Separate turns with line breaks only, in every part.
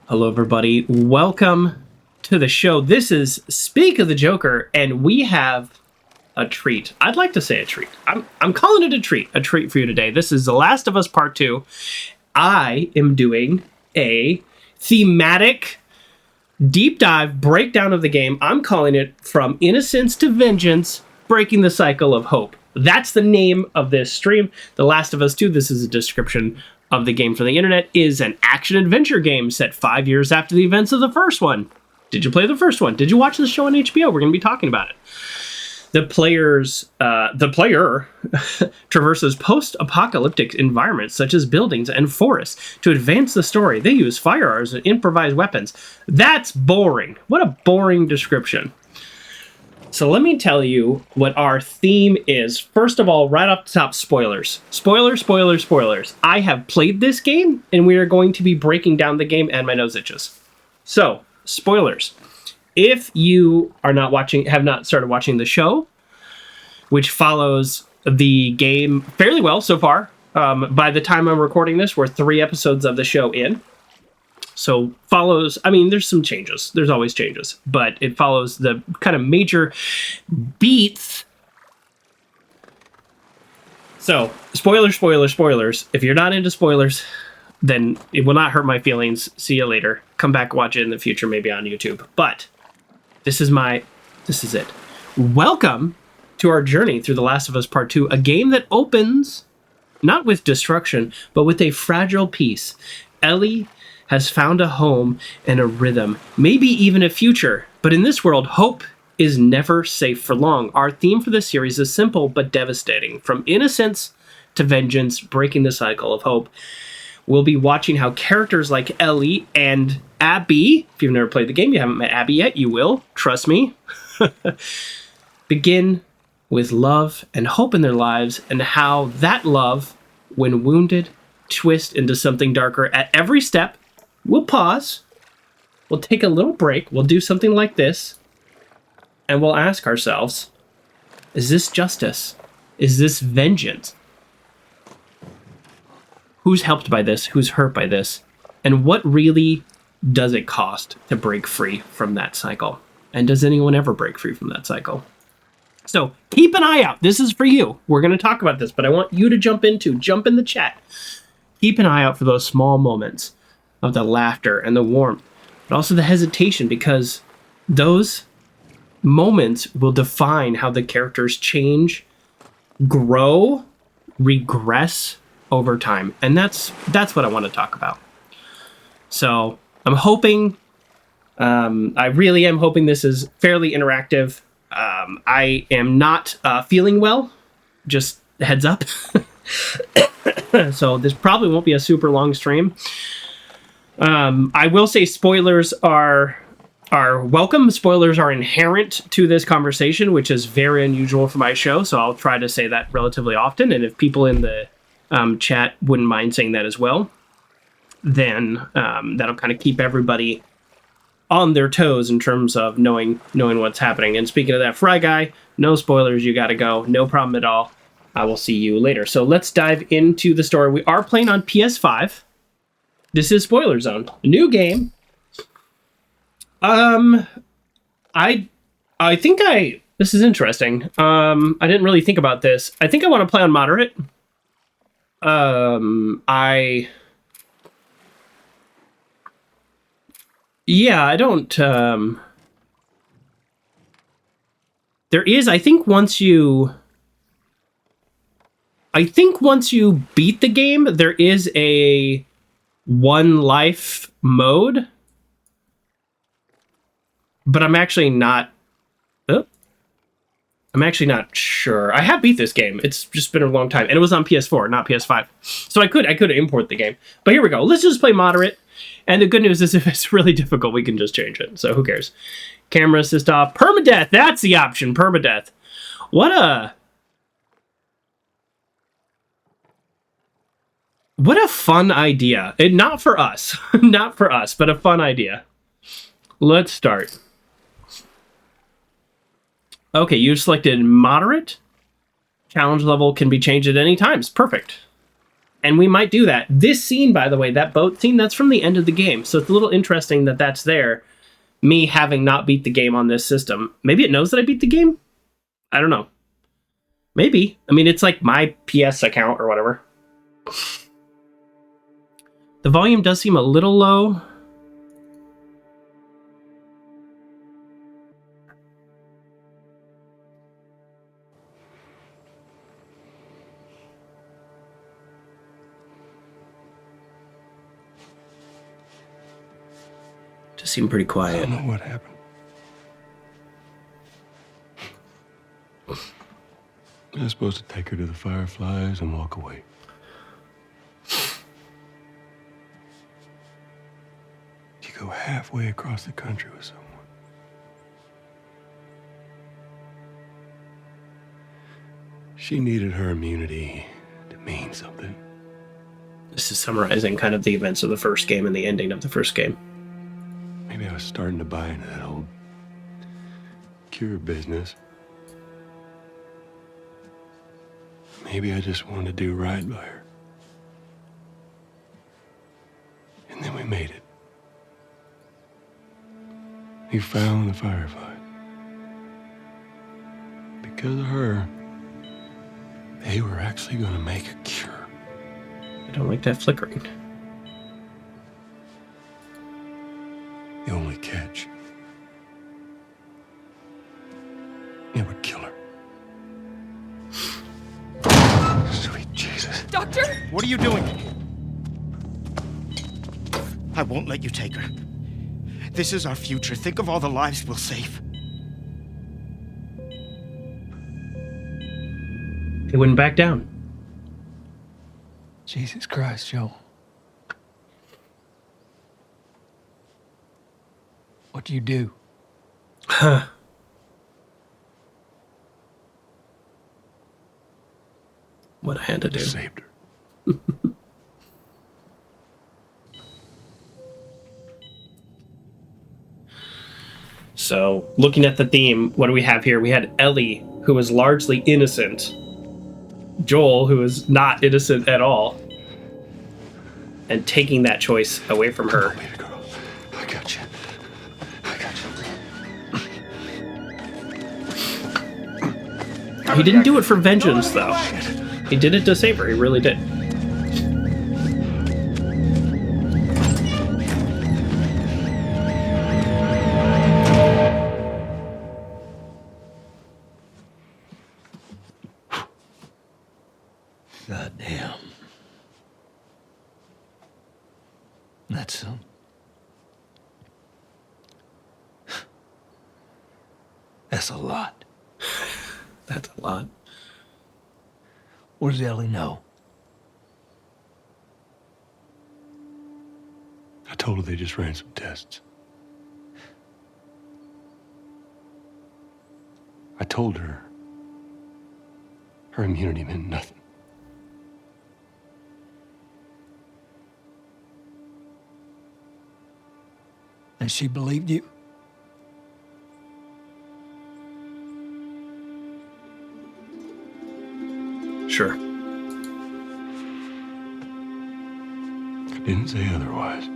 Hello, everybody. Welcome to the show. This is Speak of the Joker, and we have a treat. I'd like to say a treat. I'm calling it a treat for you today. This is The Last of Us Part 2. I am doing a thematic deep dive breakdown of the game. I'm calling it From Innocence to Vengeance, Breaking the Cycle of Hope. That's the name of this stream. The Last of Us 2, this is a description of the game from the internet, is an action-adventure game set 5 years after the events of the first one. Did you play the first one? Did you watch the show on HBO? We're going to be talking about it. The player traverses post-apocalyptic environments such as buildings and forests. To advance the story, they use firearms and improvised weapons. That's boring. What a boring description. So let me tell you what our theme is. First of all, right off the top, spoilers. Spoilers. I have played this game, and we are going to be breaking down the game, and my nose itches. So, spoilers. If you are have not started watching the show, which follows the game fairly well so far, by the time I'm recording this, we're 3 episodes of the show in. So follows, there's some changes. There's always changes, but it follows the kind of major beats. So spoilers. If you're not into spoilers, then it will not hurt my feelings. See you later. Come back, watch it in the future, maybe on YouTube. But this is it. Welcome to our journey through The Last of Us Part 2, a game that opens not with destruction, but with a fragile peace. Ellie has found a home and a rhythm, maybe even a future. But in this world, hope is never safe for long. Our theme for this series is simple but devastating. From innocence to vengeance, breaking the cycle of hope. We'll be watching how characters like Ellie and Abby, if you've never played the game, you haven't met Abby yet, you will, trust me, begin with love and hope in their lives, and how that love, when wounded, twists into something darker at every step. We'll pause, we'll take a little break, we'll do something like this, and we'll ask ourselves, is this justice? Is this vengeance? Who's helped by this? Who's hurt by this? And what really does it cost to break free from that cycle? And does anyone ever break free from that cycle? So keep an eye out. This is for you. We're going to talk about this, but I want you to jump in the chat. Keep an eye out for those small moments of the laughter and the warmth, but also the hesitation, because those moments will define how the characters change, grow, regress over time. And that's what I want to talk about. So I'm hoping, I really am hoping this is fairly interactive. I am not feeling well, just heads up. So this probably won't be a super long stream. I will say spoilers are welcome. Spoilers are inherent to this conversation, which is very unusual for my show, so I'll try to say that relatively often. And if people in the chat wouldn't mind saying that as well, then that'll kind of keep everybody on their toes in terms of knowing what's happening. And speaking of that, Fry Guy, no spoilers, you gotta go. No problem at all. I will see you later. So let's dive into the story. We are playing on PS5. This is Spoiler Zone, a new game. I think this is interesting. I didn't really think about this. I think I want to play on moderate. I don't, there is, I think once you beat the game, there is a one life mode, but I'm actually not sure. I have beat this game. It's just been a long time, and it was on PS4, not PS5. So I could import the game. But here we go. Let's just play moderate. And the good news is, if it's really difficult, we can just change it. So who cares? Camera assist off. Permadeath. That's the option. Permadeath. What a fun idea. And not for us. Not for us, but a fun idea. Let's start. Okay, you've selected moderate. Challenge level can be changed at any time. Perfect. And we might do that. This scene, by the way, that boat scene, that's from the end of the game. So it's a little interesting that that's there. Me having not beat the game on this system. Maybe it knows that I beat the game? I don't know. Maybe. I mean, it's like my PS account or whatever. The volume does seem a little low. Just seemed pretty quiet.
I don't know what happened. I was supposed to take her to the Fireflies and walk away. You go halfway across the country with someone. She needed her immunity to mean something.
This is summarizing kind of the events of the first game and the ending of the first game.
Maybe I was starting to buy into that old cure business. Maybe I just wanted to do right by her. And then we made it. We found the Firefly. Because of her, they were actually going to make a cure.
I don't like that flickering.
The only catch, it would kill her. Sweet Jesus.
Doctor?
What are you doing? I won't let you take her. This is our future. Think of all the lives we'll save.
He wouldn't back down.
Jesus Christ, Joel. What do you do?
Huh. What I had to do.
Saved her.
So, looking at the theme, what do we have here? We had Ellie, who was largely innocent. Joel, who is not innocent at all. And taking that choice away from her.
Come on, baby girl. I got you. I got you.
He didn't do it for vengeance, though. He did it to save her. He really did.
God damn. That's that's a lot.
That's a lot.
What does Ellie know?
I told her they just ran some tests. I told her her immunity meant nothing.
And she believed you?
Sure.
I didn't say otherwise.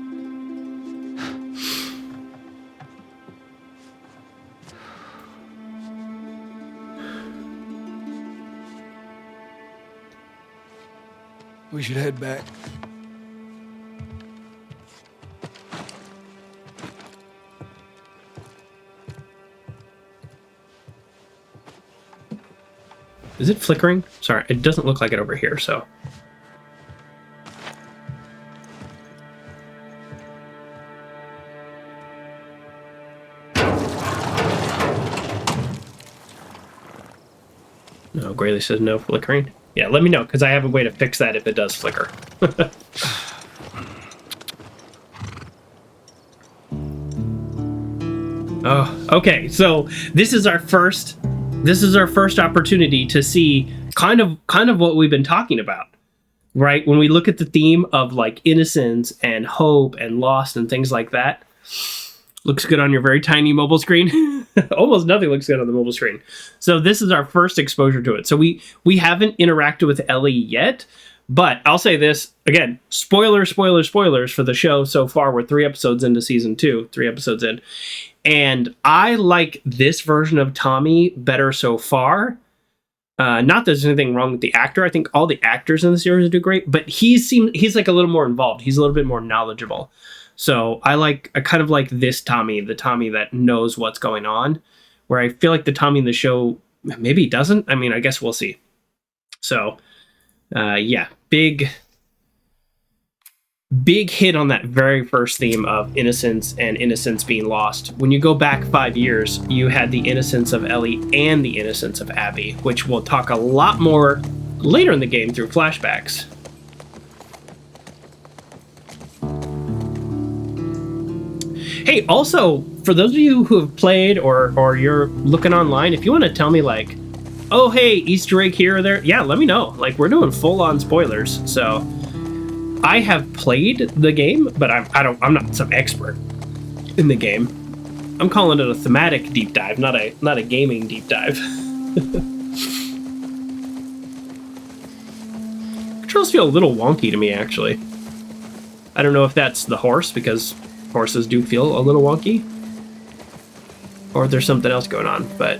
We should head back.
Is it flickering? Sorry, it doesn't look like it over here, so. No, Grayley says no flickering. Yeah, let me know, because I have a way to fix that if it does flicker. Oh, okay. So this is our first opportunity to see kind of what we've been talking about, right? When we look at the theme of like innocence and hope and lost and things like that. Looks good on your very tiny mobile screen. Almost nothing looks good on the mobile screen. So this is our first exposure to it. So we haven't interacted with Ellie yet, But I'll say this again, spoilers for the show so far. We're 3 episodes into season 2, 3 episodes in. And I like this version of Tommy better so far. Not that there's anything wrong with the actor. I think all the actors in the series do great, but he's like a little more involved. He's a little bit more knowledgeable. So I kind of like this Tommy, the Tommy that knows what's going on, where I feel like the Tommy in the show maybe doesn't. I mean, I guess we'll see. So, yeah, big hit on that very first theme of innocence and innocence being lost. When you go back 5 years, you had the innocence of Ellie and the innocence of Abby, which we'll talk a lot more later in the game through flashbacks. Hey, also, for those of you who have played or you're looking online, if you want to tell me, like, oh, hey, Easter egg here or there, yeah, let me know. Like, we're doing full-on spoilers, so I have played the game, but I'm not some expert in the game. I'm calling it a thematic deep dive, not a gaming deep dive. Controls feel a little wonky to me, actually. I don't know if that's the horse, because horses do feel a little wonky, or if there's something else going on, but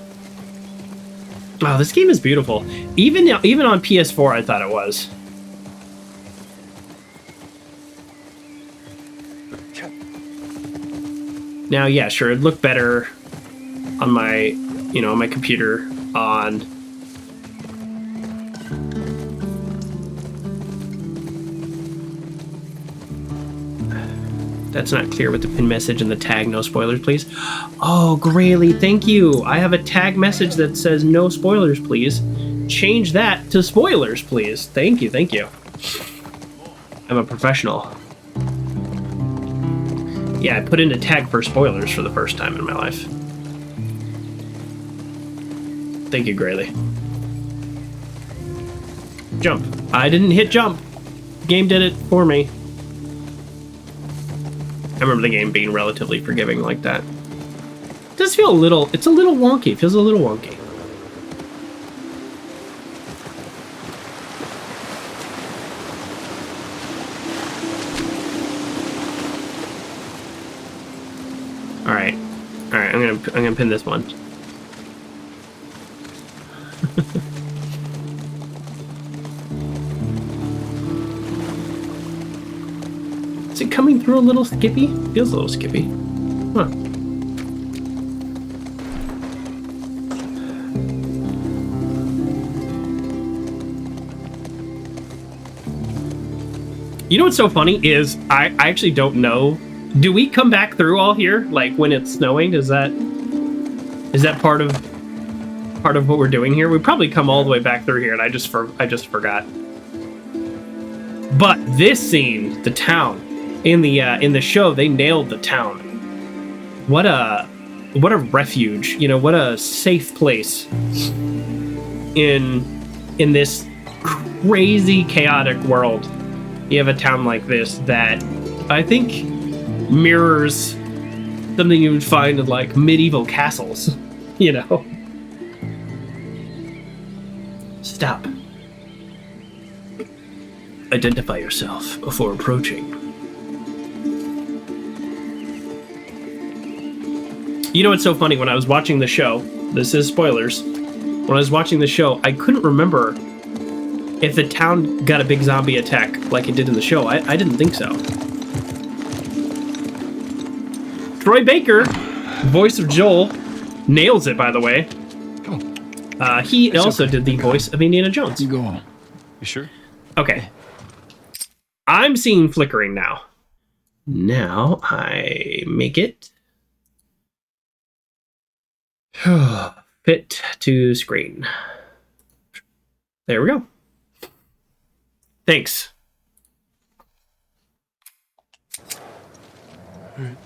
oh, this game is beautiful. Even on PS4, I thought it was. Now, yeah, sure, it'd look better on my, on my computer on... That's not clear with the pin message and the tag, no spoilers, please. Oh, Grayley, thank you. I have a tag message that says no spoilers, please. Change that to spoilers, please. Thank you, thank you. I'm a professional. Yeah, I put in a tag for spoilers for the first time in my life. Thank you, Grayley. Jump. I didn't hit jump. Game did it for me. I remember the game being relatively forgiving like that. It does feel it's a little wonky. It feels a little wonky. All right, I'm gonna pin this one. Is it coming through a little skippy? Feels a little skippy. Huh. You know what's so funny is I actually don't know. Do we come back through all here, like when it's snowing? Is that part of what we're doing here? We probably come all the way back through here, and I just forgot. But this scene, the town, in the show, they nailed the town. What a refuge, what a safe place in this crazy chaotic world. You have a town like this that I think mirrors something you would find in like medieval castles, Stop. Identify yourself before approaching. You know what's so funny? When I was watching the show, this is spoilers, when I was watching the show, I couldn't remember if the town got a big zombie attack like it did in the show. I didn't think so. Troy Baker, voice of Joel, nails it, by the way. He also did the voice of Indiana Jones.
You go on.
You sure?
Okay. I'm seeing flickering now. Now I make it fit to screen. There we go. Thanks.
All right.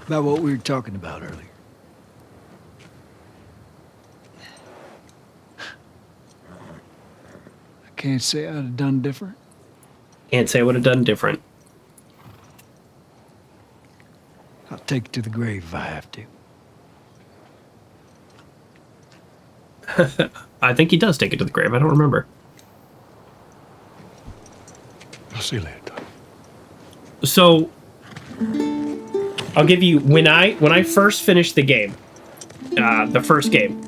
About what we were talking about earlier. I can't say I'd have done different.
Can't say I would have done different.
I'll take it to the grave if I have to.
I think he does take it to the grave. I don't remember.
I'll see you later, Tom.
So I'll give you when I first finished the game, the first game,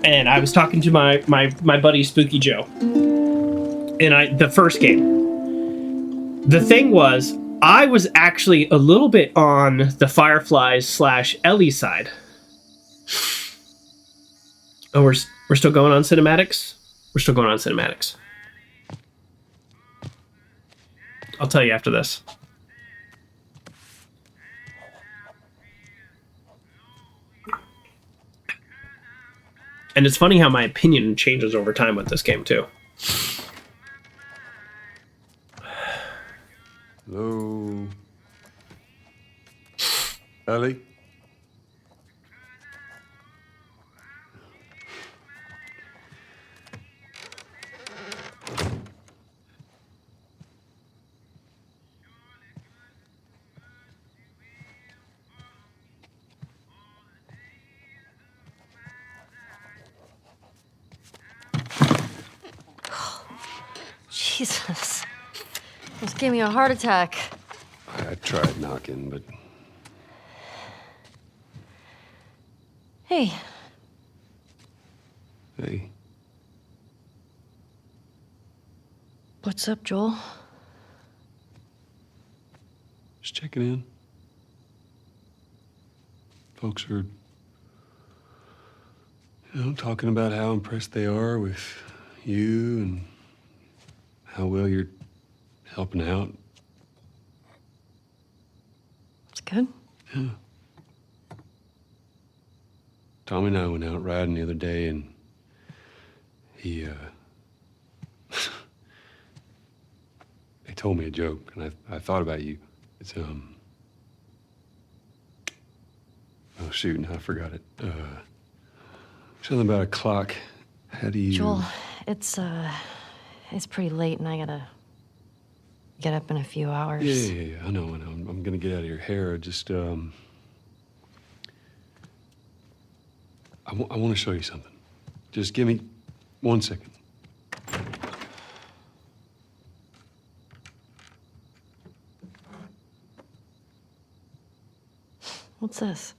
and I was talking to my buddy Spooky Joe, and the first game. The thing was, I was actually a little bit on the Fireflies / Ellie side. Oh, we're still going on cinematics? We're still going on cinematics. I'll tell you after this. And it's funny how my opinion changes over time with this game, too.
Hello? Ellie?
Jesus. Almost gave me a heart attack.
I tried knocking, but
Hey,
hey,
what's up, Joel?
just checking in. Folks are, talking about how impressed they are with you and how well you're helping out.
It's good.
Yeah. Tommy and I went out riding the other day, and he told me a joke, and I thought about you. It's oh shoot, now I forgot it. Something about a clock. How do you?
Joel, it's pretty late and I gotta get up in a few hours.
Yeah. I know. I'm gonna get out of your hair. Just I want to show you something. Just give me 1 second.
What's this?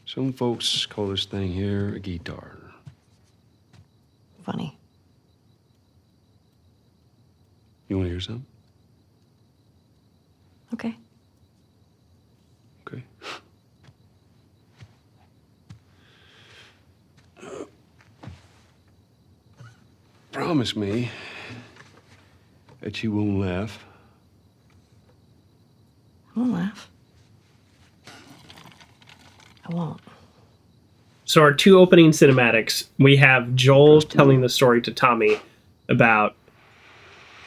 Some folks call this thing here a guitar.
Funny.
You want to hear something?
Okay.
Okay. Promise me that you won't laugh.
I won't laugh. I won't.
So our two opening cinematics, we have Joel telling the story to Tommy about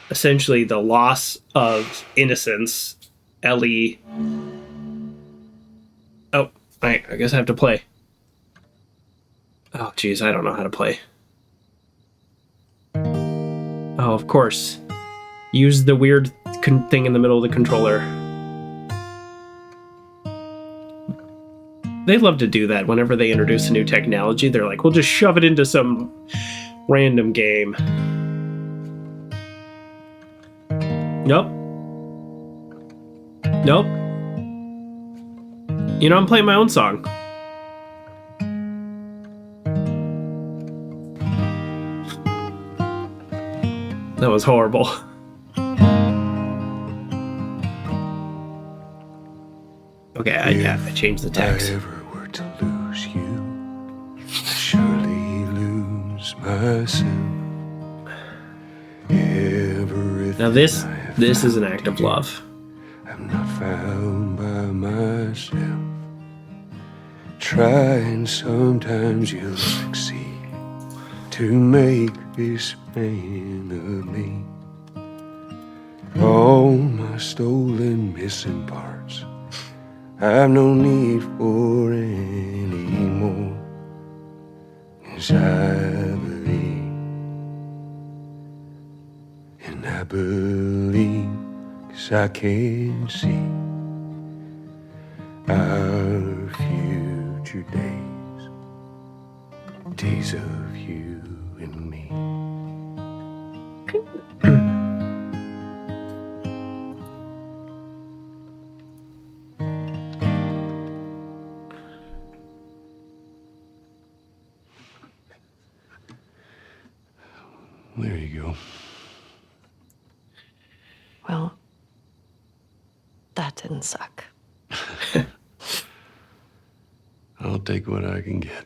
essentially the loss of innocence. Ellie. Oh, I guess I have to play. Oh, geez, I don't know how to play. Oh, of course. Use the weird thing in the middle of the controller. They love to do that whenever they introduce a new technology. They're like, we'll just shove it into some random game. Nope. You know, I'm playing my own song. That was horrible. Okay, I changed the text.
If I ever were to lose you, I surely lose myself. Everything
Now this
I have
is an
found
act of
in you,
love.
I'm not found by myself. Try and sometimes you'll succeed to make this man of me. All my stolen missing parts I've no need for anymore. 'Cause I believe, and I believe 'cause I can see our future memories of you and me. There you go.
Well, that didn't suck.
I'll take what I can get.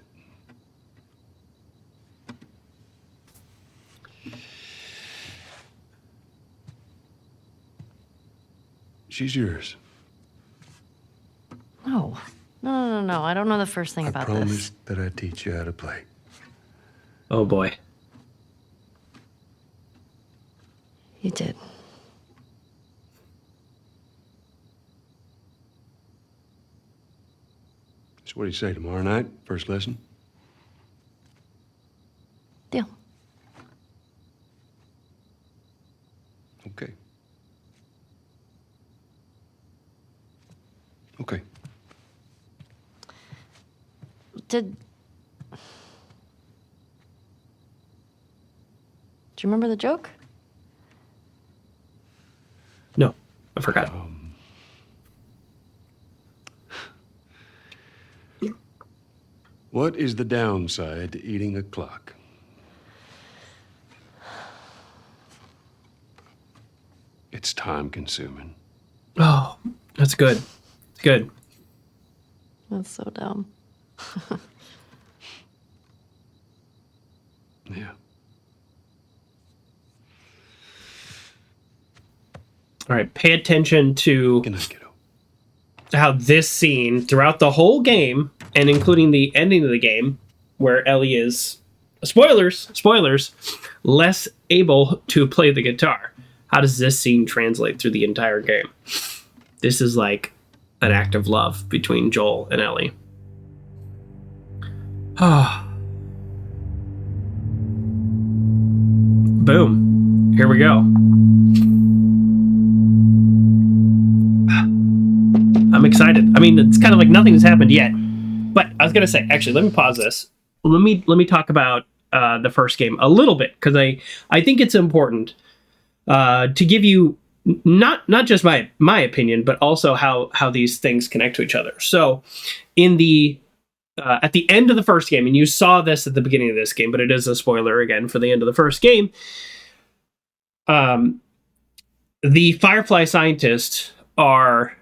She's yours.
No. No. I don't know the first thing
I
about
promised
this.
that I'd teach you how to play.
Oh boy.
You did.
So what do you say, tomorrow night? First lesson?
Deal.
Okay. Okay.
Do you remember the joke?
No, I forgot.
What is the downside to eating a clock? It's time consuming.
Oh, that's good. It's good.
That's so dumb.
Yeah.
All right, pay attention to
Good night, kiddo.
how this scene throughout the whole game, and including the ending of the game, where Ellie is, spoilers, less able to play the guitar. How does this scene translate through the entire game? This is like an act of love between Joel and Ellie. Ah. Boom. Here we go. I'm excited. I mean, it's kind of like nothing's happened yet. But I was gonna say, actually, let me pause this. Let me talk about the first game a little bit, because I think it's important to give you not just my opinion, but also how these things connect to each other. So, in the at the end of the first game, and you saw this at the beginning of this game, but it is a spoiler again for the end of the first game. The Firefly scientists are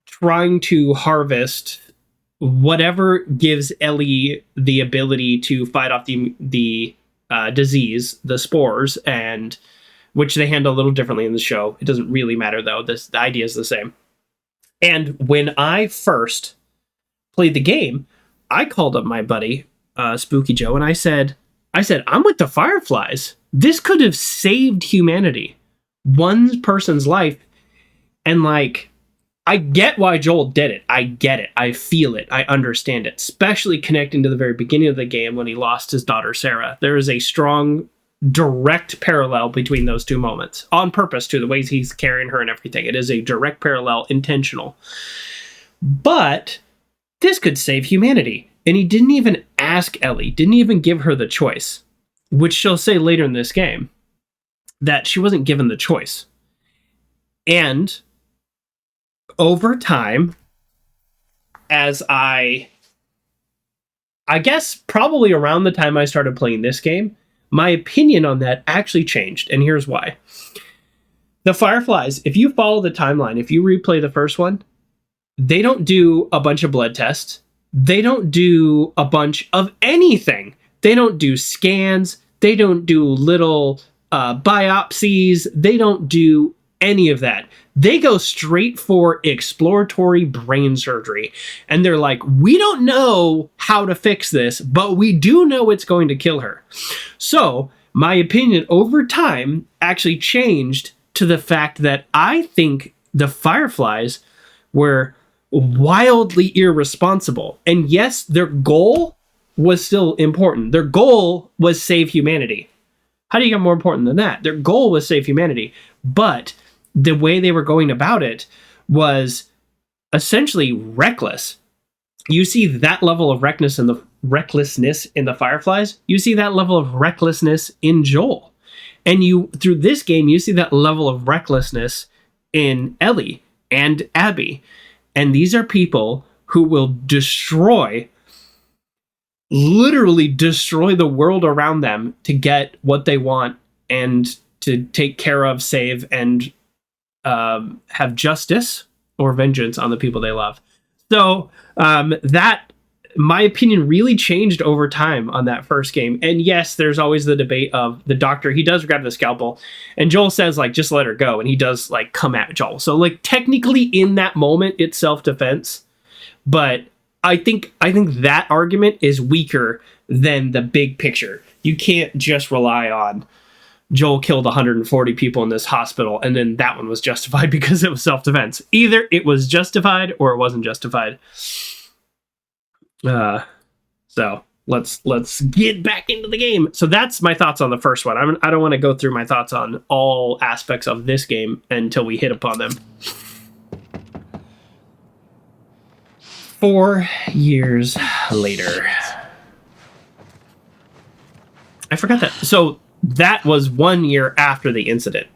trying to harvest whatever gives Ellie the ability to fight off the disease, the spores, and which they handle a little differently in the show. It doesn't really matter though. The idea is the same. And when I first played the game, I called up my buddy Spooky Joe, and I said, I'm with the Fireflies. This could have saved humanity, one person's life, and like. I get why Joel did it. I get it. I feel it. I understand it. Especially connecting to the very beginning of the game when he lost his daughter, Sarah. There is a strong, direct parallel between those two moments. On purpose, too. The ways he's carrying her and everything. It is a direct parallel, intentional. But this could save humanity. And he didn't even ask Ellie. Didn't even give her the choice. Which she'll say later in this game. That she wasn't given the choice. And over time, as I guess probably around the time I started playing this game, my opinion on that actually changed, and here's why. The Fireflies, if you follow the timeline, if you replay the first one, they don't do a bunch of blood tests. They don't do a bunch of anything. They don't do scans. They don't do little biopsies. They don't do any of that. They go straight for exploratory brain surgery. And they're like, we don't know how to fix this, but we do know it's going to kill her. So my opinion over time actually changed to the fact that I think the Fireflies were wildly irresponsible. And yes, their goal was still important. Their goal was save humanity. How do you get more important than that? Their goal was save humanity. But the way they were going about it was essentially reckless. You see that level of recklessness recklessness in the Fireflies, you see that level of recklessness in Joel. And you, through this game, you see that level of recklessness in Ellie and Abby. And these are people who will literally destroy the world around them to get what they want and to take care of, save, and have justice or vengeance on the people they love. So that, my opinion, really changed over time on that first game. And yes, there's always the debate of the doctor. He does grab the scalpel, and Joel says, like, just let her go. And he does, like, come at Joel. So, like, technically in that moment, it's self-defense. But I think that argument is weaker than the big picture. You can't just rely on Joel killed 140 people in this hospital, and then that one was justified because it was self-defense. Either it was justified or it wasn't justified. So let's get back into the game. So that's my thoughts on the first one. I don't want to go through my thoughts on all aspects of this game until we hit upon them. 4 years later. I forgot that. So that was 1 year after the incident,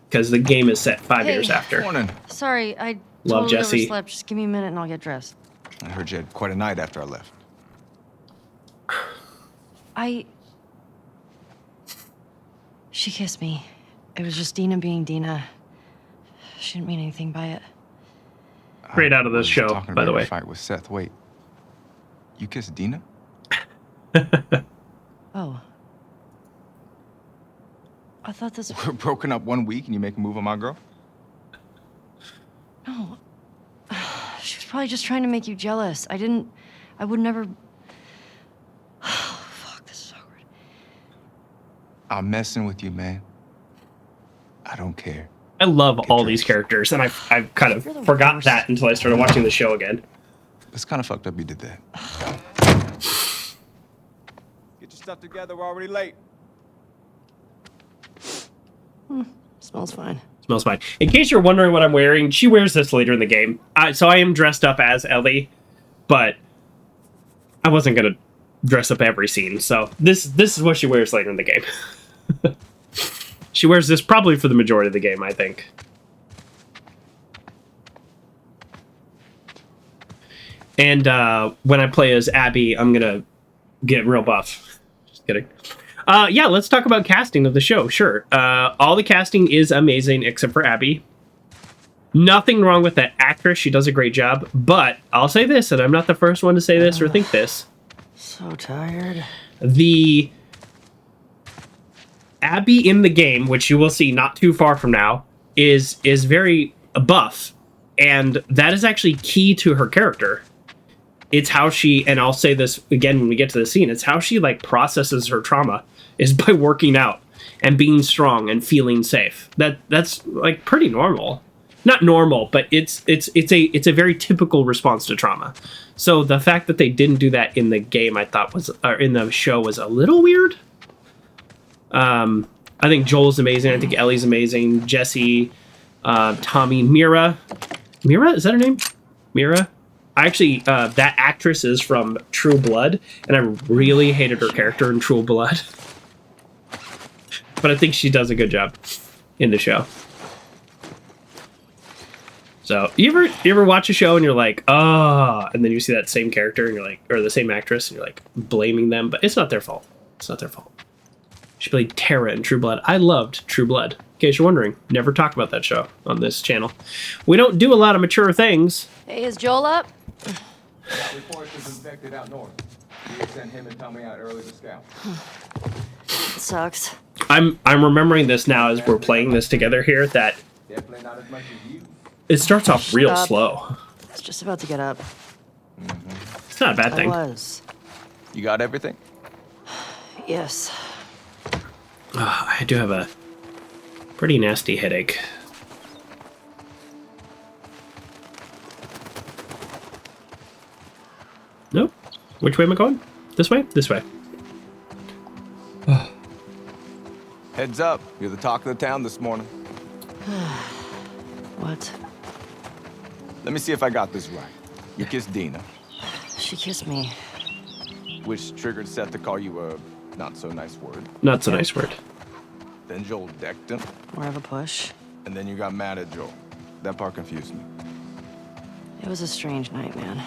because the game is set 5 years after.
Morning.
Sorry, I
Love
totally
Jesse.
overslept. Just give me a minute and I'll get dressed.
I heard you had quite a night after I left.
She kissed me. It was just Dina being Dina. She didn't mean anything by it.
Straight out of this
I was
show,
talking
by the
about
way.
your fight with Seth. Wait, you kissed Dina?
Oh. I thought this...
We're broken up 1 week and you make a move on my girl?
No. She was probably just trying to make you jealous. I would never... Oh, fuck, this is awkward.
I'm messing with you, man. I don't care.
I love
Get
all these
dressed.
characters, and I've kind of
You're the
forgotten
worst.
that until I started watching the show again.
It's kind of fucked up you did that.
Get your stuff together, we're already late.
Smells fine.
Smells fine. In case you're wondering what I'm wearing, she wears this later in the game. So I am dressed up as Ellie, but I wasn't going to dress up every scene. So this is what she wears later in the game. She wears this probably for the majority of the game, I think. And when I play as Abby, I'm going to get real buff. Just kidding. Yeah, let's talk about casting of the show. Sure. All the casting is amazing except for Abby. Nothing wrong with that actress. She does a great job. But I'll say this, and I'm not the first one to say this or think this.
So tired.
The Abby in the game, which you will see not too far from now, is very buff. And that is actually key to her character. It's how she, and I'll say this again when we get to the scene, it's how she, like, processes her trauma is by working out and being strong and feeling safe. That's like pretty normal. Not normal, but it's a very typical response to trauma. So the fact that they didn't do that in the game, I thought was, or in the show, was a little weird. I think Joel's amazing. I think Ellie's amazing. Jesse, Tommy, Mira, is that her name? Mira? Actually, that actress is from True Blood, and I really hated her character in True Blood. But I think she does a good job in the show. So, you ever watch a show and you're like, oh, and then you see that same character and you're like, or the same actress, and you're like blaming them, but it's not their fault. It's not their fault. She played Tara in True Blood. I loved True Blood. In case you're wondering, never talk about that show on this channel. We don't do a lot of mature things.
Hey, is Joel up?
Got reports is infected out north. You sent him and Tommy out early to scout.
It sucks.
I'm remembering this now as we're playing this together here, that
Definitely not as much as you.
it starts off real
Shut up.
slow.
I was just about to get up.
It's not a bad
I
thing.
was.
You got everything?
Yes.
I do have a pretty nasty headache. Nope. Which way am I going? This way? This way.
Heads up, you're the talk of the town this morning.
What?
Let me see if I got this right. You kissed Dina.
She kissed me.
which triggered Seth to call you a not so nice word.
Not so nice word.
Then Joel decked him,
More of a push.
and then you got mad at Joel. That part confused me.
It was a strange night, man.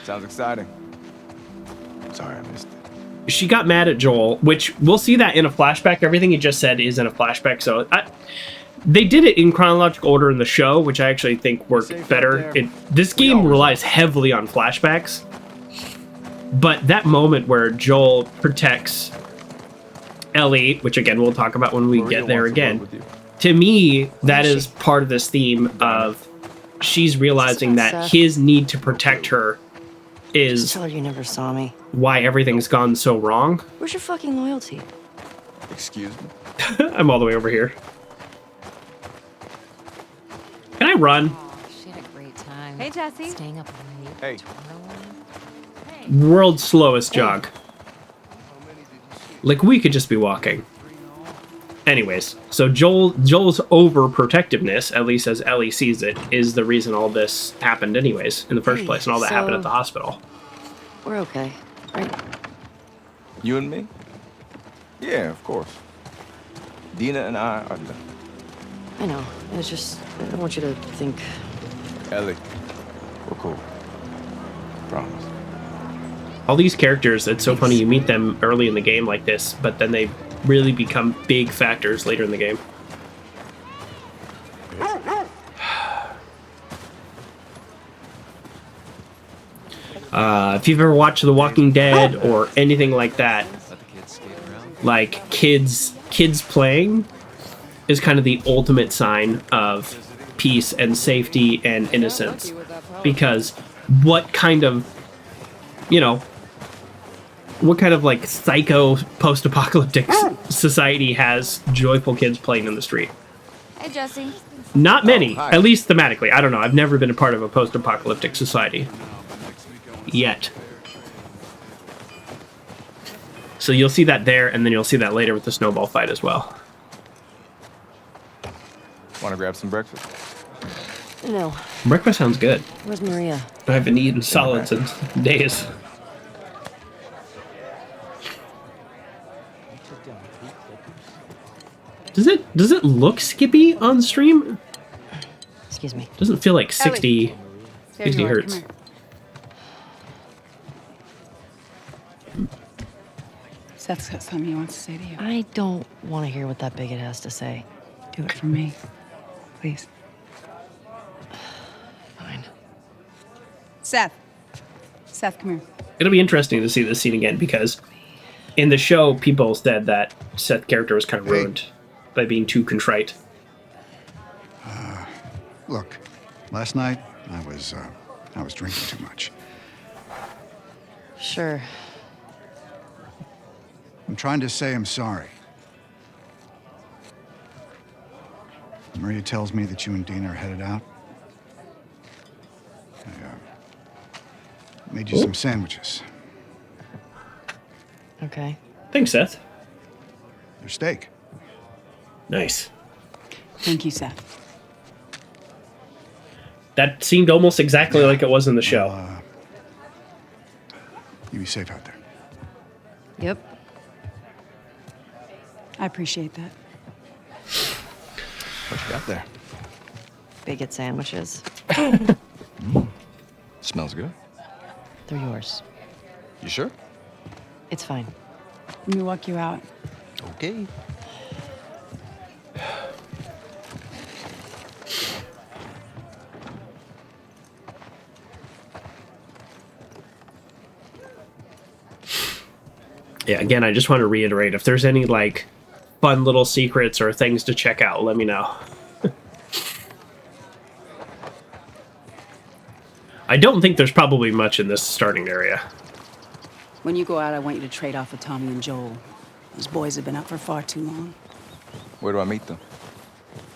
Sounds exciting. Sorry I missed it.
She got mad at Joel, which we'll see that in a flashback. Everything he just said is in a flashback, so they did it in chronological order in the show, which I actually think worked better. This game relies heavily on flashbacks, but that moment where Joel protects Ellie, which again we'll talk about when we get there again, to me that is part of this theme of she's realizing that his need to protect her is
Tell her you never saw me.
why everything's gone so wrong.
Where's your fucking loyalty?
Excuse me?
I'm all the way over here. Can I run?
She had a great time.
Hey, Jesse.
Staying up late.
Hey.
twirling.
World's slowest jog. Like, we could just be walking. Anyways, so Joel's overprotectiveness, at least as Ellie sees it, is the reason all this happened anyways, in the first place, and all that happened at the hospital.
We're okay, right?
You and me? Yeah, of course. Dina and I are done.
I know. It's just, I don't want you to think.
Ellie, we're cool. Promise.
All these characters, it's so funny, you meet them early in the game like this, but then they really become big factors later in the game. If you've ever watched The Walking Dead or anything like that, like kids playing is kind of the ultimate sign of peace and safety and innocence. Because what kind of, what kind of like psycho post-apocalyptic society has joyful kids playing in the street?
Hey, Jesse.
Not many,
hi.
at least thematically. I don't know. I've never been a part of a post-apocalyptic society yet. So you'll see that there, and then you'll see that later with the snowball fight as well.
Want to grab some breakfast?
No.
Breakfast sounds good.
Where's Maria?
I haven't eaten solids in days. Does it look skippy on stream?
Excuse me.
Doesn't feel like 60
There
60
you are.
hertz.
Come here.
Seth's got something he wants to say to you.
I don't want to hear what that bigot has to say.
Do it for me, please.
Fine.
Seth, come here.
It'll be interesting to see this scene again because in the show, people said that Seth's character was kind of ruined by being too contrite.
Look, last night I was drinking too much.
Sure.
I'm trying to say I'm sorry. Maria tells me that you and Dina are headed out. I made you some sandwiches.
Okay.
Thanks, Seth.
Your steak.
Nice.
Thank you, Seth.
That seemed almost exactly like it was in the show.
You be safe out there.
Yep.
I appreciate that.
What you got there?
Bigot sandwiches.
Smells good.
They're yours.
You sure?
It's fine.
Let me walk you out.
Okay.
Yeah, again, I just want to reiterate, if there's any, like, fun little secrets or things to check out, let me know. I don't think there's probably much in this starting area.
When you go out, I want you to trade off with Tommy and Joel. Those boys have been up for far too long.
Where do I meet them?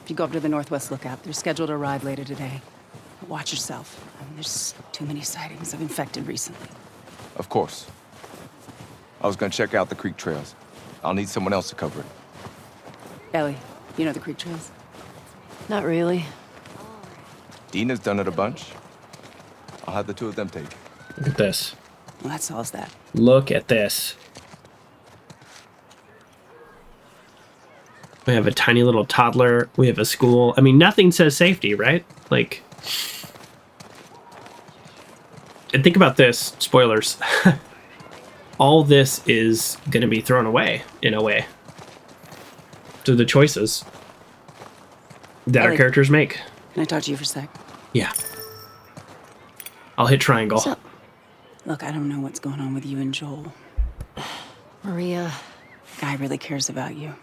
If you go up to the Northwest Lookout, they're scheduled to arrive later today. But watch yourself. I mean, there's too many sightings of infected recently.
Of course. I was gonna check out the creek trails. I'll need someone else to cover it.
Ellie, you know the creek trails?
Not really.
Dina's done it a bunch. I'll have the two of them take it.
Look at this.
Well, that solves that.
Look at this. We have a tiny little toddler. We have a school. I mean, nothing says safety, right? Like, and think about this. Spoilers. All this is going to be thrown away, in a way, through the choices that our
Ellie,
characters make.
Can I talk to you for a sec?
Yeah. I'll hit triangle.
So, look, I don't know what's going on with you and Joel.
Maria,
Guy really cares about you.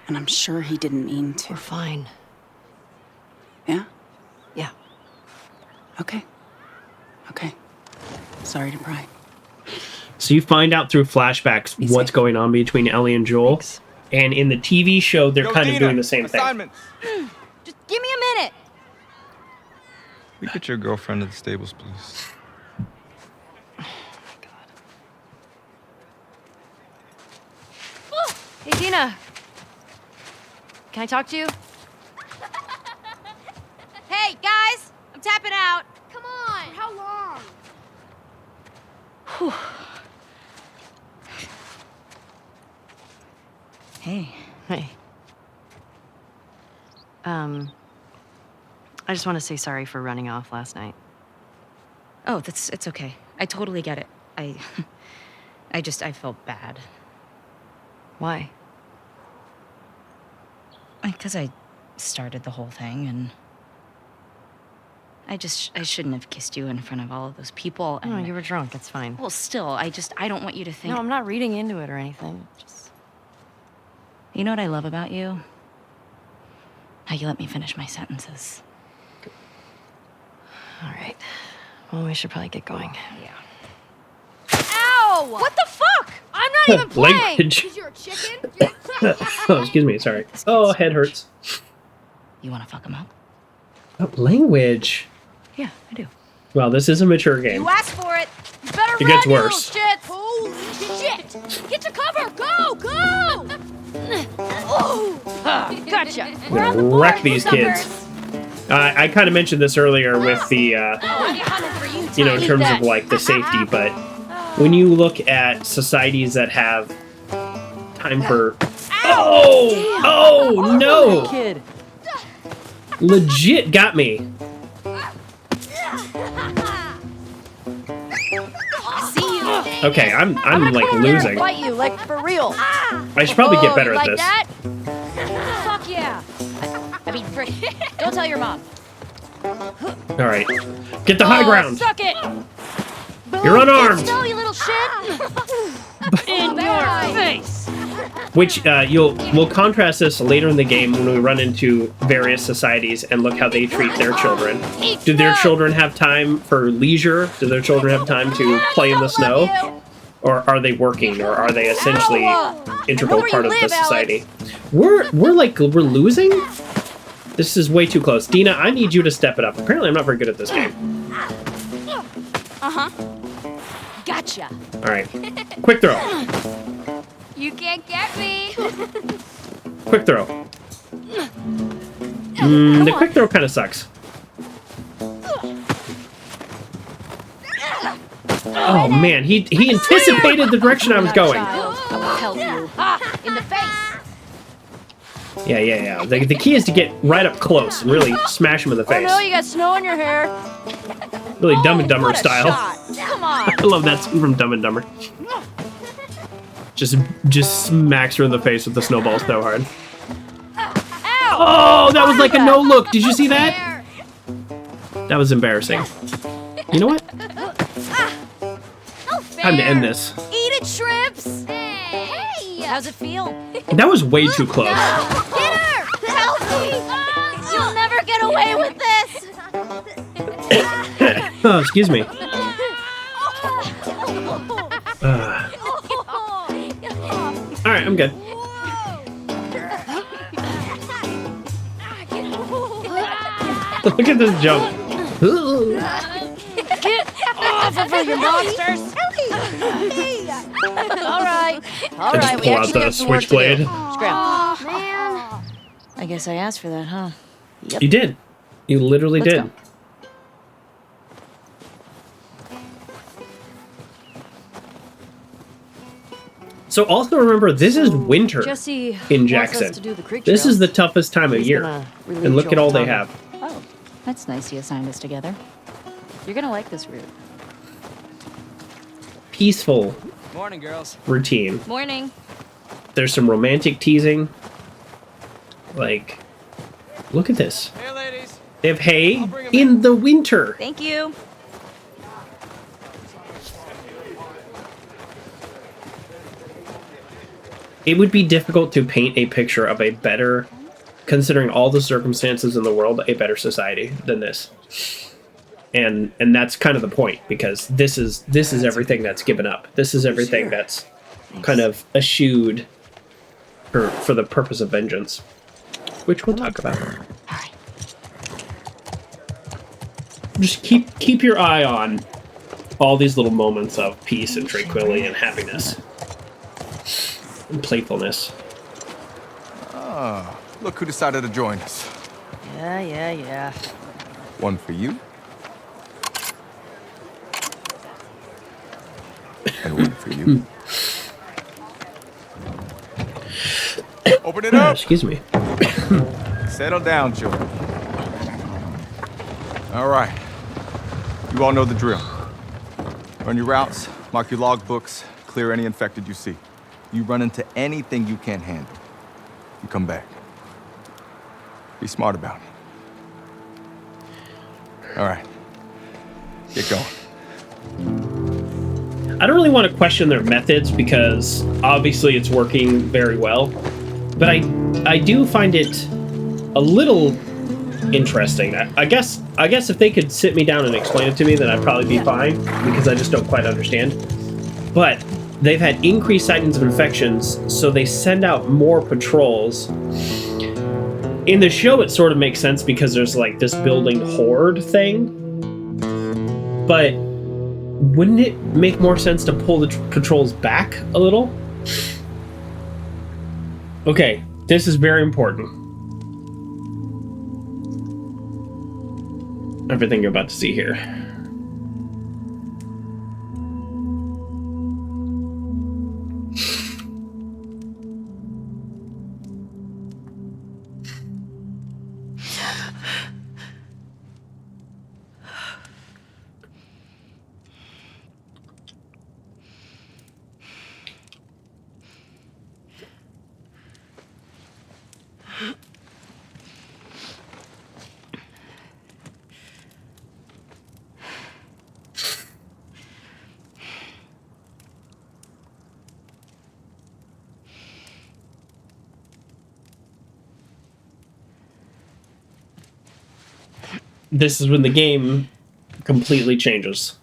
And I'm sure he didn't mean to.
we're fine.
Yeah?
Yeah.
Okay. Okay. Sorry to pry.
So you find out through flashbacks what's going on between Ellie and Joel.
Thanks.
And in the TV show, they're
Yo,
kind of
Dina,
doing the same thing.
assignments.
Just give me a minute.
We get your girlfriend to the stables, please.
Hey, Dina. Can I talk to you?
Hey, guys, I'm tapping out. Come on. For how long?
Hey. Hey. I just want to say sorry for running off last night.
Oh, it's okay. I totally get it. I felt bad.
Why?
Because I started the whole thing, and I shouldn't have kissed you in front of all of those people. And
No, you were drunk. It's fine.
Well, still, I don't want you to think.
No, I'm not reading into it or anything. Just...
You know what I love about you? How you let me finish my sentences.
All right. Well, we should probably get going.
Yeah.
Ow! What the fuck? I'm not even playing.
Language.
Because you're a chicken?
Oh, excuse me. Sorry. Oh, head hurts.
You want to fuck him up?
Oh, language.
Yeah, I do.
Well, this is a mature game.
You asked for it. You better
It
run,
gets
you little
worse.
shit. Holy shit. Get to cover. Go, go. Oh, gotcha.
I'm gonna wreck these kids. I kind of mentioned this earlier with the, you know, in terms of like the safety, but when you look at societies that have time for, oh no,
Kid.
legit got me. Okay, I'm like losing.
Fight you, like for real.
I should probably get better at
like
this.
That? Fuck yeah. I mean, frick. Don't tell your mom.
All right, get the high ground.
Suck it.
You're unarmed.
No, you little shit. In your face.
Which we'll contrast this later in the game when we run into various societies and look how they treat their children. Do their children have time for leisure? Do their children have time to play in the snow? Or are they working? Or are they essentially integral part of the society? We're losing? This is way too close. Dina, I need you to step it up. Apparently I'm not very good at this game.
Uh-huh. Gotcha.
All right. Quick throw.
You can't get me.
Quick throw. The quick throw kind of sucks. Oh man, he anticipated the direction I was going.
I will help you. In the face.
Yeah. The key is to get right up close and really smash him in the
Oh
face.
no, you got snow in your hair.
Really Dumb and Dumber
What a
style.
shot. Come on.
I love that scene from Dumb and Dumber. Just smacks her in the face with the snowball so hard. Oh, that was like a no look. Did you see that? That was embarrassing. You know what? Time to end this.
Eat it, shrimps. Hey. How's it feel?
That was way too close.
Get her. Help me. You'll never get away with this.
Oh, excuse me. All right, I'm good. Look at this jump.
Get off of her, you monsters. All right. All
I just
right.
pull out the switchblade.
Scram. Man. I guess I asked for that, huh? Yep.
You did. You literally
Let's
did.
go.
So also remember, this is winter
Jesse
in
wants
Jackson.
us to do the creek
This is
trails.
the toughest time of
He's
year.
gonna relieve
And look at all they
Joel
have.
Oh, that's nice you assigned us together. You're gonna like this route.
Peaceful
Morning, girls.
routine.
Morning.
There's some romantic teasing. Like, look at this.
Hey, ladies.
They have hay
I'll bring 'em
in the winter.
Thank you.
It would be difficult to paint a picture of a better, considering all the circumstances in the world, a better society than this. And that's kind of the point, because this is everything that's given up. This is everything that's kind of eschewed for the purpose of vengeance, which we'll talk about.
All right.
Just keep your eye on all these little moments of peace and tranquility and happiness and playfulness.
Ah, look who decided to join us.
Yeah.
One for you. And one for you. Open it up.
Excuse me.
Settle down, children. All right. You all know the drill. Run your routes, mark your logbooks, clear any infected you see. You run into anything you can't handle, you come back. Be smart about it. All right. Get going.
I don't really want to question their methods because obviously it's working very well, but I do find it a little interesting. I guess if they could sit me down and explain it to me, then I'd probably be fine, because I just don't quite understand. But they've had increased sightings of infections, so they send out more patrols. In the show, it sort of makes sense because there's like this building horde thing, but wouldn't it make more sense to pull the patrols back a little? Okay, this is very important. Everything you're about to see here. This is when the game completely changes.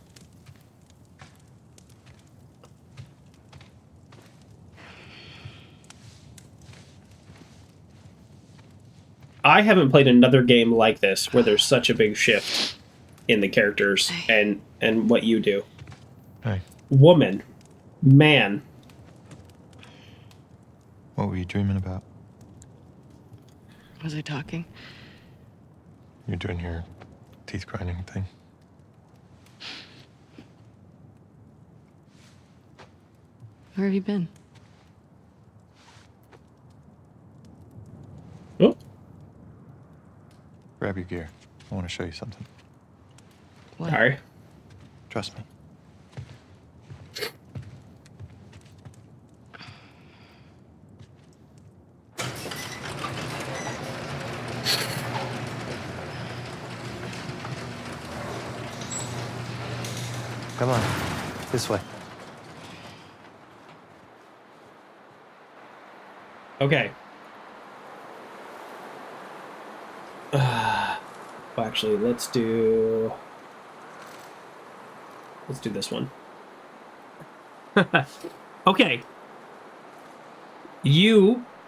I haven't played another game like this where there's such a big shift in the characters and what you do.
Hey.
Woman, man.
What were you dreaming about?
Was I talking?
You're doing your teeth grinding thing.
Where have you been?
Oh.
Grab your gear. I want to show you something.
What?
Sorry.
Trust me. Come on, this way.
Okay. Well, actually, let's do this one. Okay.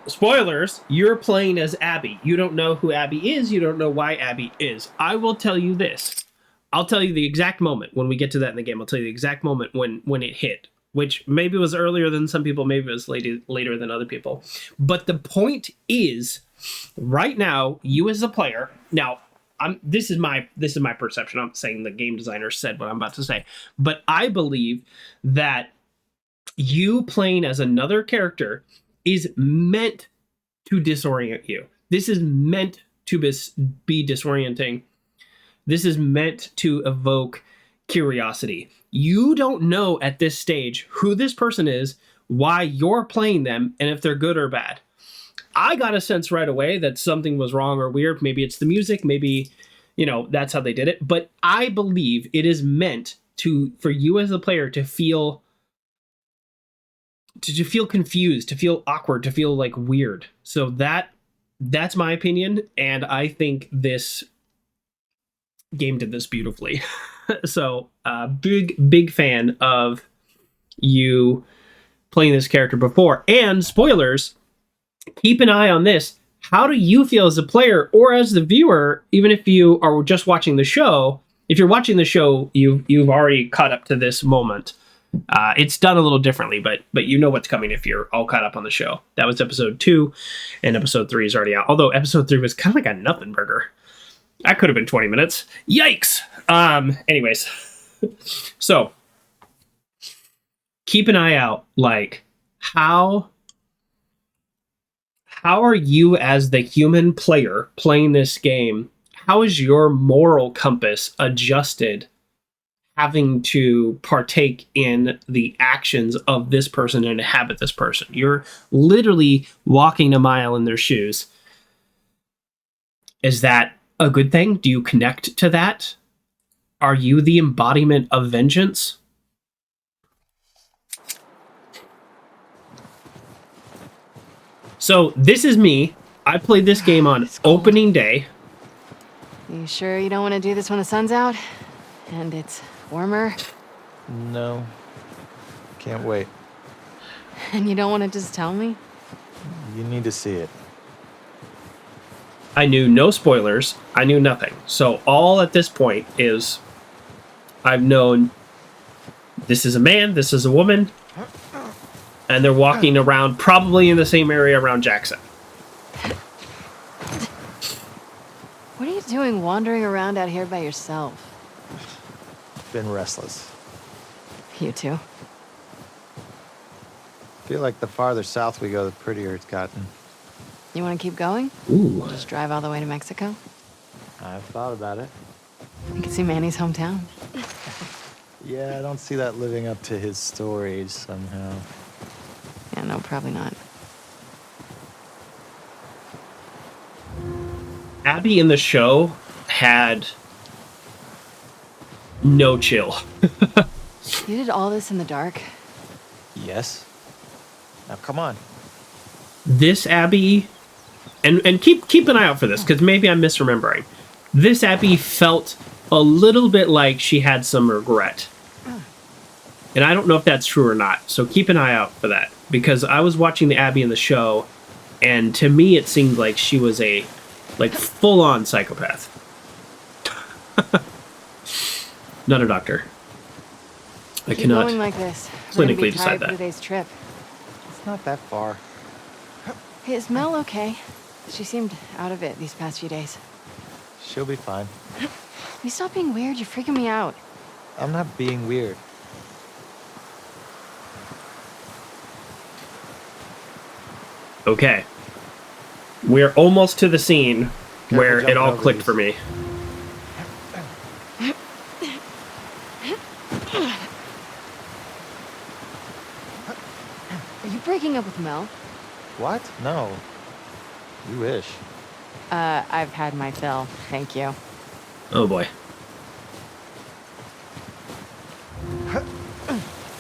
Spoilers, you're playing as Abby. You don't know who Abby is. You don't know why Abby is. I will tell you this. I'll tell you the exact moment when we get to that in the game. I'll tell you the exact moment when it hit, which maybe was earlier than some people, maybe it was later than other people. But the point is, right now, you as a player, now, this is my perception. I'm saying the game designer said what I'm about to say, but I believe that You playing as another character is meant to disorient you. This is meant to be disorienting. This is meant to evoke curiosity. You don't know at this stage who this person is, why you're playing them, and if they're good or bad. I got a sense right away that something was wrong or weird. Maybe it's the music, maybe, that's how they did it. But I believe it is meant for you as a player to feel confused, to feel awkward, to feel like weird. So that's my opinion, and I think this game did this beautifully. So big fan of you playing this character before. And spoilers, keep an eye on this. How do you feel as a player or as the viewer, even if you are just watching the show? If you're watching the show, you've already caught up to this moment. It's done a little differently, but you know what's coming if you're all caught up on the show. That was episode 2, and episode 3 is already out. Although episode 3 was kind of like a nothing burger. That could have been 20 minutes. Yikes! Anyways. So, keep an eye out, like, how are you as the human player playing this game? How is your moral compass adjusted having to partake in the actions of this person and inhabit this person? You're literally walking a mile in their shoes. Is that a good thing? Do you connect to that? Are you the embodiment of vengeance? So this is me. I played this game on opening day.
You sure you don't want to do this when the sun's out? And it's warmer?
No. Can't wait.
And you don't want to just tell me?
You need to see it.
I knew no spoilers. I knew nothing. So all at this point is I've known this is a man, this is a woman, and they're walking around probably in the same area around Jackson.
What are you doing wandering around out here by yourself?
Been restless.
You too?
Feel like the farther south we go, the prettier it's gotten.
You want to keep going?
Ooh.
Just drive all the way to Mexico?
I've thought about it.
You can see Manny's hometown.
Yeah, I don't see that living up to his stories somehow.
Yeah, no, probably not.
Abby in the show had no chill.
You did all this in the dark?
Yes. Now come on.
This Abby, and keep an eye out for this, because maybe I'm misremembering. This Abby felt a little bit like she had some regret. And I don't know if that's true or not, so keep an eye out for that. Because I was watching the Abby in the show, and to me it seemed like she was a full-on psychopath. Not a doctor. I
Keep
cannot
going like this.
clinically decide that.
Today's trip.
It's not that far.
Hey, is Mel okay? She seemed out of it these past few days.
She'll be fine.
You stop being weird. You're freaking me out.
I'm not being weird.
Okay. We're almost to the scene where it all clicked for me.
Are you breaking up with Mel?
What? No. You wish.
I've had my fill. Thank you.
Oh boy.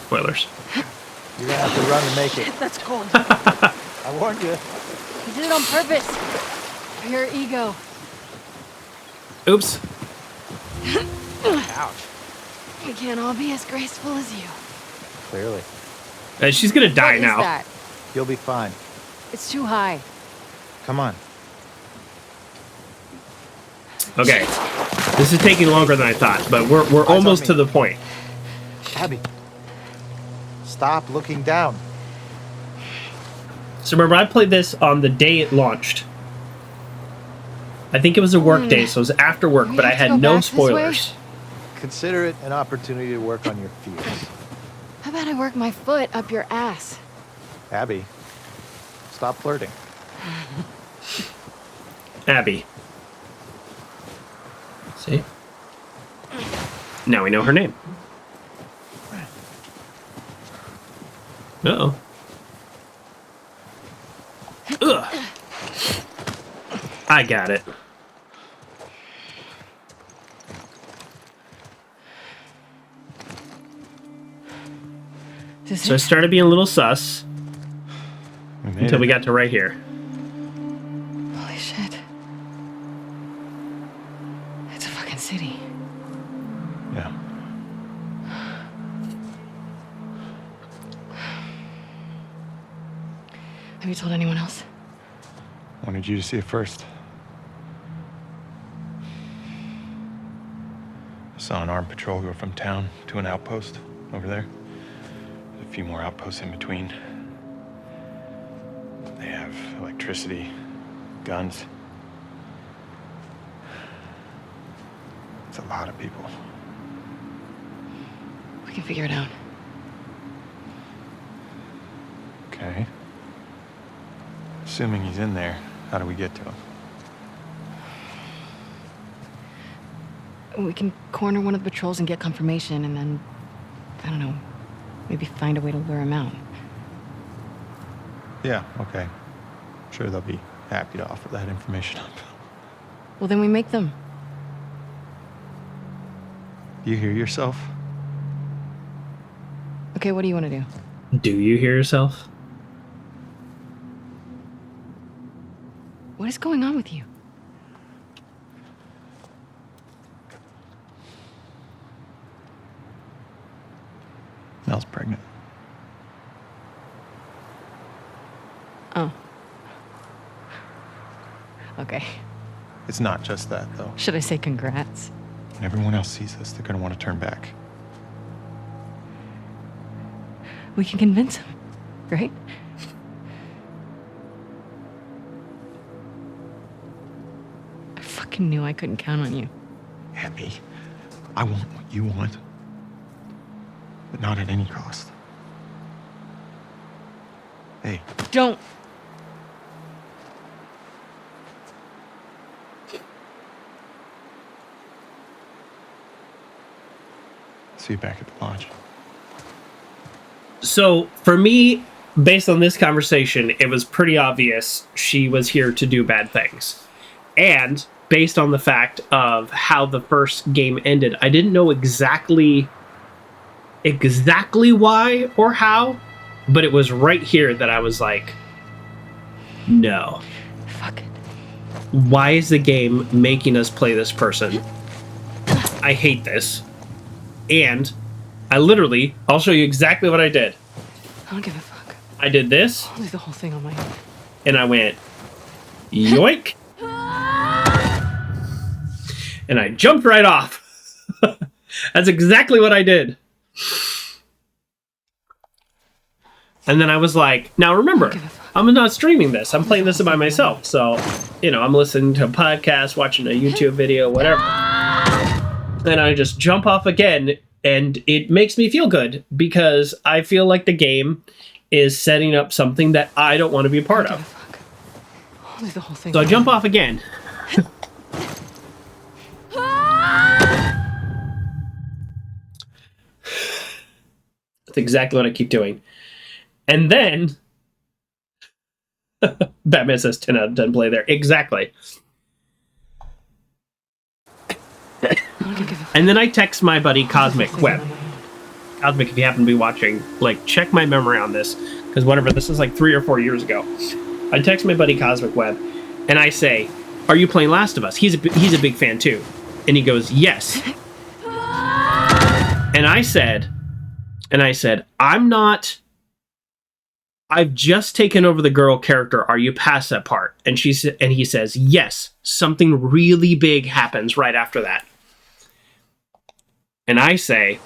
Spoilers.
You're gonna have to run to make it.
That's cold.
I warned you.
You did it on purpose. For your ego.
Oops.
Ouch.
We can't all be as graceful as you.
Clearly.
She's gonna die
What
now.
is that?
You'll be fine.
It's too high.
Come on.
Okay. This is taking longer than I thought, but we're almost to the point.
Abby. Stop looking down.
So remember, I played this on the day it launched. I think it was a work day, so it was after work, but I had no spoilers.
Consider it an opportunity to work on your fears.
How about I work my foot up your ass?
Abby, stop flirting.
Abby. See? Now we know her name. Uh-oh. Ugh. I got it. So I started being a little sus until we got to right here.
Holy shit. It's a fucking city.
Yeah.
Have you told anyone else?
Wanted you to see it first. I saw an armed patrol go from town to an outpost over there. There's a few more outposts in between. They have electricity, guns. It's a lot of people.
We can figure it out.
Okay. Assuming he's in there, how do we get to him?
We can corner one of the patrols and get confirmation, and then, I don't know, maybe find a way to lure him out.
Yeah, okay. I'm sure they'll be happy to offer that information up.
Well, then we make them.
Do you hear yourself?
Okay, what do you want to do?
Do you hear yourself?
What is going on with you?
Mel's pregnant.
Oh. Okay.
It's not just that, though.
Should I say congrats?
When everyone else sees this, they're gonna want to turn back.
We can convince him, right? I fucking knew I couldn't count on you.
Abby, I want what you want, but not at any cost. Hey.
Don't.
See you back at the lodge.
So, for me, based on this conversation, it was pretty obvious she was here to do bad things. And based on the fact of how the first game ended, I didn't know exactly why or how, but it was right here that I was like, no.
Fuck it.
Why is the game making us play this person? I hate this. And I'll show you exactly what I did.
I don't give a fuck.
I did this.
I'll do the whole thing on my own.
And I went, yoink. And I jumped right off. That's exactly what I did. And then I was like, now remember, I'm not streaming this. I'm playing this by myself. So, I'm listening to a podcast, watching a YouTube video, whatever. And I just jump off again. And it makes me feel good because I feel like the game is setting up something that I don't want to be a part of.
I'll do the whole thing.
So I jump off again. That's exactly what I keep doing. And then Batman says 10 out of 10 play there. Exactly. And then I text my buddy Cosmic Web. Cosmic, if you happen to be watching, check my memory on this, because whatever, this is 3 or 4 years ago. I text my buddy Cosmic Web, and I say, "Are you playing Last of Us?" He's a big fan too, and he goes, "Yes." And I said, "I'm not. I've just taken over the girl character. Are you past that part?" And he says, "Yes. Something really big happens right after that." And I say,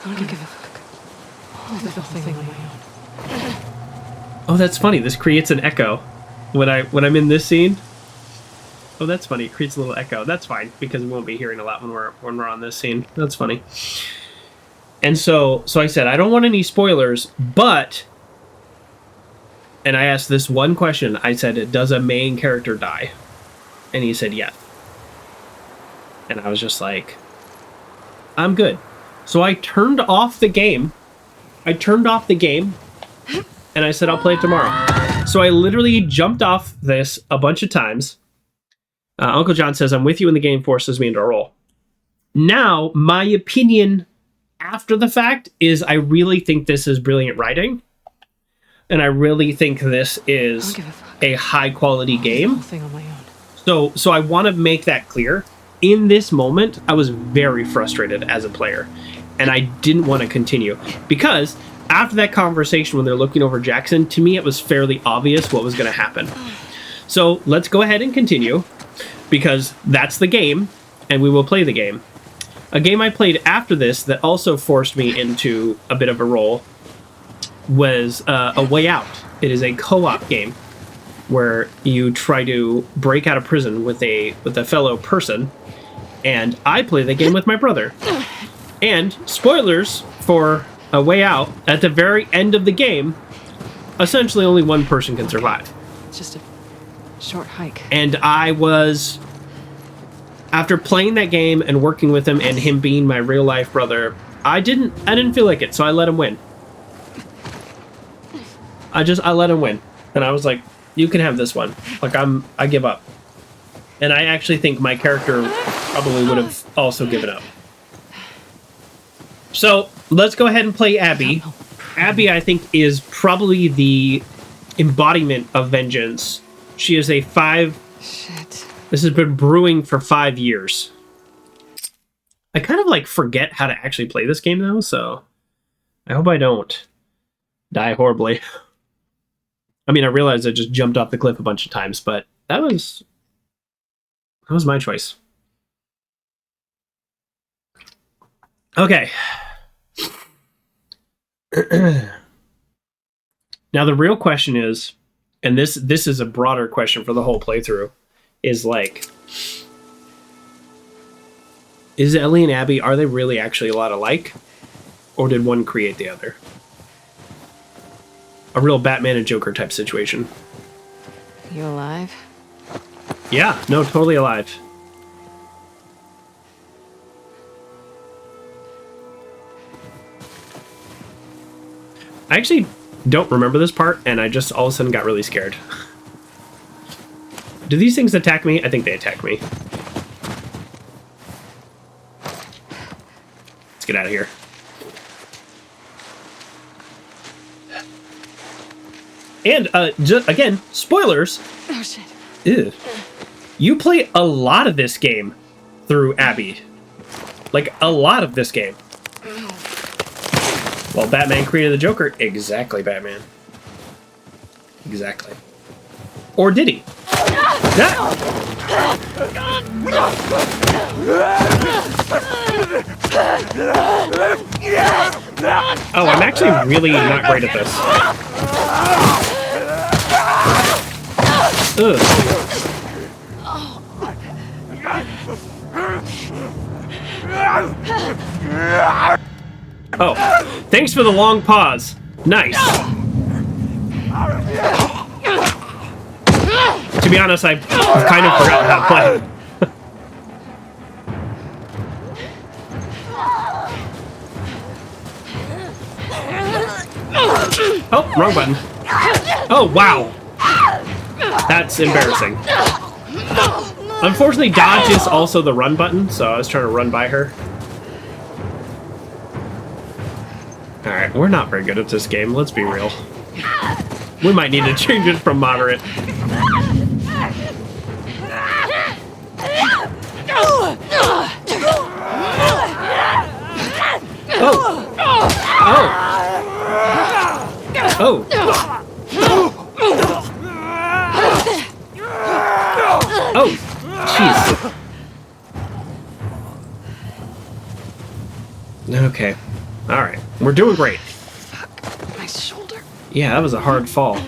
I don't give a fuck. I'll do the whole thing on my own.
"Oh, that's funny. This creates an echo when I'm in this scene." Oh, that's funny. It creates a little echo. That's fine because we won't be hearing a lot when we're on this scene. That's funny. And so I said, I don't want any spoilers, but... And I asked this one question. I said, does a main character die? And he said, yes. And I was just like, I'm good. So I turned off the game. And I said, I'll play it tomorrow. So I literally jumped off this a bunch of times. Uncle John says, I'm with you when the game forces me into a role. Now, my opinion after the fact is I really think this is brilliant writing. And I really think this is a high quality game. So I want to make that clear. In this moment, I was very frustrated as a player. And I didn't want to continue. Because after that conversation when they're looking over Jackson, to me it was fairly obvious what was going to happen. So let's go ahead and continue. Because that's the game. And we will play the game. A game I played after this that also forced me into a bit of a role was A Way Out. It is a co-op game where you try to break out of prison with a fellow person, and I play the game with my brother. And spoilers for A Way Out, at the very end of the game, essentially only one person can survive.
It's just a short hike.
And I was, after playing that game and working with him and him being my real life brother, I didn't feel like it, so I let him win. I let him win. And I was like, you can have this one. Like, I give up. And I actually think my character probably would have also given up. So, let's go ahead and play Abby. Abby, I think, is probably the embodiment of vengeance. She is a 5...
Shit.
This has been brewing for 5 years. I kind of, like, forget how to actually play this game, though, so... I hope I don't die horribly. I mean, I realized I just jumped off the cliff a bunch of times, but that was my choice. Okay. Now the real question is, and this is a broader question for the whole playthrough, is like, is Ellie and Abby, are they really actually a lot alike? Or did one create the other? A real Batman and Joker type situation.
You alive?
Yeah, no, totally alive. I actually don't remember this part, and I just all of a sudden got really scared. Do these things attack me? I think they attack me. Let's get out of here. And, just, again, spoilers.
Oh, shit.
Ew. You play a lot of this game through Abby. Like, a lot of this game. Well, Batman created the Joker. Exactly, Batman. Exactly. Or did he? Oh, I'm actually really not great at this. Ugh. Oh, thanks for the long pause. Nice. To be honest, I've kind of forgotten how to play. Oh, wrong button. Oh, wow. That's embarrassing. Unfortunately, dodge is also the run button, so I was trying to run by her. Alright, we're not very good at this game, let's be real. We might need to change it from moderate. Oh! Oh! Oh! Oh! Jeez. Okay. Alright. We're doing great.
Fuck. My shoulder.
Yeah, that was a hard fall.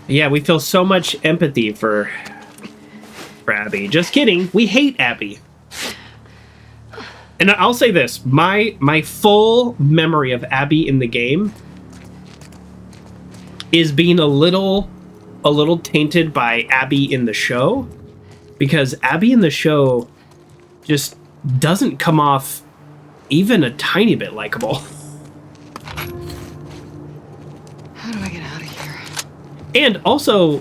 Yeah, we feel so much empathy for Abby. Just kidding. We hate Abby. And I'll say this, my full memory of Abby in the game is being a little tainted by Abby in the show, because Abby in the show just doesn't come off even a tiny bit likable.
How do I get out of here?
And also,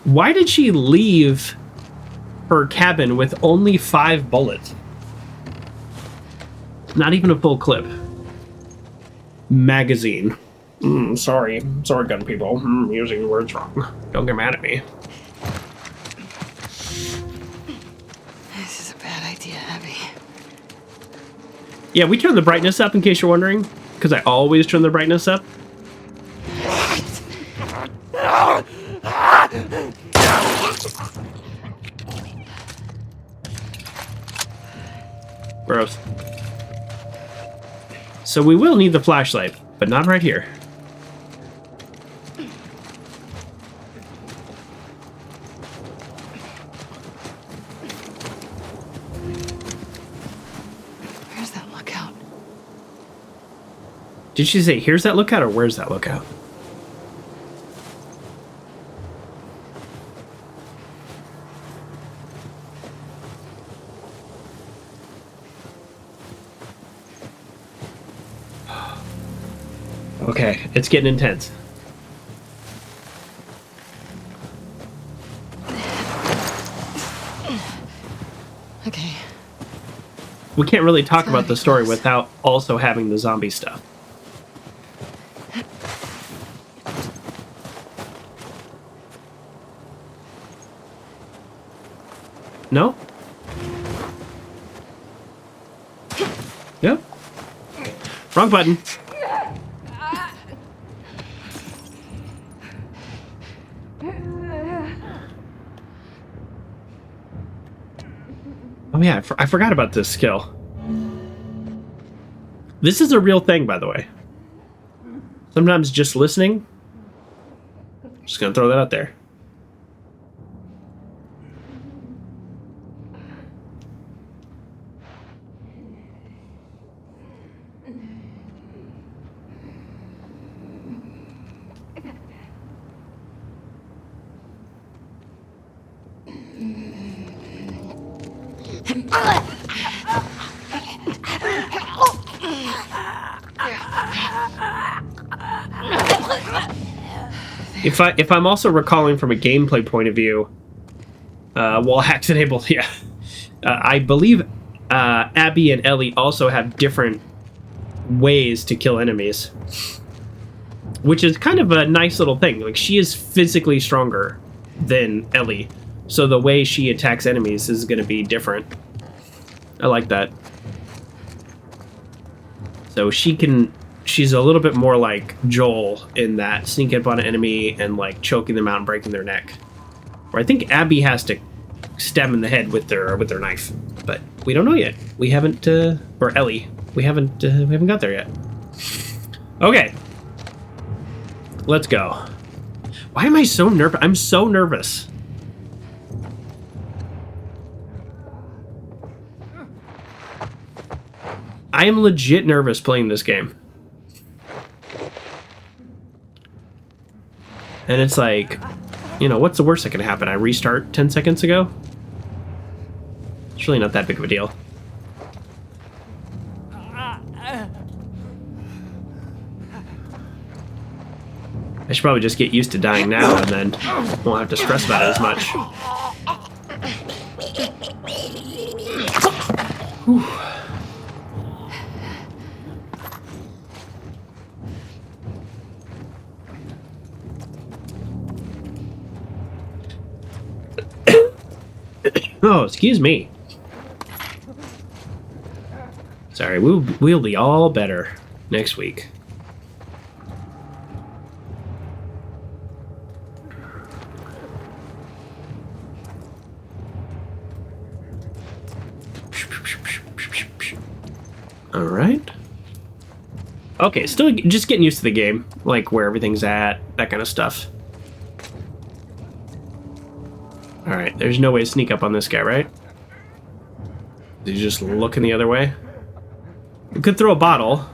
why did she leave her cabin with only 5 bullets? Not even a full clip. Magazine. Sorry, gun people. Using words wrong. Don't get mad at me.
This is a bad idea, Abby.
Yeah, we turned the brightness up in case you're wondering, because I always turn the brightness up. Gross. So we will need the flashlight, but not right here.
Where's that lookout?
Did she say, here's that lookout, or where's that lookout? Okay, it's getting intense.
Okay.
We can't really talk about the story without also having the zombie stuff. No? Yep. Wrong button. Oh yeah, I forgot about this skill. This is a real thing, by the way. Sometimes just listening. Just gonna throw that out there. If I'm also recalling from a gameplay point of view, wall hacks enabled, yeah. I believe Abby and Ellie also have different ways to kill enemies, which is kind of a nice little thing. Like, she is physically stronger than Ellie, so the way she attacks enemies is going to be different. I like that. So she's a little bit more like Joel in that sneaking up on an enemy and like choking them out and breaking their neck. Where I think Abby has to stab him in the head with their knife, but we don't know yet. We haven't, or Ellie, we haven't got there yet. Okay, let's go. Why am I so nervous? I'm so nervous. I am legit nervous playing this game. And it's like, you know, what's the worst that can happen? I restart 10 seconds ago? It's really not that big of a deal. I should probably just get used to dying now and then won't have to stress about it as much. Whew. Oh, excuse me. Sorry, we'll be all better next week. All right. Okay, still just getting used to the game, like where everything's at, that kind of stuff. All right, there's no way to sneak up on this guy, right? Is he just looking the other way? We could throw a bottle.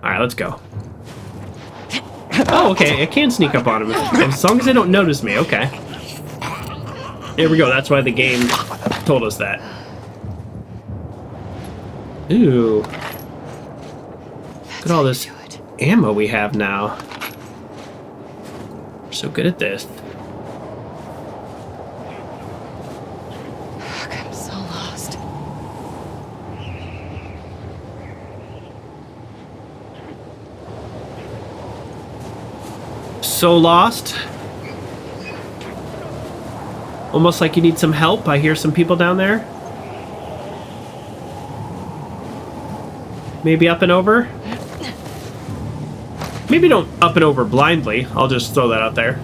Alright, let's go. Oh, okay, I can sneak up on him. As long as they don't notice me, okay. Here we go, that's why the game told us that. Ooh. Look at all this ammo we have now. We're so good at this.
Fuck, I'm so lost.
So lost. Almost like you need some help. I hear some people down there. Maybe up and over? Maybe don't up and over blindly. I'll just throw that out there.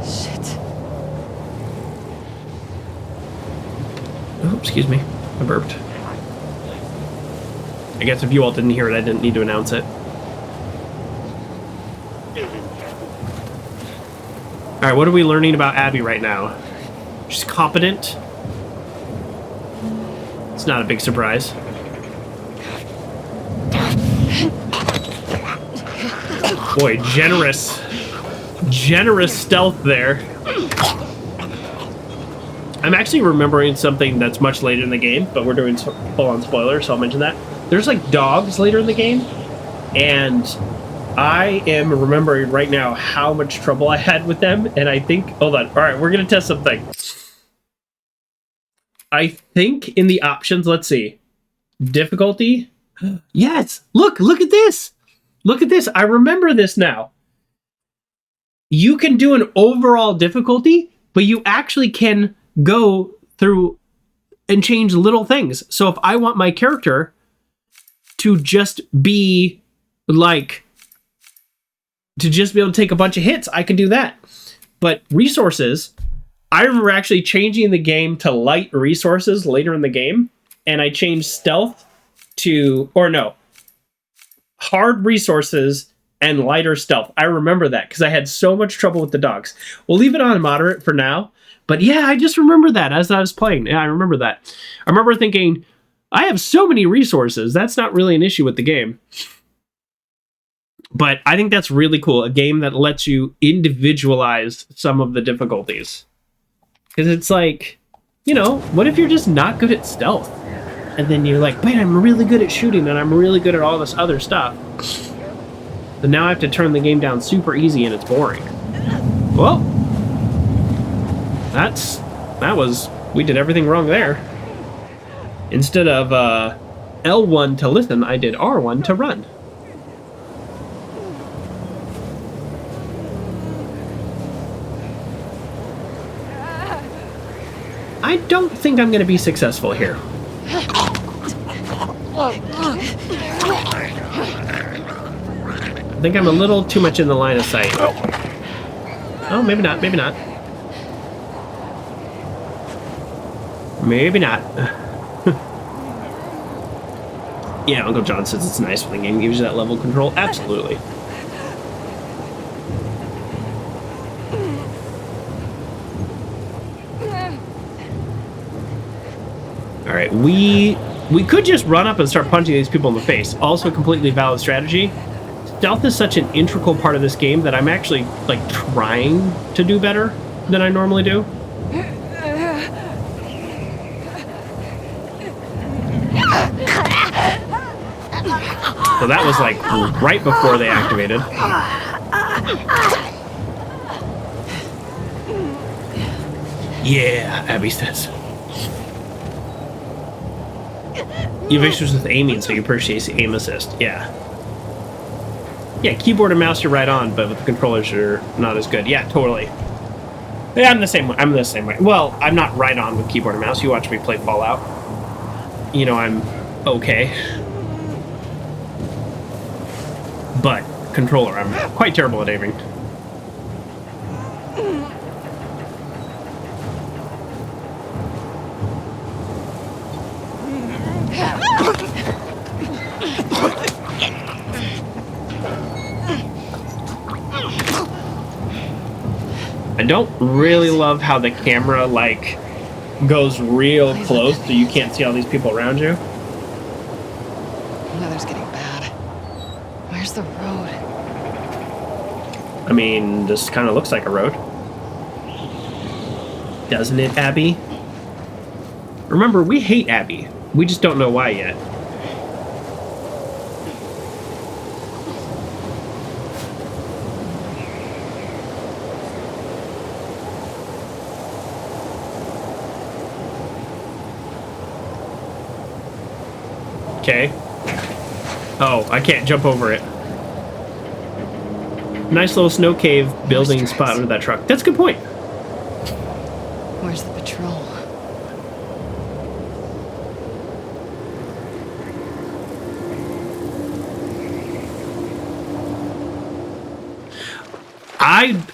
Shit.
Oh, excuse me. I burped. I guess if you all didn't hear it, I didn't need to announce it. Alright, what are we learning about Abby right now? She's competent. It's not a big surprise. Boy, generous stealth there. I'm actually remembering something that's much later in the game, but we're doing full-on spoilers, so I'll mention that. There's like dogs later in the game, and I am remembering right now how much trouble I had with them, and I think... Hold on. All right, we're going to test something. I think in the options, let's see. Difficulty. Yes! Look at this! Look at this. I remember this now. You can do an overall difficulty, but you actually can go through and change little things. So if I want my character to just be like... to just be able to take a bunch of hits, I can do that. But resources, I remember actually changing the game to light resources later in the game, and I changed stealth to, or no, hard resources and lighter stealth. I remember that because I had so much trouble with the dogs. We'll leave it on moderate for now, but yeah, I just remember that as I was playing. Yeah, I remember that. I remember thinking, I have so many resources. That's not really an issue with the game. But I think that's really cool. A game that lets you individualize some of the difficulties. Because it's like, you know, what if you're just not good at stealth? And then you're like, wait, I'm really good at shooting and I'm really good at all this other stuff. So now I have to turn the game down super easy and it's boring. Well, we did everything wrong there. Instead of L1 to listen, I did R1 to run. I don't think I'm going to be successful here. I think I'm a little too much in the line of sight. Oh, maybe not, maybe not. Maybe not. Yeah, Uncle John says it's nice when the game gives you that level of control. Absolutely. All right, we could just run up and start punching these people in the face. Also a completely valid strategy. Stealth is such an integral part of this game that I'm actually, like, trying to do better than I normally do. So that was, like, right before they activated. Yeah, Abby says. You have issues with aiming, so you purchase the aim assist. Yeah. Yeah, keyboard and mouse you're right on, but with the controllers you're not as good. Yeah, totally. Yeah, I'm the same way. I'm the same way. Well, I'm not right on with keyboard and mouse. You watch me play Fallout. You know I'm okay. But controller, I'm quite terrible at aiming. I don't really love how the camera, like, goes real close so you can't see all these people around you.
The weather's getting bad. Where's the road?
I mean, this kind of looks like a road. Doesn't it, Abby? Remember, we hate Abby. We just don't know why yet. Okay. Oh, I can't jump over it. Nice little snow cave building spot under that truck. That's a good point.
Where's the patrol?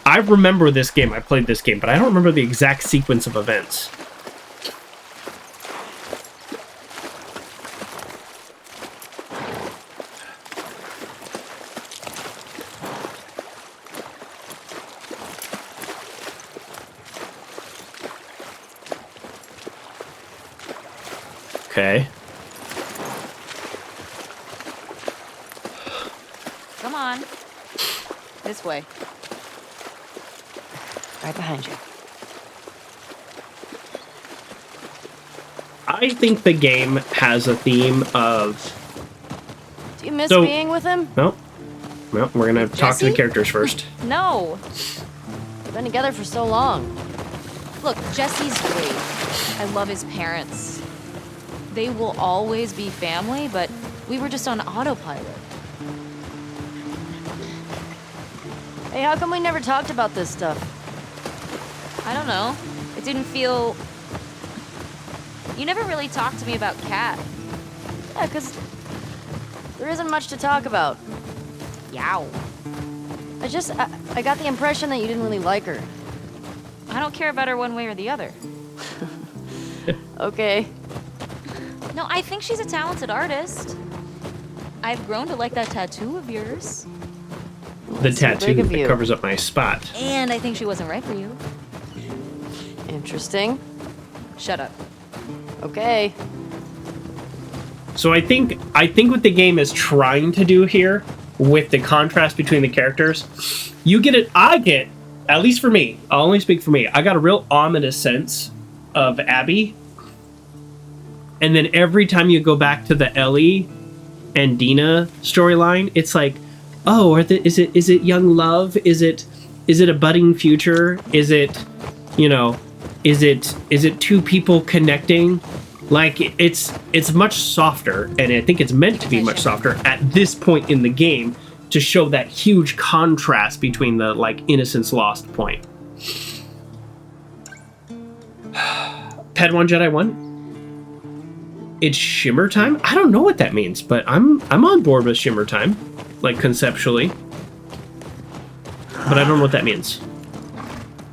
I remember this game. I played this game, but I don't remember the exact sequence of events. Okay.
Come on. This way.
Right behind you.
I think the game has a theme of...
Do you miss being with him?
No. Well, we're going to talk to the characters first.
No.
We've been together for so long.
Look, Jesse's great. I love his parents. They will always be family, but we were just on autopilot.
Hey, how come we never talked about this stuff?
I don't know. It didn't feel... You never really talked to me about Kat.
Yeah, 'cause there isn't much to talk about.
Yow.
I got the impression that you didn't really like her.
I don't care about her one way or the other.
Okay.
No, I think she's a talented artist. I've grown to like that tattoo of yours.
The tattoo that covers up my spot.
And I think she wasn't right for you.
Interesting.
Shut up.
Okay.
So I think what the game is trying to do here, with the contrast between the characters, I get, at least for me, I'll only speak for me, I got a real ominous sense of Abby. And then every time you go back to the Ellie and Dina storyline, it's like, oh, is it young love? Is it a budding future? Is it, is it two people connecting? Like, it's much softer, and I think it's meant to be much softer at this point in the game to show that huge contrast between the, like, innocence lost point. Padawan Jedi 1? It's shimmer time? I don't know what that means, but I'm on board with shimmer time, like, conceptually. But I don't know what that means.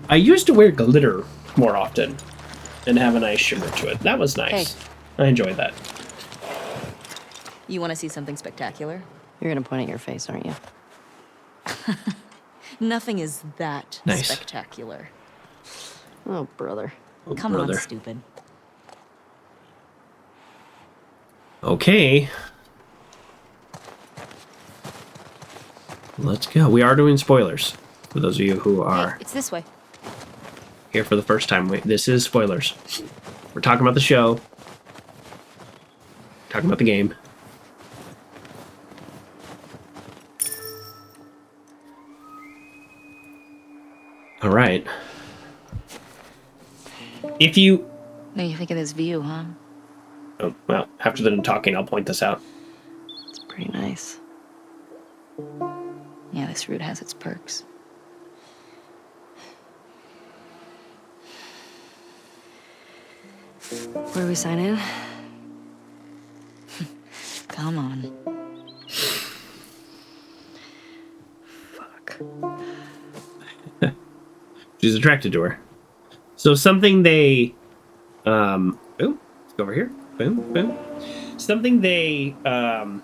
I used to wear glitter more often and have a nice shimmer to it. That was nice. Hey. I enjoyed that.
You want to see something spectacular?
You're going to point at your face, aren't you?
Nothing is that spectacular.
Oh, brother.
Oh,
Come
brother.
on, stupid.
Okay. Let's go. We are doing spoilers. For those of you who are...
Hey, it's this way.
Here for the first time. This is spoilers. We're talking about the show. Talking about the game. All right. If you...
What do you think of this view, huh?
Oh, well, after the talking, I'll point this out.
It's pretty nice.
Yeah, this route has its perks.
Where do we sign in?
Come on.
Fuck.
She's attracted to her. So something they... Boom. Let's go over here. Boom, boom. Something they... I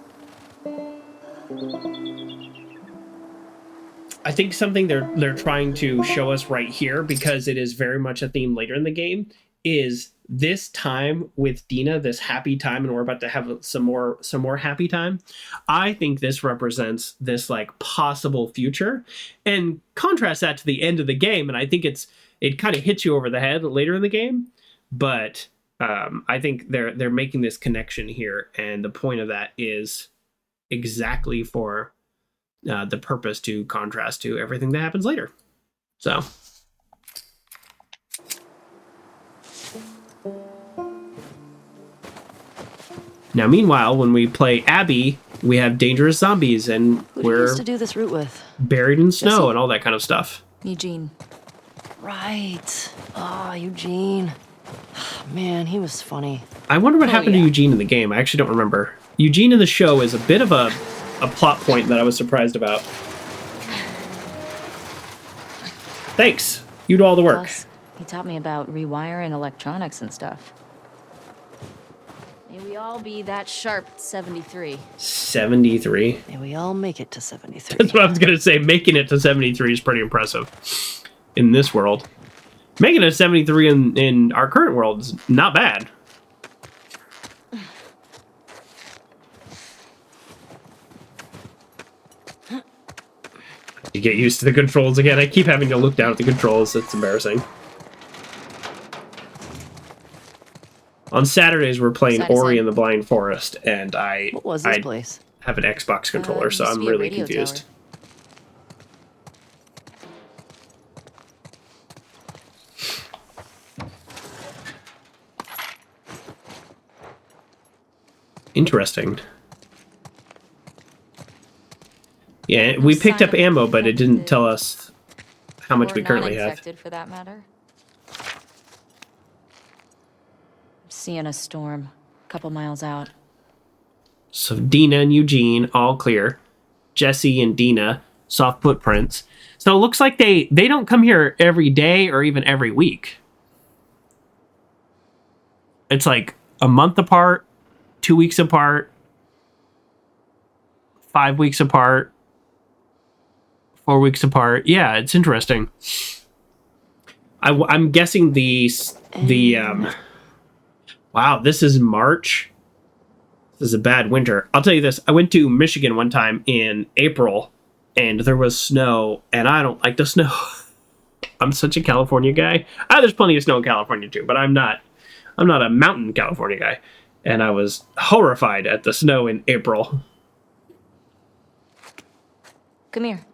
think something they're trying to show us right here, because it is very much a theme later in the game, is this time with Dina, this happy time, and we're about to have some more happy time. I think this represents this like possible future, and contrast that to the end of the game. And I think it kind of hits you over the head later in the game, but I think they're making this connection here, and the point of that is exactly for the purpose to contrast to everything that happens later. So. Now, meanwhile, when we play Abby, we have dangerous zombies, and
Who do you used to do this route with?
Buried in snow
Jesse?
and all that kind of stuff.
Eugene.
Right. Ah, Eugene. Man, he was funny.
I wonder what happened to Eugene in the game. I actually don't remember. Eugene in the show is a bit of a plot point that I was surprised about. Thanks. You do all the work.
Plus, he taught me about rewiring electronics and stuff. May we all be that sharp at 73.
73.
May we all make it to 73.
That's what I was going to say. Making it to 73 is pretty impressive in this world. Making it to 73 in our current world is not bad. You get used to the controls again. I keep having to look down at the controls. It's embarrassing. On Saturdays, we're playing Ori and the Blind Forest, and
What was this place?
have an Xbox controller, so I'm really confused. Interesting. Yeah, we picked up ammo, but it didn't tell us how much we currently have.
Infected, for that matter. Seeing a storm, a couple miles out.
So Dina and Eugene, all clear. Jesse and Dina, soft footprints. So it looks like they don't come here every day or even every week. It's like a month apart, 2 weeks apart, 5 weeks apart, 4 weeks apart. Yeah, it's interesting. I'm guessing wow, this is March. This is a bad winter. I'll tell you this. I went to Michigan one time in April, and there was snow, and I don't like the snow. I'm such a California guy. There's plenty of snow in California too, but I'm not a mountain California guy. And I was horrified at the snow in April.
Come here.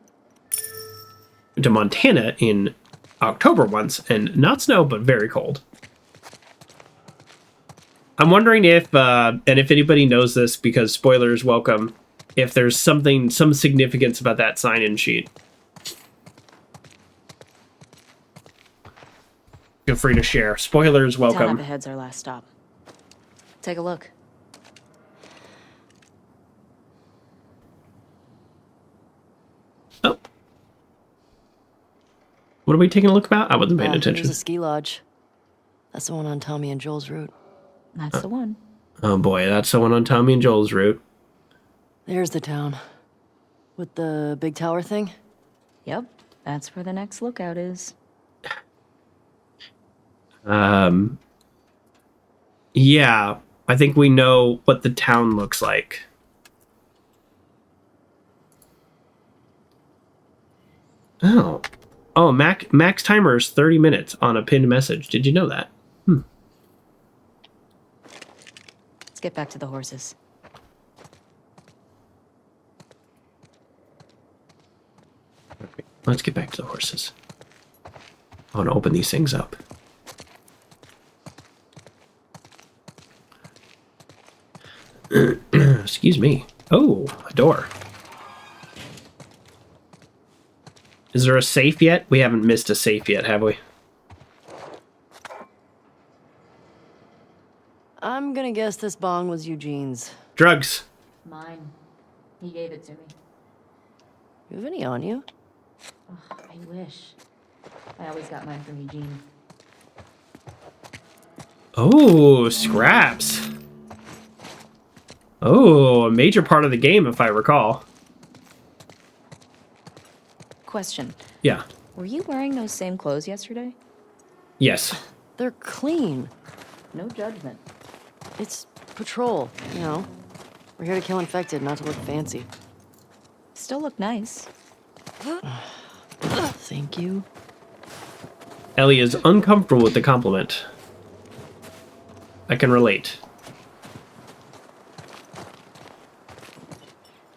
Went to Montana in October once, and not snow, but very cold. I'm wondering if, and if anybody knows this, because spoilers welcome, if there's some significance about that sign-in sheet. Feel free to share. Spoilers welcome.
Town up ahead's our last stop. Take a look.
Oh. What are we taking a look about? I wasn't paying attention.
There's a ski lodge. That's the one on Tommy and Joel's route.
That's the one.
Oh boy, that's the one on Tommy and Joel's route.
There's the town. With the big tower thing?
Yep, that's where the next lookout is.
Yeah, I think we know what the town looks like. Oh, max timer is 30 minutes on a pinned message. Did you know that?
Let's get back to the horses.
Let's get back to the horses. I want to open these things up. Excuse me. Oh, a door. Is there a safe yet? We haven't missed a safe yet, have we?
I'm gonna guess this bong was Eugene's.
Drugs.
Mine. He gave it to me.
You have any on you?
Oh, I wish. I always got mine from Eugene.
Oh, scraps. Oh, a major part of the game, if I recall.
Question.
Yeah.
Were you wearing those same clothes yesterday?
Yes.
They're clean.
No judgment.
It's patrol, you know. We're here to kill infected, not to look fancy.
Still look nice.
Thank you.
Ellie is uncomfortable with the compliment. I can relate.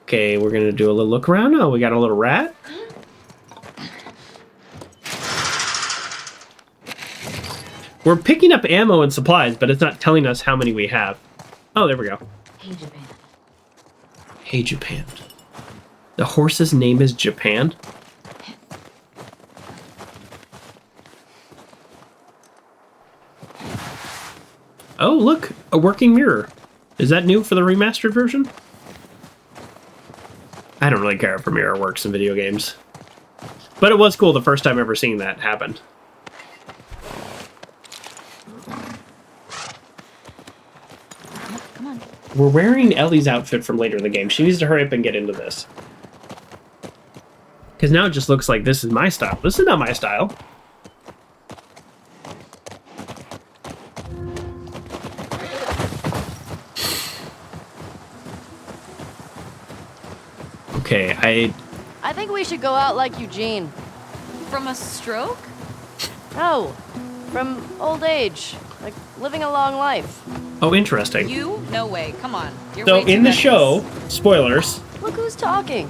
Okay, we're gonna do a little look around. Oh, we got a little rat. We're picking up ammo and supplies, but it's not telling us how many we have. Oh, there we go.
Hey, Japan.
Hey, Japan. The horse's name is Japan? Oh, look, a working mirror. Is that new for the remastered version? I don't really care if a mirror works in video games. But it was cool the first time ever seeing that happen.
Come on.
We're wearing Ellie's outfit from later in the game. She needs to hurry up and get into this. Because now it just looks like this is my style. This is not my style. Okay,
I think we should go out like Eugene.
From a stroke?
No, from old age. Like living a long life.
Oh, interesting.
You? No way. Come on. You're
So
way too
in the
reckless.
show, spoilers,
Look who's talking.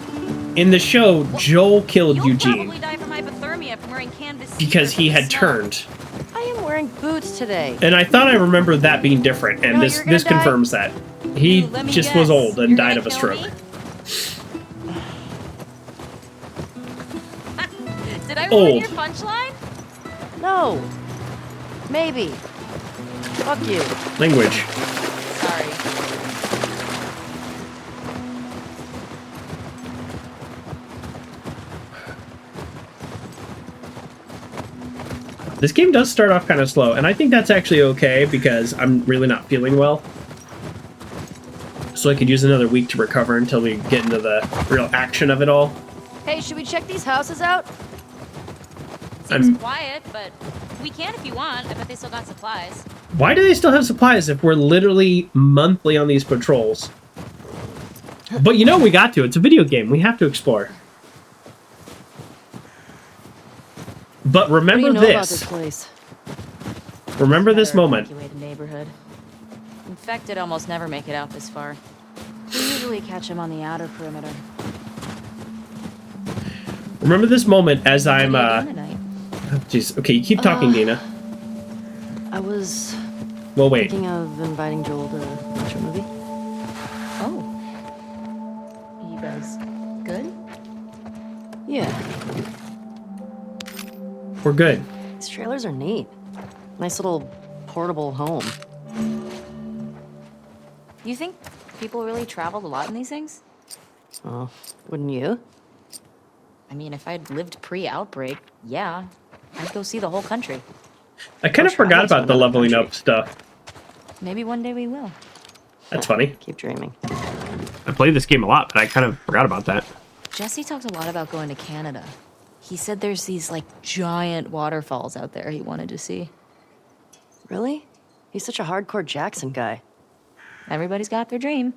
in the show, Joel killed
You'll
Eugene
probably die from hypothermia from wearing canvas
because
sneakers
he
in the
had
snow.
turned.
I am wearing boots today.
And I thought I remembered that being different, and
No,
this
you're gonna die.
confirms that. He
Let me
just
guess.
was old and
You're
died
gonna
of a
kill
stroke.
me? Did I ruin
Old.
your punchline?
No. Maybe. Fuck you.
Language.
Sorry.
This game does start off kind of slow, and I think that's actually okay because I'm really not feeling well. So I could use another week to recover until we get into the real action of it all.
Hey, should we check these houses out?
Seems quiet, but we can if you want. I bet they still got supplies.
Why do they still have supplies if we're literally monthly on these patrols? But you know we got to. It's a video game. We have to explore. But remember
What do you know about this
this.
place?
Remember this
Better
moment.
evacuated neighborhood. Infected almost never make it out this far. We usually catch them on the outer perimeter.
Remember this moment as I'm,
What are you doing tonight?
Jeez. Okay, you keep talking, Dina.
I was
Well, wait.
thinking of inviting Joel to watch a movie.
Oh. You guys good?
Yeah,
We're good.
these trailers are neat. Nice little portable home.
You think people really traveled a lot in these things?
Oh, wouldn't you?
I mean, if I'd lived pre-outbreak, yeah. I'd go see the whole country.
I kind of
travel
forgot
to
about the
another
leveling
country.
up stuff.
Maybe one day we will.
That's funny.
Keep dreaming.
I played this game a lot, but I kind of forgot about that.
Jesse talked a lot about going to Canada. He said there's these, like, giant waterfalls out there he wanted to see.
Really? He's such a hardcore Jackson guy.
Everybody's got their dream.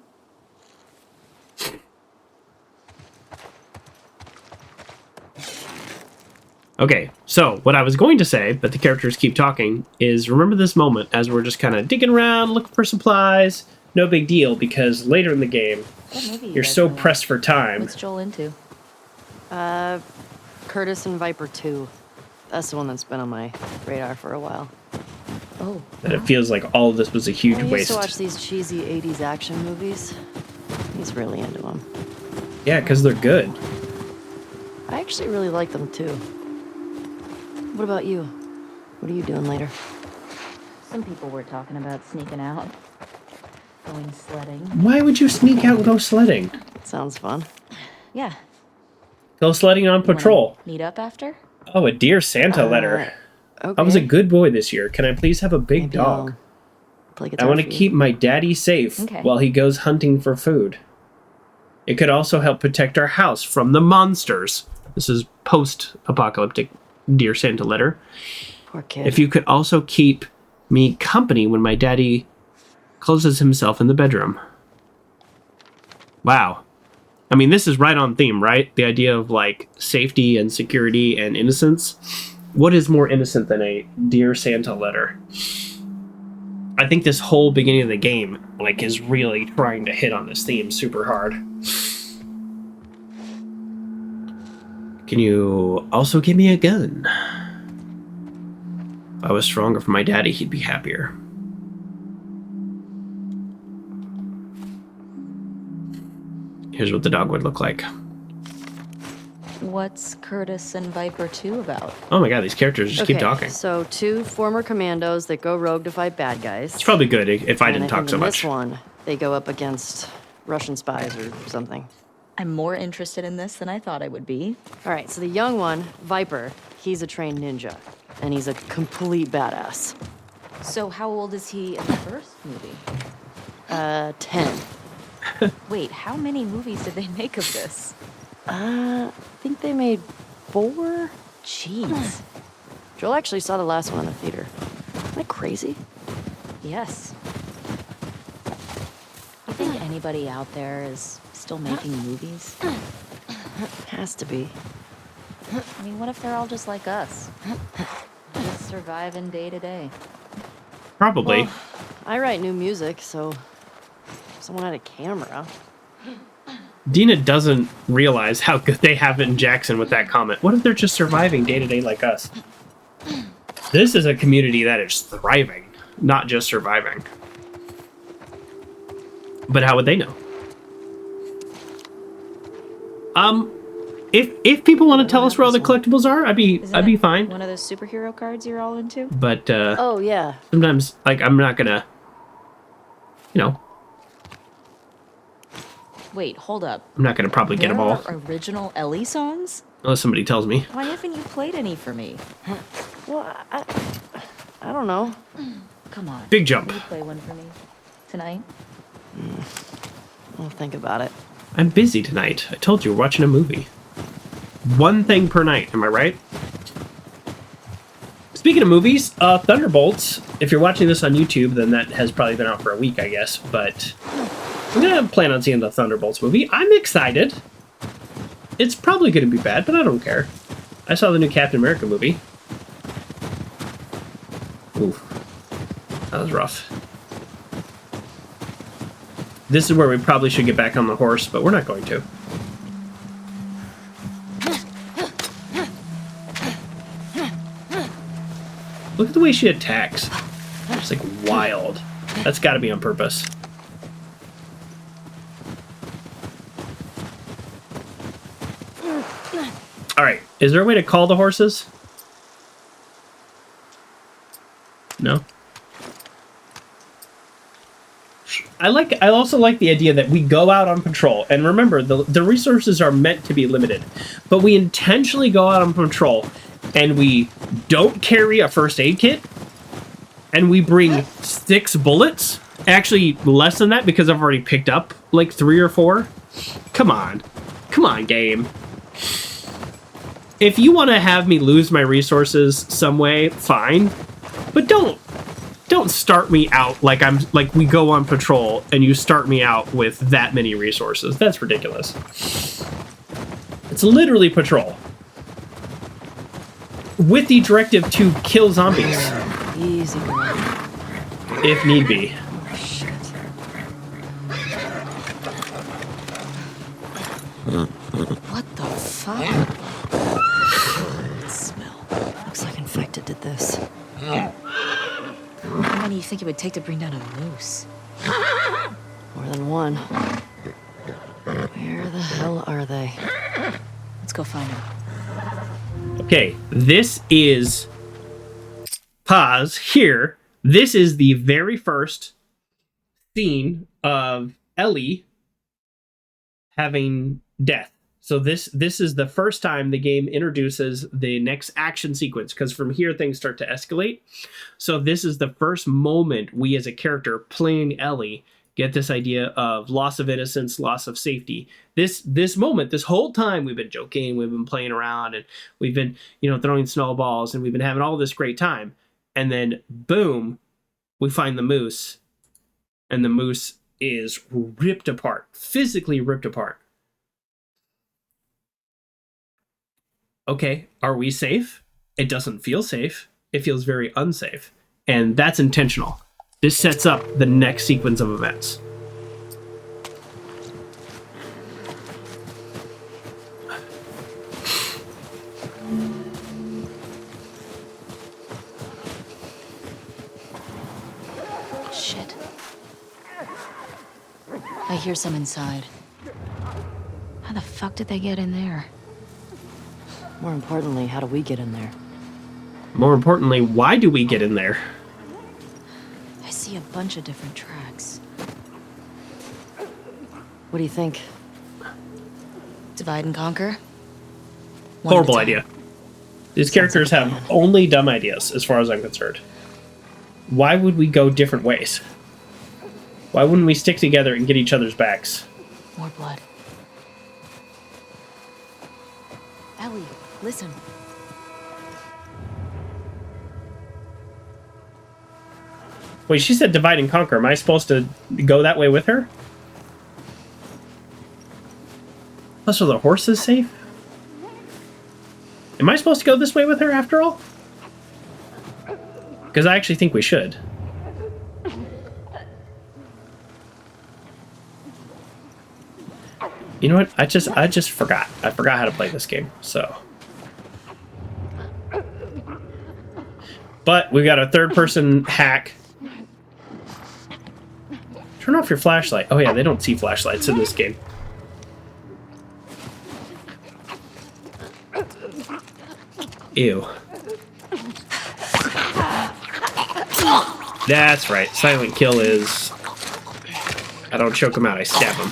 Okay, so what I was going to say, but the characters keep talking, is remember this moment as we're just kind of digging around, looking for supplies. No big deal, because later in the game,
What movie you
you're
guys
so
gonna watch?
pressed for time.
What's Joel into?
Curtis and Viper 2. That's the one that's been on my radar for a while.
Oh.
That it feels like all of this was a huge
I used
waste.
to watch these cheesy 80s action movies. He's really into them.
Yeah, because they're good.
I actually really like them too. What about you? What are you doing later?
Some people were talking about sneaking out. Going sledding.
Why would you sneak out and go sledding?
Sounds fun.
Yeah.
Go sledding on patrol.
Meet up after?
Oh, a Dear Santa letter.
Okay.
I was a good boy this year. Can I please have a big
Maybe
dog?
I'll play
I
guitar
want to
for you.
keep my daddy safe
Okay.
while he goes hunting for food. It could also help protect our house from the monsters. This is post-apocalyptic Dear Santa letter.
Poor kid.
If you could also keep me company when my daddy closes himself in the bedroom. Wow. I mean, this is right on theme, right? The idea of like safety and security and innocence. What is more innocent than a Dear Santa letter? I think this whole beginning of the game like is really trying to hit on this theme super hard. Can you also give me a gun? If I was stronger for my daddy, he'd be happier. Here's what the dog would look like.
What's Curtis and Viper 2 about?
Oh my god, these characters just keep
Okay,
talking.
so 2 former commandos that go rogue to fight bad guys.
It's probably good if I didn't talk so
in
much.
This one, they go up against Russian spies or something.
I'm more interested in this than I thought I would be.
All right, so the young one, Viper, he's a trained ninja, and he's a complete badass.
So how old is he in the first movie?
10.
Wait, how many movies did they make of this?
I think they made 4?
Jeez.
Joel actually saw the last one in the theater. Isn't that crazy?
Yes. You think anybody out there is still making movies?
Has to be.
I mean, what if they're all just like us? Just surviving day to day.
Probably.
Well, I write new music, so if someone had a camera.
Dina doesn't realize how good they have it in Jackson with that comment. What if they're just surviving day to day like us? This is a community that is thriving, not just surviving. But how would they know? If people want to tell us where all the collectibles are, I'd be fine.
One of those superhero cards you're all into?
But
oh yeah.
sometimes like I'm not gonna, you know,
Wait, hold up.
I'm not gonna probably get them all
There are original Ellie songs?
unless somebody tells me.
Why haven't you played any for me?
Well, I don't know.
Come on.
Big jump.
Can you play one for me tonight?
I'll think about it.
I'm busy tonight. I told you we're watching a movie. One thing per night, am I right? Speaking of movies, Thunderbolts. If you're watching this on YouTube, then that has probably been out for a week, I guess. But I'm gonna plan on seeing the Thunderbolts movie. I'm excited. It's probably gonna be bad, but I don't care. I saw the new Captain America movie. Oof. That was rough. This is where we probably should get back on the horse, but we're not going to. Look at the way she attacks. It's like wild. That's got to be on purpose. All right. Is there a way to call the horses? No. I also like the idea that we go out on patrol, and remember, the resources are meant to be limited, but we intentionally go out on patrol, and we don't carry a first aid kit, and we bring 6 bullets. Actually, less than that, because I've already picked up like 3 or 4. Come on, game. If you want to have me lose my resources some way, fine, but don't start me out like we go on patrol and you start me out with that many resources. That's ridiculous. It's literally patrol. With the directive to kill zombies.
Easy girl.
If need be.
Oh, shit. What the fuck? That smell. Looks like infected did this.
How many do you think it would take to bring down a moose?
More than one. Where the hell are they?
Let's go find them.
Okay, this is... Pause here. This is the very first scene of Ellie having death. So this is the first time the game introduces the next action sequence, because from here things start to escalate. So this is the first moment we as a character playing Ellie get this idea of loss of innocence, loss of safety. This moment, this whole time we've been joking, we've been playing around, and we've been, throwing snowballs, and we've been having all this great time. And then boom, we find the moose, and the moose is ripped apart, physically ripped apart. Okay, are we safe? It doesn't feel safe. It feels very unsafe. And that's intentional. This sets up the next sequence of events.
Shit. I hear some inside. How the fuck did they get in there?
More importantly, how do we get in there?
More importantly, why do we get in there?
I see a bunch of different tracks.
What do you think?
Divide and conquer? One
Horrible
at a time.
idea. These characters have only dumb ideas, as far as I'm concerned. Why would we go different ways? Why wouldn't we stick together and get each other's backs?
More blood. Ellie, listen.
Wait, she said divide and conquer. Am I supposed to go that way with her? Plus, are the horses safe? Am I supposed to go this way with her after all? Because I actually think we should. You know what? I just forgot. I forgot how to play this game, so. But we've got a third-person hack. Turn off your flashlight. Oh yeah, they don't see flashlights in this game. Ew. That's right. Silent kill is... I don't choke him out, I stab him.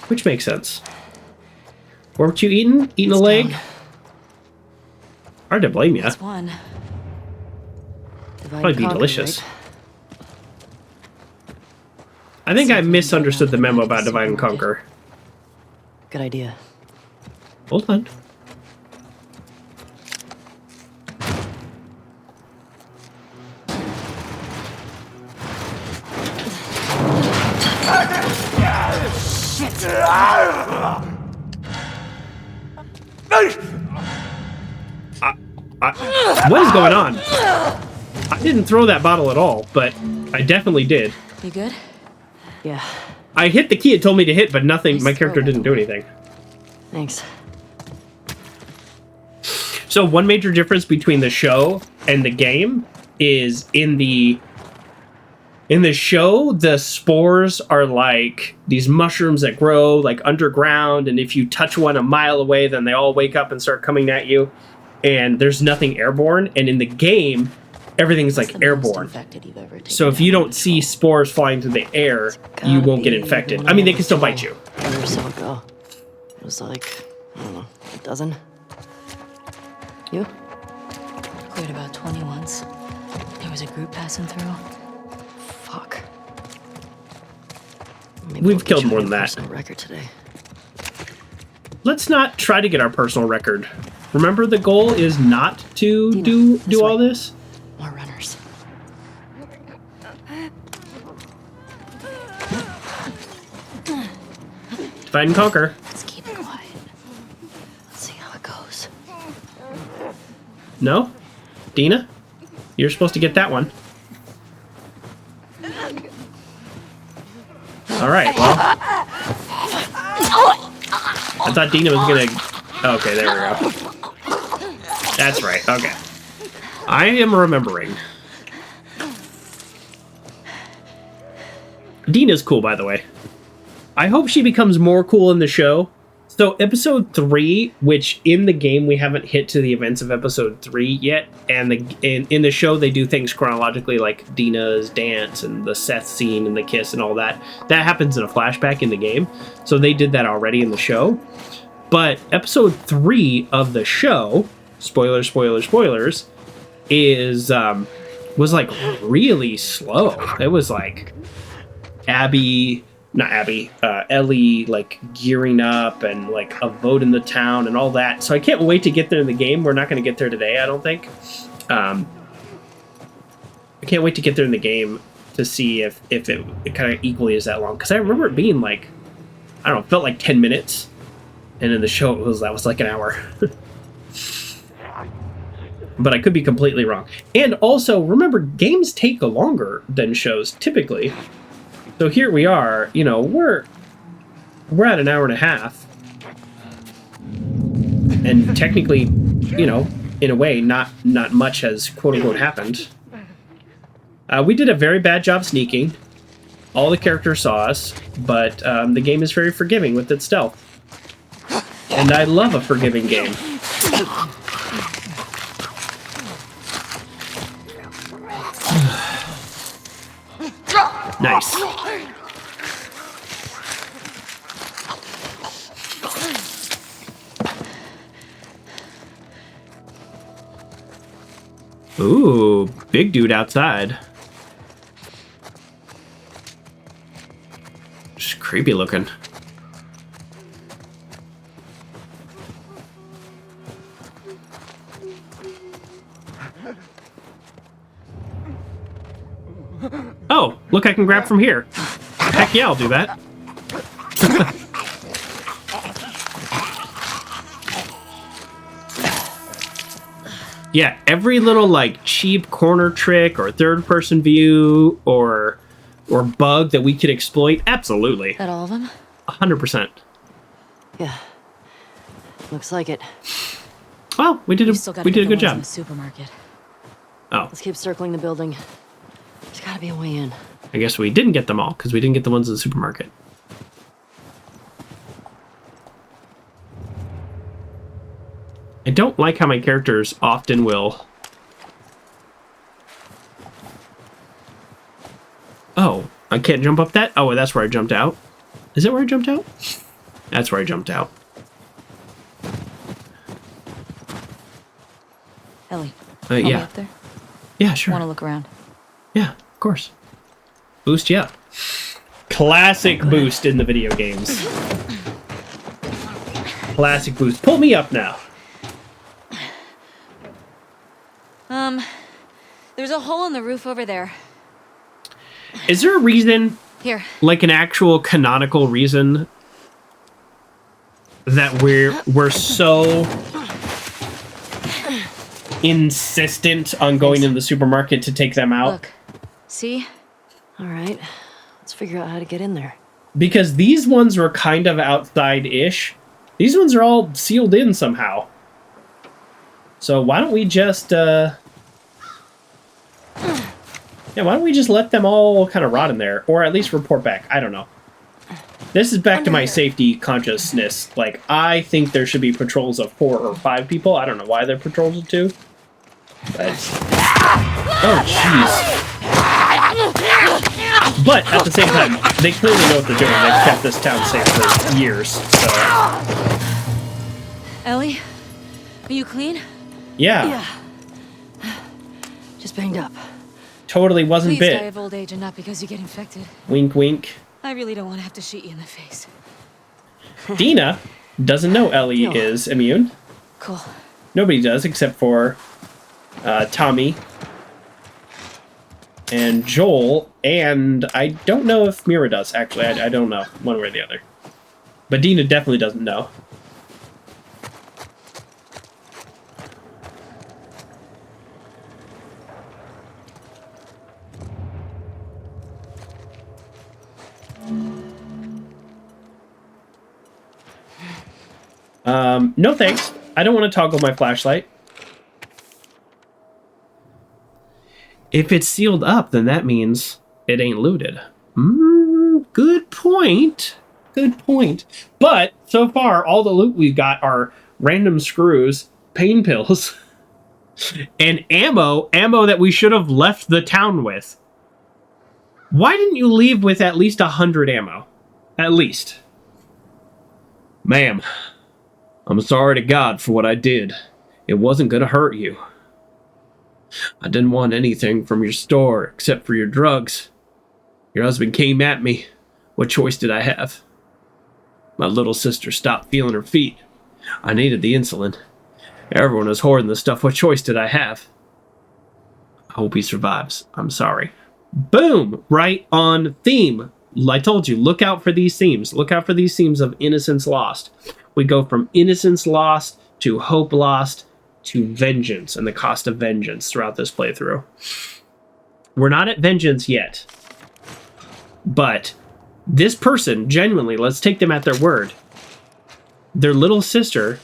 Which makes sense. Weren't you eating? Eating a leg?
Down.
Hard to blame you.
That's one.
Probably be delicious. I think I misunderstood the memo about divide and conquer.
Good idea.
Hold on. What is going on? I didn't throw that bottle at all, but I definitely did.
You good?
Yeah.
I hit the key it told me to hit, but nothing. My character didn't do anything.
Thanks.
So one major difference between the show and the game is in the show, the spores are like these mushrooms that grow like underground, and if you touch one a mile away, then they all wake up and start coming at you, and there's nothing airborne. And in the game, everything's like airborne. So if you don't see spores flying through the air, you won't get infected. I mean, they can still bite you.
A year or so ago. It was like, I don't know, a dozen. You?
Cleared about 20 once. There was a group passing through.
Fuck. Maybe
We've
we'll
killed
get you
more
on
than
your
that.
personal record today.
Let's not try to get our personal record. Remember, the goal is not to
Dina,
do all this.
More runners.
Divide and conquer.
Let's keep it quiet. Let's see how it goes.
No? Dina? You're supposed to get that one. Alright, well. I thought Dina was gonna... Okay, there we go. That's right, okay. I am remembering. Dina's cool, by the way. I hope she becomes more cool in the show. So episode 3, which in the game we haven't hit to the events of episode 3 yet, and in the show they do things chronologically, like Dina's dance and the Seth scene and the kiss and all that. That happens in a flashback in the game, so they did that already in the show. But episode 3 of the show, spoilers, spoilers, spoilers, was like really slow. It was like Ellie like gearing up and like a vote in the town and all that. So I can't wait to get there in the game. We're not going to get there today, I don't think. I can't wait to get there in the game to see if it kind of equally is that long. Because I remember it being like, I don't know, it felt like 10 minutes. And in the show, that was like an hour. But I could be completely wrong. And also, remember, games take longer than shows, typically. So here we are, you know, we're at an hour and a half. And technically, you know, in a way, not much has quote-unquote happened. We did a very bad job sneaking. All the characters saw us, but the game is very forgiving with its stealth. And I love a forgiving game. Nice. Ooh, big dude outside. Just creepy looking. Oh, look, I can grab from here. Heck yeah, I'll do that. Yeah, every little like cheap corner trick or third-person view or bug that we could exploit, absolutely.
That all of them?
100%.
Yeah. Looks like it.
Well, we did a good job.
In the supermarket.
Oh.
Let's keep circling the building. There's gotta be a way in.
I guess we didn't get them all because we didn't get the ones in the supermarket. I don't like how my characters often will... Oh, I can't jump up that? Oh, that's where I jumped out. Is that where I jumped out? That's where I jumped out.
Ellie,
yeah.
up there?
Yeah, sure.
Want to look around?
Yeah, of course. Boost you up. Classic boost in the video games. Classic boost. Pull me up now.
There's a hole in the roof over there.
Is there a reason,
Here.
like an actual canonical reason, that we're so insistent on going in the supermarket to take them out?
Look. See?
All right. Let's figure out how to get in there.
Because these ones were kind of outside-ish. These ones are all sealed in somehow. So why don't we just, yeah, why don't we just let them all kind of rot in there? Or at least report back. I don't know. This is back to my safety consciousness. Like, I think there should be patrols of 4 or 5 people. I don't know why they're patrols of 2. But... Oh, jeez. But, at the same time, they clearly know what they're doing. They've kept this town safe for years, so...
Ellie? Are you clean?
Yeah.
Yeah. Just banged up.
Totally wasn't
Please die
bit.
of old age and not because you get infected.
Wink, wink.
I really don't want to have to shoot you in the face.
Dina doesn't know Ellie is immune.
Cool.
Nobody does, except for Tommy and Joel, and I don't know if Mira does, actually. I don't know, one way or the other. But Dina definitely doesn't know. No thanks. I don't want to toggle my flashlight. If it's sealed up, then that means it ain't looted. Good point. Good point. But, so far, all the loot we've got are random screws, pain pills, and ammo. Ammo that we should have left the town with. Why didn't you leave with at least 100 ammo? At least. Ma'am, I'm sorry to God for what I did. It wasn't gonna hurt you. I didn't want anything from your store except for your drugs. Your husband came at me. What choice did I have? My little sister stopped feeling her feet. I needed the insulin. Everyone was hoarding the stuff. What choice did I have? I hope he survives. I'm sorry. Boom! Right on theme. I told you, look out for these themes. Look out for these themes of innocence lost. We go from innocence lost to hope lost to vengeance and the cost of vengeance throughout this playthrough. We're not at vengeance yet. But this person, genuinely, let's take them at their word. Their little sister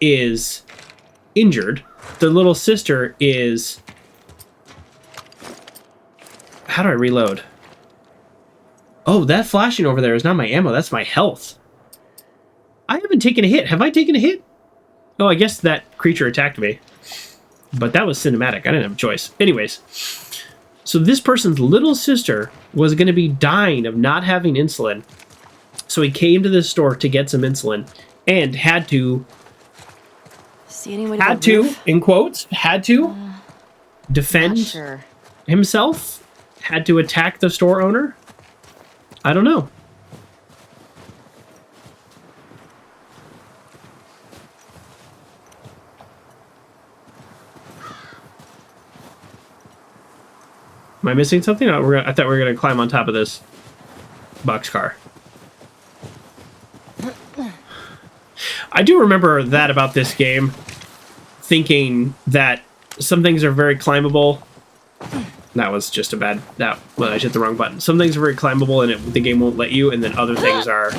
is injured. Their little sister is... How do I reload? Oh, that flashing over there is not my ammo. That's my health. I haven't taken a hit. Have I taken a hit? Oh, I guess that creature attacked me. But that was cinematic. I didn't have a choice. Anyways. So this person's little sister was going to be dying of not having insulin. So he came to this store to get some insulin and had to... in quotes, had to defend himself. Had to attack the store owner. I don't know. Am I missing something? Oh, I thought we were going to climb on top of this boxcar. I do remember that about this game, thinking that some things are very climbable. That was just a bad... well, I hit the wrong button. Some things are very climbable and the game won't let you, and then other things are,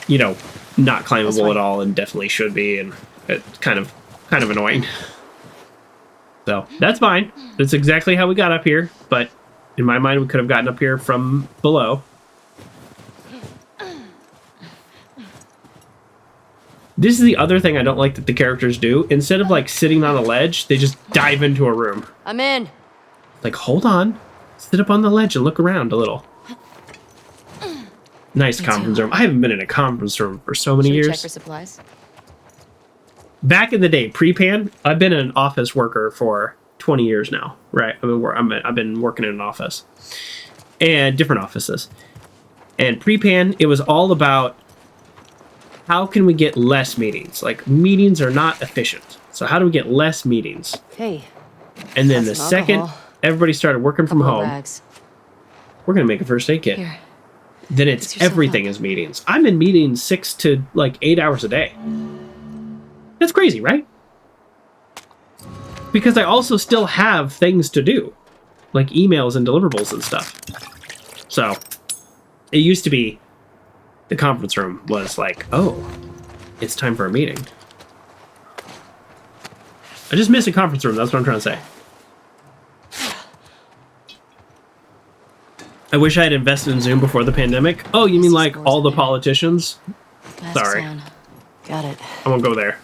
you know, not climbable at all and definitely should be, and it's kind of annoying. So, that's fine. That's exactly how we got up here, but in my mind, we could have gotten up here from below. This is the other thing I don't like that the characters do. Instead of, like, sitting on a ledge, they just dive into a room.
I'm in.
Like, hold on. Sit up on the ledge and look around a little. Nice conference room. I haven't been in a conference room for so many years.
Check for supplies.
Back in the day, pre-pan, I've been an office worker for 20 years now, right? I've been working in an office. And different offices. And pre-pan, it was all about how can we get less meetings? Like, meetings are not efficient. So how do we get less meetings?
Hey.
And then the second everybody started working from home, we're going to make a first aid kit.
Here.
Then it's everything is meetings. I'm in meetings 6 to like 8 hours a day. That's crazy, right? Because I also still have things to do, like emails and deliverables and stuff. So it used to be the conference room was like, oh, it's time for a meeting. I just miss a conference room. That's what I'm trying to say. I wish I had invested in Zoom before the pandemic. Oh, you mean like all the politicians? Sorry.
Got it.
I won't go there.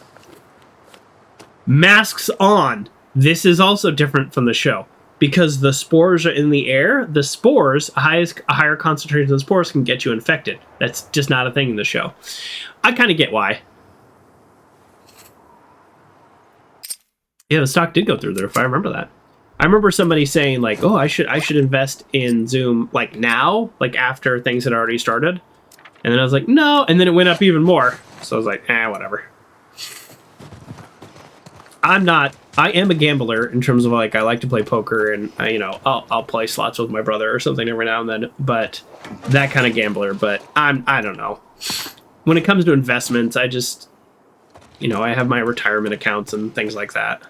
Masks on. This is also different from the show. Because the spores are in the air, the spores, a higher concentration of spores can get you infected. That's just not a thing in the show. I kind of get why. Yeah, the stock did go through the roof. I remember that. I remember somebody saying like, "Oh, I should invest in Zoom like now, like after things had already started." And then I was like, "No," and then it went up even more. So I was like, whatever. I am a gambler in terms of like I like to play poker and I'll play slots with my brother or something every now and then, but that kind of gambler. But I don't know. When it comes to investments, I just I have my retirement accounts and things like that.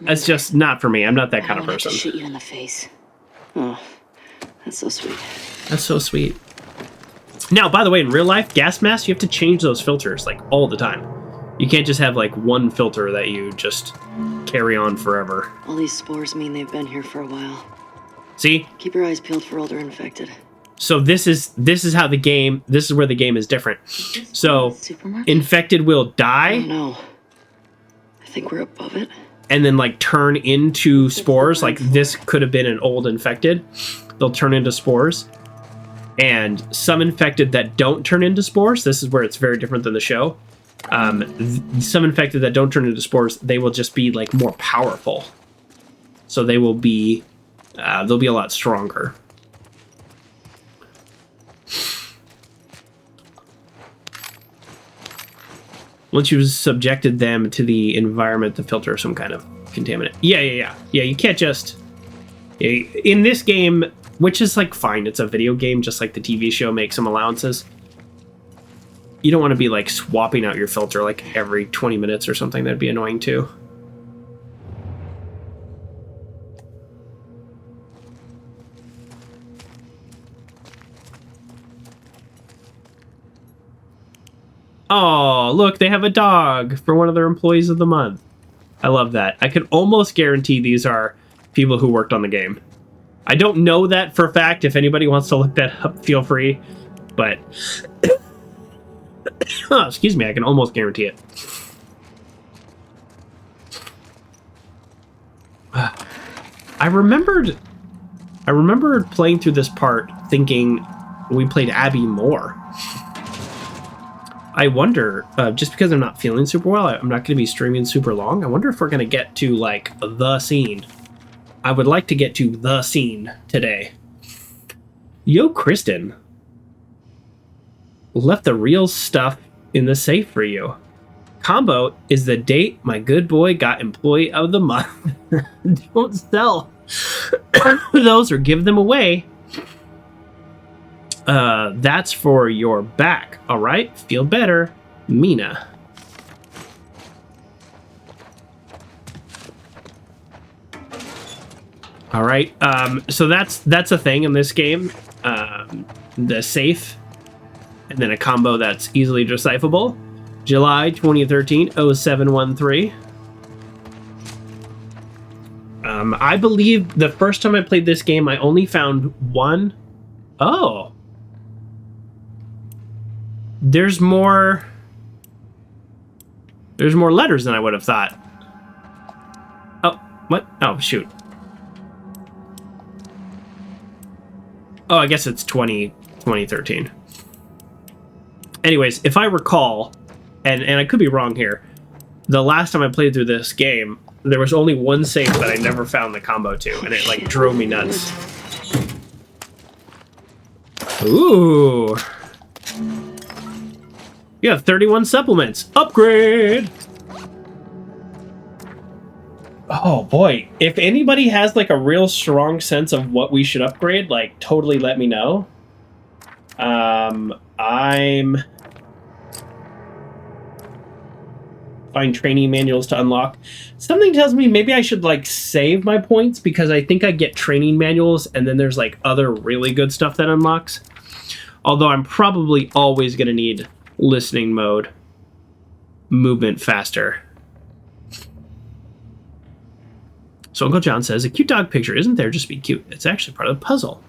That's just not for me. I'm not that kind of person.
I shoot you in the face. Oh, that's so sweet.
That's so sweet. Now, by the way, in real life, gas masks, you have to change those filters like all the time. You can't just have like one filter that you just carry on forever.
All these spores mean they've been here for a while.
See?
Keep your eyes peeled for older infected.
So this is how the game. This is where the game is different. So infected will die.
Oh no. I think we're above it.
And then like turn into spores. Like this could have been an old infected. They'll turn into spores. And some infected that don't turn into spores. This is where it's very different than the show. Some infected that don't turn into spores, they will just be like more powerful. So they will be they'll be a lot stronger. Once you've subjected them to the environment to filter some kind of contaminant. Yeah, you can't just... In this game, which is like fine, it's a video game, just like the TV show makes some allowances. You don't want to be like swapping out your filter like every 20 minutes or something. That'd be annoying too. Oh, look, they have a dog for one of their employees of the month. I love that. I can almost guarantee these are people who worked on the game. I don't know that for a fact. If anybody wants to look that up, feel free. But, oh, excuse me, I can almost guarantee it. I remembered playing through this part thinking we played Abby more. I wonder, just because I'm not feeling super well, I'm not going to be streaming super long. I wonder if we're going to get to, like, the scene. I would like to get to the scene today. Yo, Kristen. Left the real stuff in the safe for you. Combo is the date my good boy got employee of the month. Don't sell those or give them away. That's for your back, all right? Feel better, Mina. All right, so that's a thing in this game. The safe, and then a combo that's easily decipherable. July 2013, 0713. I believe the first time I played this game, I only found one. Oh. There's more letters than I would have thought. Oh, what? Oh, shoot. Oh, I guess it's 2013. Anyways, if I recall, and I could be wrong here, the last time I played through this game, there was only one safe that I never found the combo to, and it, like, drove me nuts. Ooh. You have 31 supplements. Upgrade! Oh boy, if anybody has like a real strong sense of what we should upgrade, like totally let me know. I'm find training manuals to unlock. Something tells me maybe I should like save my points because I think I get training manuals and then there's like other really good stuff that unlocks. Although I'm probably always gonna need listening mode, movement faster. So Uncle John says, a cute dog picture isn't there just to be cute. It's actually part of the puzzle.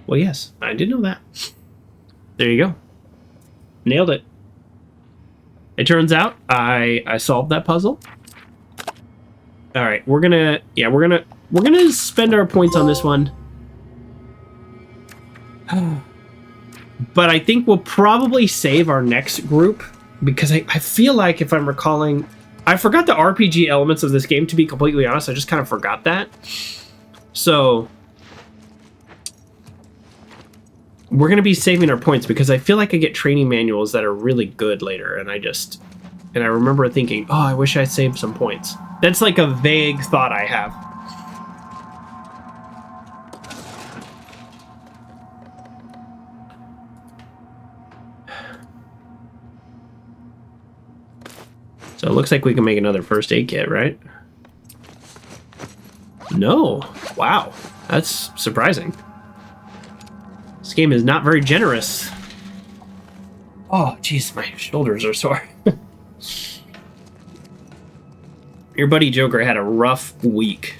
Well, yes, I did know that. There you go. Nailed it. It turns out I solved that puzzle. All right, we're gonna spend our points on this one. But I think we'll probably save our next group because I feel like if I'm recalling, I forgot the RPG elements of this game, to be completely honest. I just kind of forgot that. So we're going to be saving our points because I feel like I get training manuals that are really good later. And I remember thinking, oh, I wish I saved some points. That's like a vague thought I have. So it looks like we can make another first aid kit, right? No. Wow. That's surprising. This game is not very generous. Oh, jeez, my shoulders are sore. Your buddy Joker had a rough week.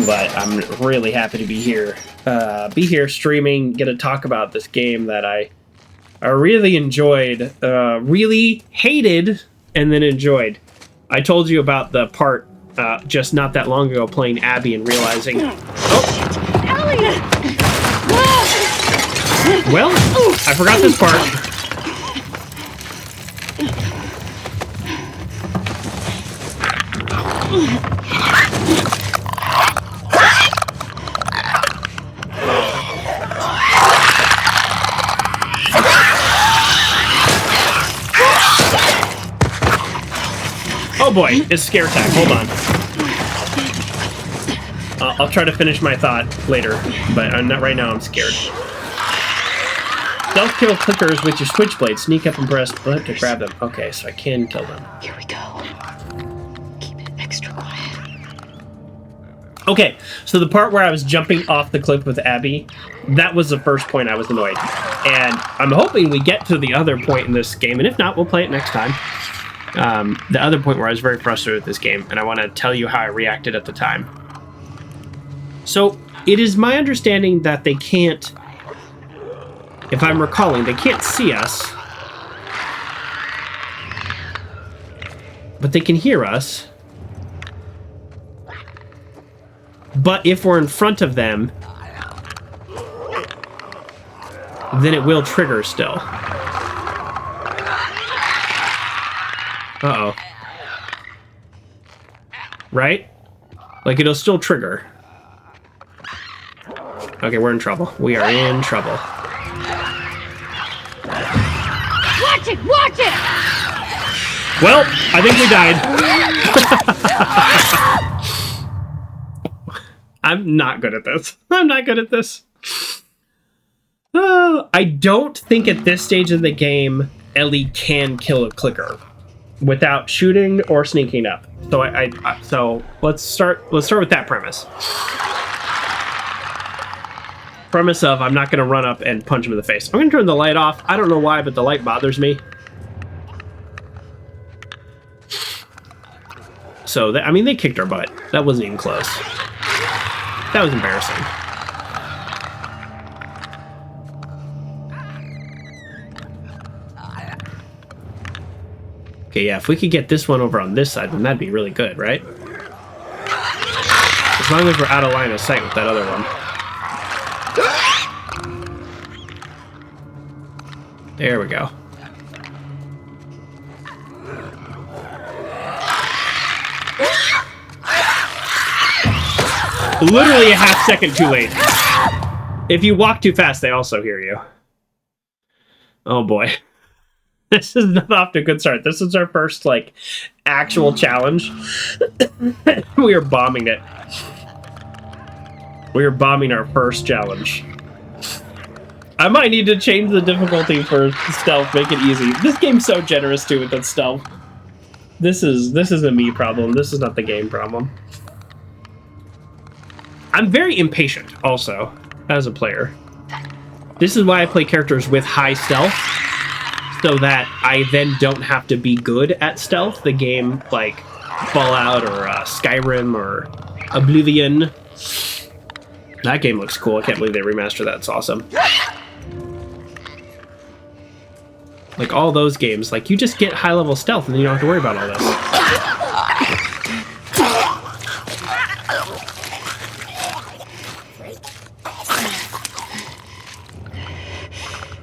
But I'm really happy to be here. Streaming, get to talk about this game that I really enjoyed, really hated, and then enjoyed. I told you about the part just not that long ago playing Abby and realizing... Oh!
Ellie!
Well, I forgot this part. boy, it's scare time. Hold on. I'll try to finish my thought later, but I'm not right now. I'm scared. Stealth kill clickers with your switchblade. Sneak up and press button to grab them. Okay, so I can kill them.
Here we go. Keep it extra quiet.
Okay, so the part where I was jumping off the cliff with Abby, that was the first point I was annoyed. And I'm hoping we get to the other point in this game, and if not, we'll play it next time. The other point where I was very frustrated with this game, and I want to tell you how I reacted at the time. So, it is my understanding that they can't, if I'm recalling, they can't see us, but they can hear us. But if we're in front of them, then it will trigger still. Uh-oh. Right? Like, it'll still trigger. Okay, we're in trouble. We are in trouble.
Watch it! Watch it!
Well, I think we died. I'm not good at this. I'm not good at this. I don't think at this stage of the game Ellie can kill a clicker without shooting or sneaking up. So so let's start with that premise. Premise of I'm not going to run up and punch him in the face. I'm going to turn the light off. I don't know why, but the light bothers me. So I mean, they kicked our butt. That wasn't even close. That was embarrassing. Okay, yeah, if we could get this one over on this side, then that'd be really good, right? As long as we're out of line of sight with that other one. There we go. Literally a half second too late. If you walk too fast, they also hear you. Oh boy. This is not off to a good start. This is our first, like, actual challenge. We are bombing it. We are bombing our first challenge. I might need to change the difficulty for stealth, make it easy. This game's so generous too with its stealth. This is a me problem. This is not the game problem. I'm very impatient also as a player. This is why I play characters with high stealth, so that I then don't have to be good at stealth. The game like Fallout or Skyrim or Oblivion. That game looks cool. I can't believe they remastered that. It's awesome. Like all those games, like you just get high level stealth and then you don't have to worry about all this.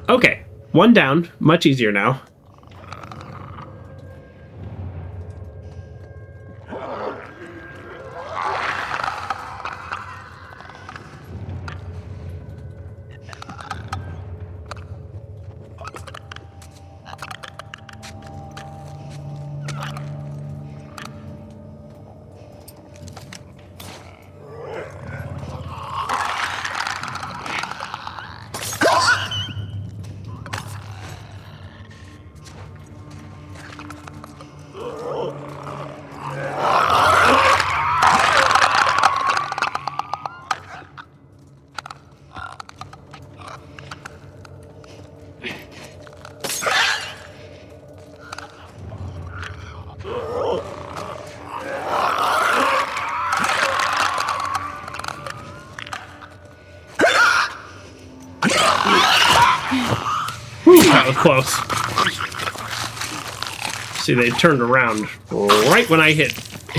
Okay, one down. Much easier now. That was close. See, they turned around right when I hit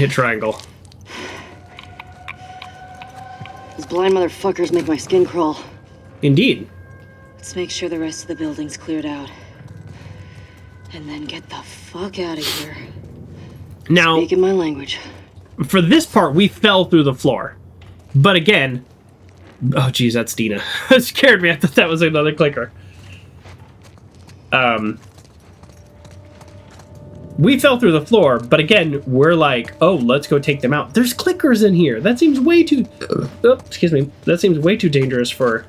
triangle.
Those blind motherfuckers make my skin crawl.
Indeed.
Let's make sure the rest of the building's cleared out. And then get the fuck out of here.
Now,
speaking my language.
For this part, we fell through the floor. But again... Oh, geez, that's Dina. It scared me. I thought that was another clicker. we fell through the floor, but again, we're like, oh, let's go take them out. There's clickers in here. That seems way too... excuse me. That seems way too dangerous for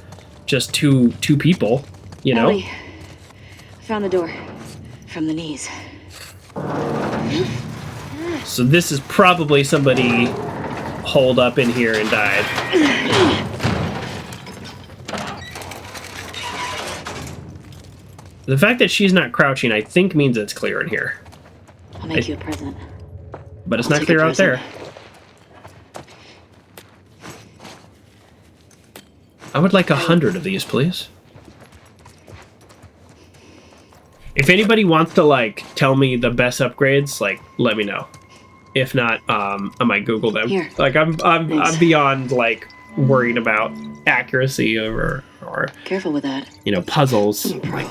just two people, you know?
Ellie, I found the door. From the knees.
So this is probably somebody holed up in here and died. The fact that she's not crouching, I think, means it's clear in here.
I'll make you a present.
But it's not clear out there. I would like 100 of these, please. If anybody wants to, like, tell me the best upgrades, like, let me know. If not, I might Google them.
Here.
Like, I'm beyond, like, worried about accuracy or
Careful with that.
you know, puzzles. Like,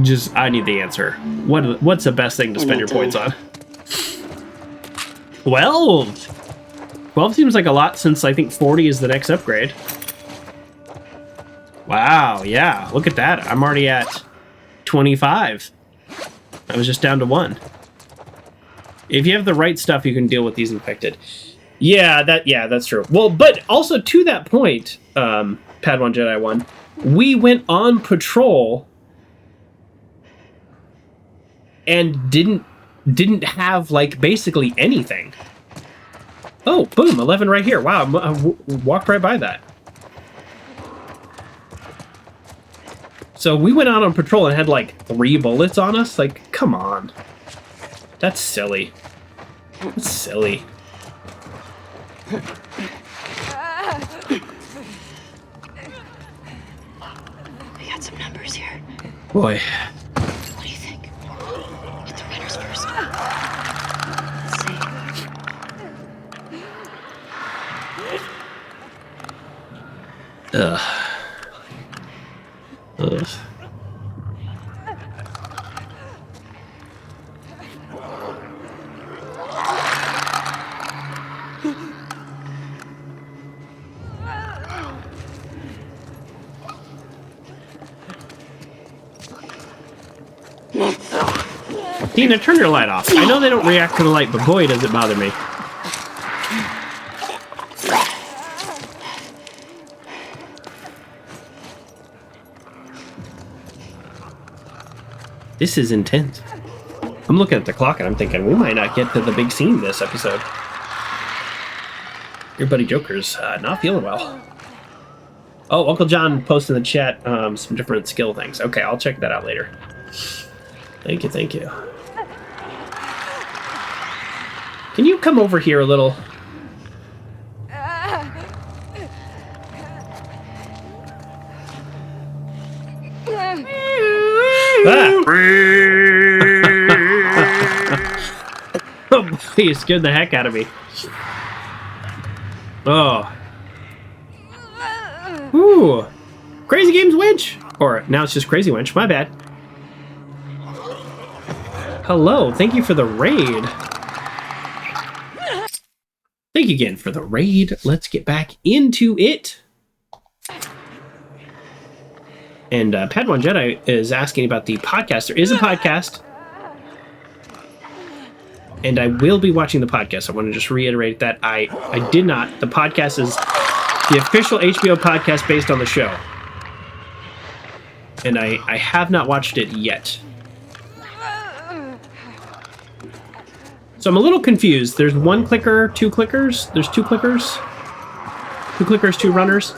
just, I need the answer. What's the best thing to spend your points on? 12! 12 seems like a lot since I think 40 is the next upgrade. Wow, yeah, look at that. I'm already at 25. I was just down to 1. If you have the right stuff, you can deal with these infected. Yeah, that's true. Well, but also to that point, Padawan Jedi 1, we went on patrol and didn't have, like, basically anything. Oh, boom, 11 right here. Wow, I walked right by that. So we went out on patrol and had, like, 3 bullets on us? Like, come on. That's silly. That's silly.
We got some numbers here.
Boy.
What do you think? Get the runners first. Let's see.
Ugh. Ugh. Dina, turn your light off. I know they don't react to the light, but boy, does it bother me. This is intense. I'm looking at the clock and I'm thinking we might not get to the big scene this episode. Your buddy Joker's not feeling well. Oh, Uncle John posted in the chat some different skill things. Okay, I'll check that out later. Thank you, thank you. Can you come over here a little? Ah. Oh boy, you scared the heck out of me. Oh. Ooh. Crazy Games Winch! Or now it's just Crazy Winch, my bad. Hello, thank you for the raid. Thank you again for the raid. Let's get back into it. And Padawan Jedi is asking about the podcast. There is a podcast. And I will be watching the podcast. I want to just reiterate that I did not. The podcast is the official HBO podcast based on the show. And I have not watched it yet. So I'm a little confused. There's 1 clicker, 2 clickers. There's 2 clickers. 2 clickers, 2 runners.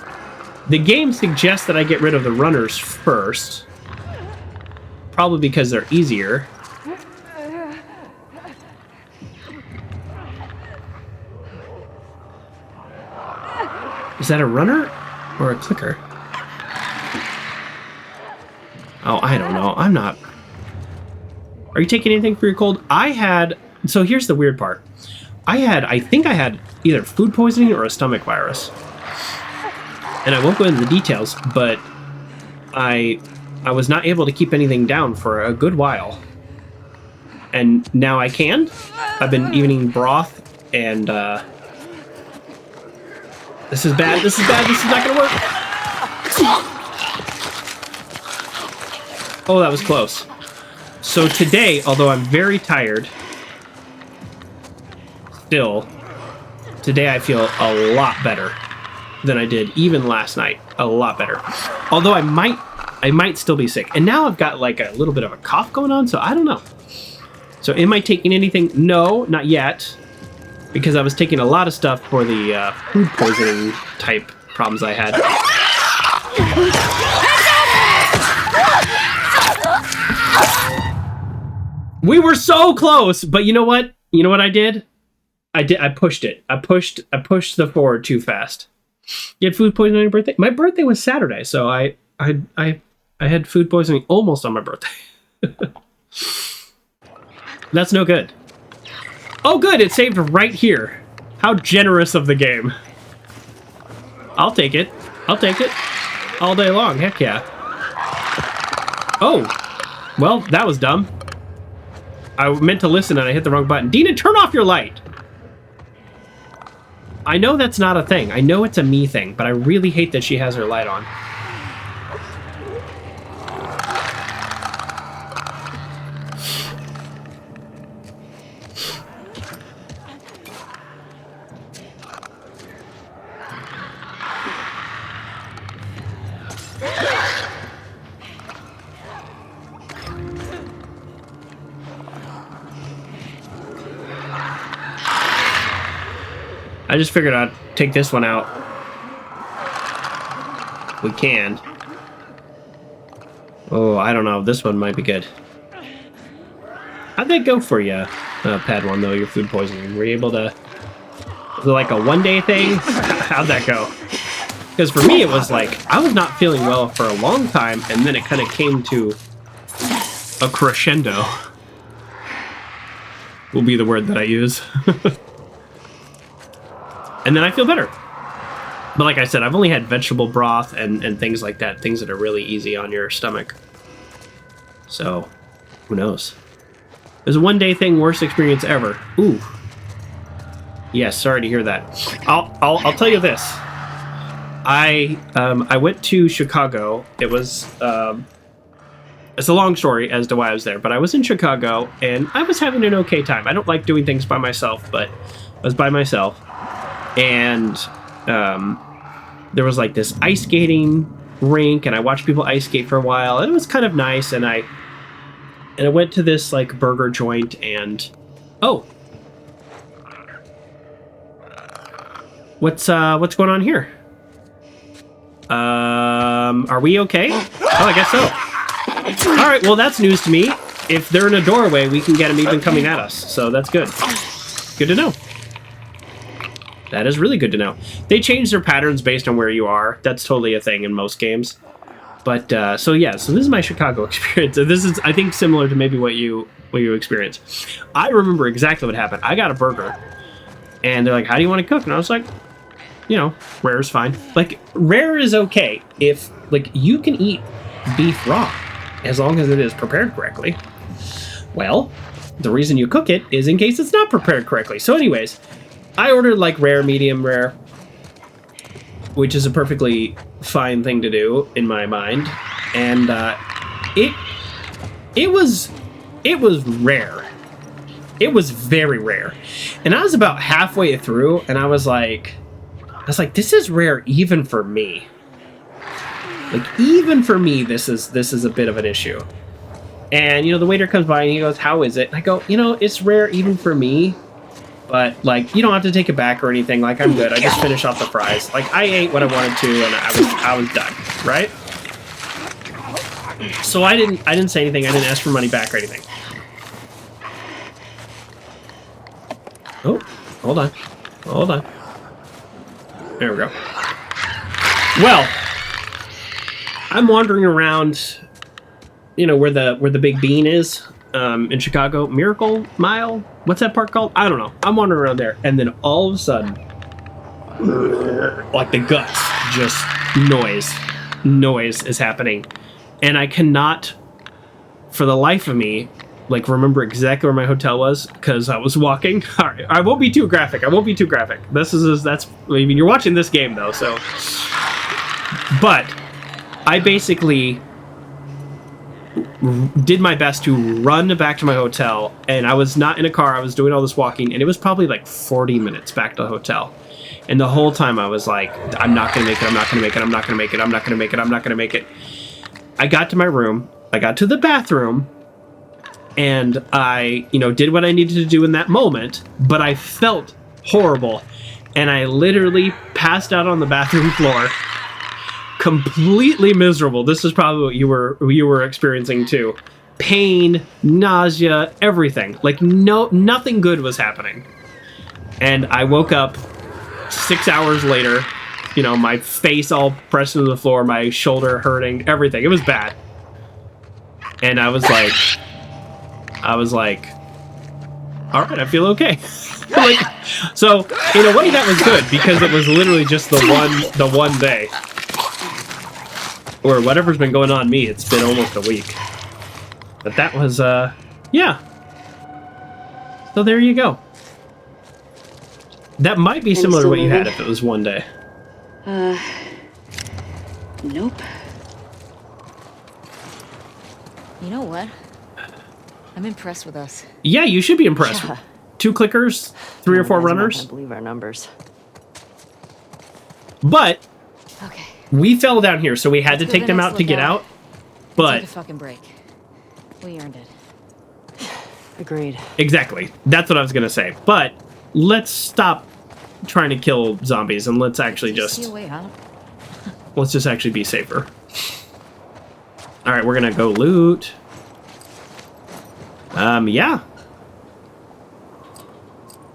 The game suggests that I get rid of the runners first. Probably because they're easier. Is that a runner or a clicker? Oh, I don't know. I'm not... Are you taking anything for your cold? So here's the weird part. I think I had either food poisoning or a stomach virus. And I won't go into the details, but I was not able to keep anything down for a good while. And now I can. I've been eating broth and this is bad. This is bad. This is not gonna work. Oh, that was close. So today, although I'm very tired, still, today I feel a lot better than I did even last night. A lot better. Although I might still be sick. And now I've got like a little bit of a cough going on, so I don't know. So am I taking anything? No, not yet. Because I was taking a lot of stuff for the food poisoning type problems I had. We were so close, but you know what? You know what I did? I pushed it. I pushed the forward too fast. You had food poisoning on your birthday? My birthday was Saturday, so I had food poisoning almost on my birthday. That's no good. Oh good, it saved right here. How generous of the game. I'll take it. I'll take it. All day long, heck yeah. Oh, well, that was dumb. I meant to listen and I hit the wrong button. Dina, turn off your light! I know that's not a thing. I know it's a me thing, but I really hate that she has her light on. I just figured I'd take this one out. We can. Oh, I don't know. This one might be good. How'd that go for you, Pad 1, though, your food poisoning? Were you able to... Was it like a one-day thing? How'd that go? Because for me, it was like, I was not feeling well for a long time, and then it kind of came to a crescendo. Will be the word that I use. And then I feel better. But like I said, I've only had vegetable broth and things like that. Things that are really easy on your stomach. So, who knows? It was a one-day thing, worst experience ever. Ooh. Yes, sorry to hear that. I'll tell you this. I went to Chicago. It was it's a long story as to why I was there, but I was in Chicago and I was having an okay time. I don't like doing things by myself, but I was by myself. And there was like this ice skating rink, and I watched people ice skate for a while, and it was kind of nice. And I went to this like burger joint, and oh, what's going on here? Are we okay? Oh, I guess so. All right, well that's news to me. If they're in a doorway, we can get them even coming at us, so that's good. Good to know. That is really good to know. They change their patterns based on where you are. That's totally a thing in most games. But, so yeah, so this is my Chicago experience. This is, I think, similar to maybe what you experience. I remember exactly what happened. I got a burger, and they're like, how do you want to cook? And I was like, you know, rare is fine. Like, rare is okay if, like, you can eat beef raw, as long as it is prepared correctly. Well, the reason you cook it is in case it's not prepared correctly. So anyways... I ordered like rare, medium rare, which is a perfectly fine thing to do in my mind, and it was rare. It was very rare, and I was about halfway through, and I was like, this is rare even for me. Like even for me, this is a bit of an issue. And you know, the waiter comes by and he goes, "How is it?" And I go, "You know, it's rare even for me." But, like, you don't have to take it back or anything. Like, I'm good. I just finished off the fries. Like, I ate what I wanted to, and I was done, right? So I didn't say anything. I didn't ask for money back or anything. Oh, hold on. Hold on. There we go. Well, I'm wandering around, you know, where the Big Bean is. In Chicago, Miracle Mile? What's that park called? I don't know. I'm wandering around there, and then all of a sudden, like the guts, just noise is happening. And I cannot, for the life of me, like remember exactly where my hotel was, because I was walking. All right, I won't be too graphic. That's, I mean, you're watching this game though, so. But, I basically did my best to run back to my hotel, and I was not in a car. I was doing all this walking, and it was probably like 40 minutes back to the hotel. And the whole time I was like, I'm not going to make it. I'm not going to make it. I'm not going to make it. I'm not going to make it. I'm not going to make it. I got to my room. I got to the bathroom, and I, did what I needed to do in that moment, but I felt horrible. And I literally passed out on the bathroom floor, completely miserable. This is probably what you were experiencing too. Pain, nausea, everything. Like nothing good was happening. And I woke up 6 hours later, my face all pressed into the floor, my shoulder hurting, everything. It was bad. And I was like, all right, I feel okay. So in a way that was good, because it was literally just the one day. Or whatever's been going on me, it's been almost a week. But that was, yeah. So there you go. That might be similar to what you had if it was one day.
Nope.
You know what? I'm impressed with us.
Yeah, you should be impressed. Yeah. 2 clickers, 3 or 4 runners.
I can't believe our numbers.
But
okay,
we fell down here, so we had to take them out to get out. But
take a fucking break. We earned it.
Agreed.
Exactly. That's what I was gonna say. But let's stop trying to kill zombies and let's actually just
see a way out.
Let's just actually be safer. All right, we're gonna go loot. Yeah.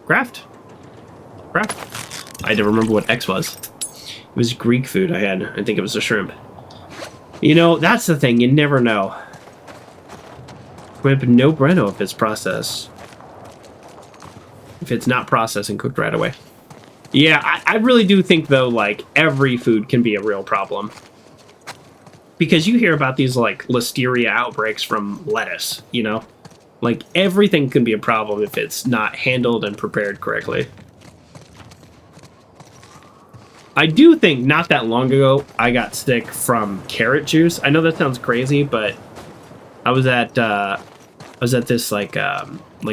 Craft. I had to remember what X was. It was Greek food I had. I think it was a shrimp. That's the thing. You never know. But no bueno if it's processed. If it's not processed and cooked right away. Yeah, I really do think, though, like, every food can be a real problem. Because you hear about these, like, listeria outbreaks from lettuce, Like, everything can be a problem if it's not handled and prepared correctly. I do think not that long ago, I got sick from carrot juice. I know that sounds crazy, but I was at this, like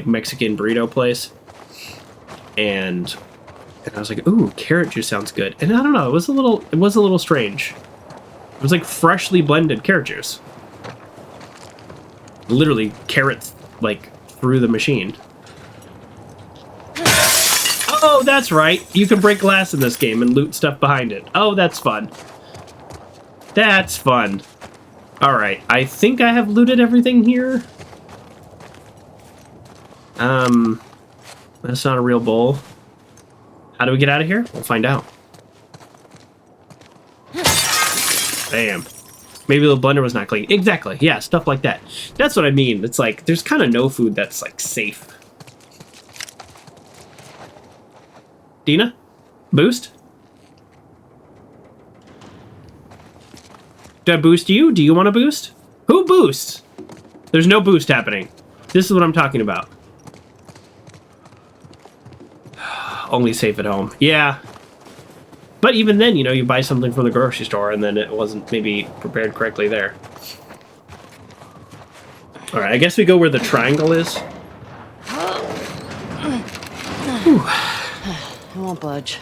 Mexican burrito place. And I was like, ooh, carrot juice sounds good. And I don't know, it was a little strange. It was like freshly blended carrot juice. Literally carrots like through the machine. Oh, that's right. You can break glass in this game and loot stuff behind it. Oh, that's fun. That's fun. All right, I think I have looted everything here. That's not a real bowl. How do we get out of here? We'll find out. Bam. Maybe the blender was not clean. Exactly. Yeah, stuff like that. That's what I mean. It's like, there's kind of no food that's, like, safe. Dina? Boost? Do I boost you? Do you want to boost? Who boosts? There's no boost happening. This is what I'm talking about. Only safe at home. Yeah. But even then, you buy something from the grocery store and then it wasn't maybe prepared correctly there. All right, I guess we go where the triangle is.
Whew. I won't budge.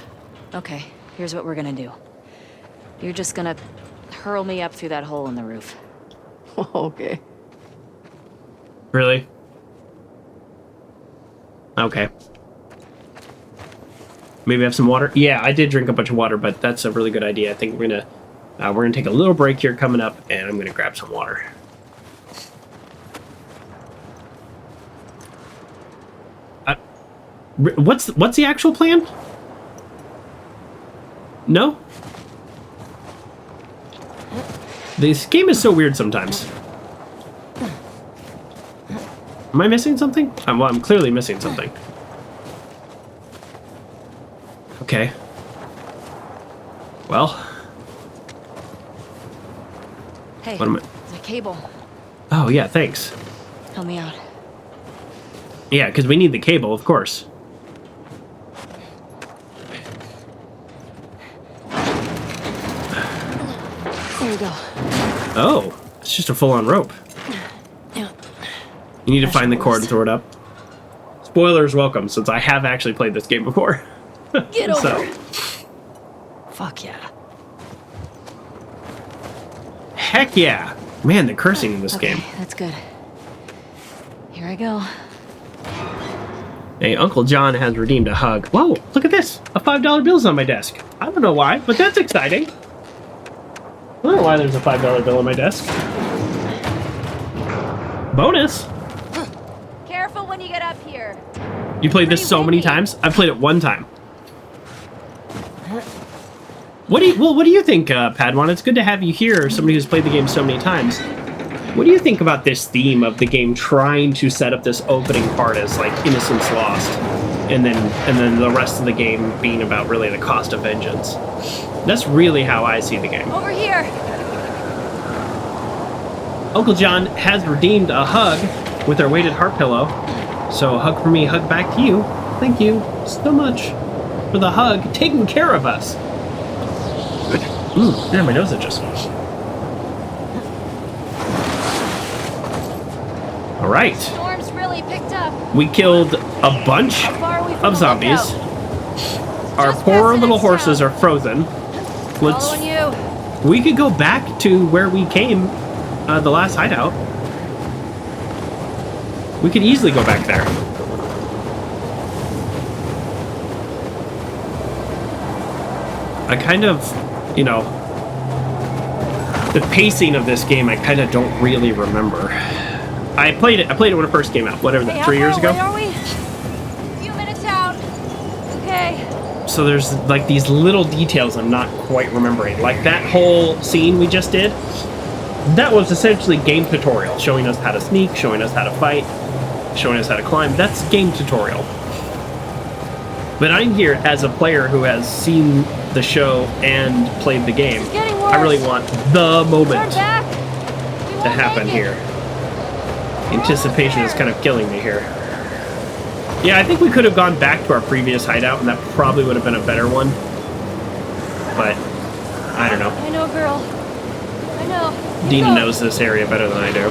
Okay, here's what we're gonna do. You're just gonna hurl me up through that hole in the roof.
Okay.
Really? Okay. Maybe have some water? Yeah, I did drink a bunch of water, but that's a really good idea. I think we're gonna take a little break here coming up, and I'm gonna grab some water. What's the actual plan? No? This game is so weird sometimes. Am I missing something? Well, I'm clearly missing something. Okay. Well.
Hey,
what am I?
the cable.
Oh, yeah, thanks.
Help me out.
Yeah, because we need the cable, of course.
There you go.
Oh, it's just a full-on rope. You need to find the cord and throw it up. Spoilers welcome, since I have actually played this game before.
Get over
So.
it. Fuck yeah.
Heck yeah. Man, the cursing in this
Okay,
game.
that's good. Here I go.
Hey, Uncle John has redeemed a hug. Whoa, look at this. A $5 bill's on my desk. I don't know why, but that's exciting. I don't know why there's a $5 bill on my desk. Bonus.
Careful when you get up here.
You played this so many times? I've played it one time. What do you think, Padawan? It's good to have you here, somebody who's played the game so many times. What do you think about this theme of the game trying to set up this opening part as like innocence lost, and then the rest of the game being about really the cost of vengeance? That's really how I see the game.
Over here.
Uncle John has redeemed a hug with our weighted heart pillow. So hug for me, hug back to you. Thank you so much for the hug, taking care of us. Yeah, my nose itches. All right.
Storm's really picked up.
We killed a bunch of zombies. Our poor little horses are frozen.
Following you.
We could go back to where we came, the last hideout. We could easily go back there. I kind of, you know, the pacing of this game I kind of don't really remember. I played it when it first came out, whatever,
Hey,
3 years ago?
Where are we? A few minutes out. Okay.
So there's like these little details I'm not quite remembering. Like that whole scene we just did, that was essentially game tutorial, showing us how to sneak, showing us how to fight, showing us how to climb. That's game tutorial. But I'm here as a player who has seen the show and played the game. I really want the moment to happen here. Anticipation is kind of killing me here. Yeah, I think we could have gone back to our previous hideout, and that probably would have been a better one. But, I don't know.
I know, girl. I know.
Dina knows this area better than I do.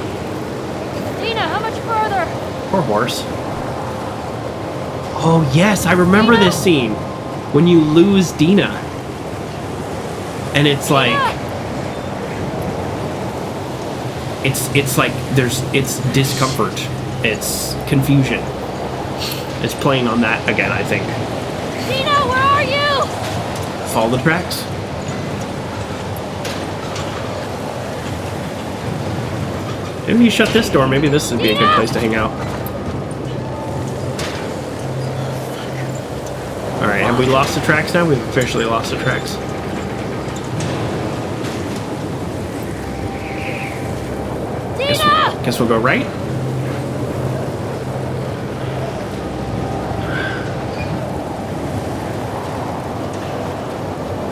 Dina, how much further?
Poor horse. Oh, yes, I remember this scene. When you lose Dina. And it's like... It's like it's discomfort. It's confusion. It's playing on that again, I think.
Dina, where are you?
Follow the tracks. Maybe you shut this door. Maybe this would be a good place to hang out. Alright, have we lost the tracks now? We've officially lost the tracks. Guess we'll go right.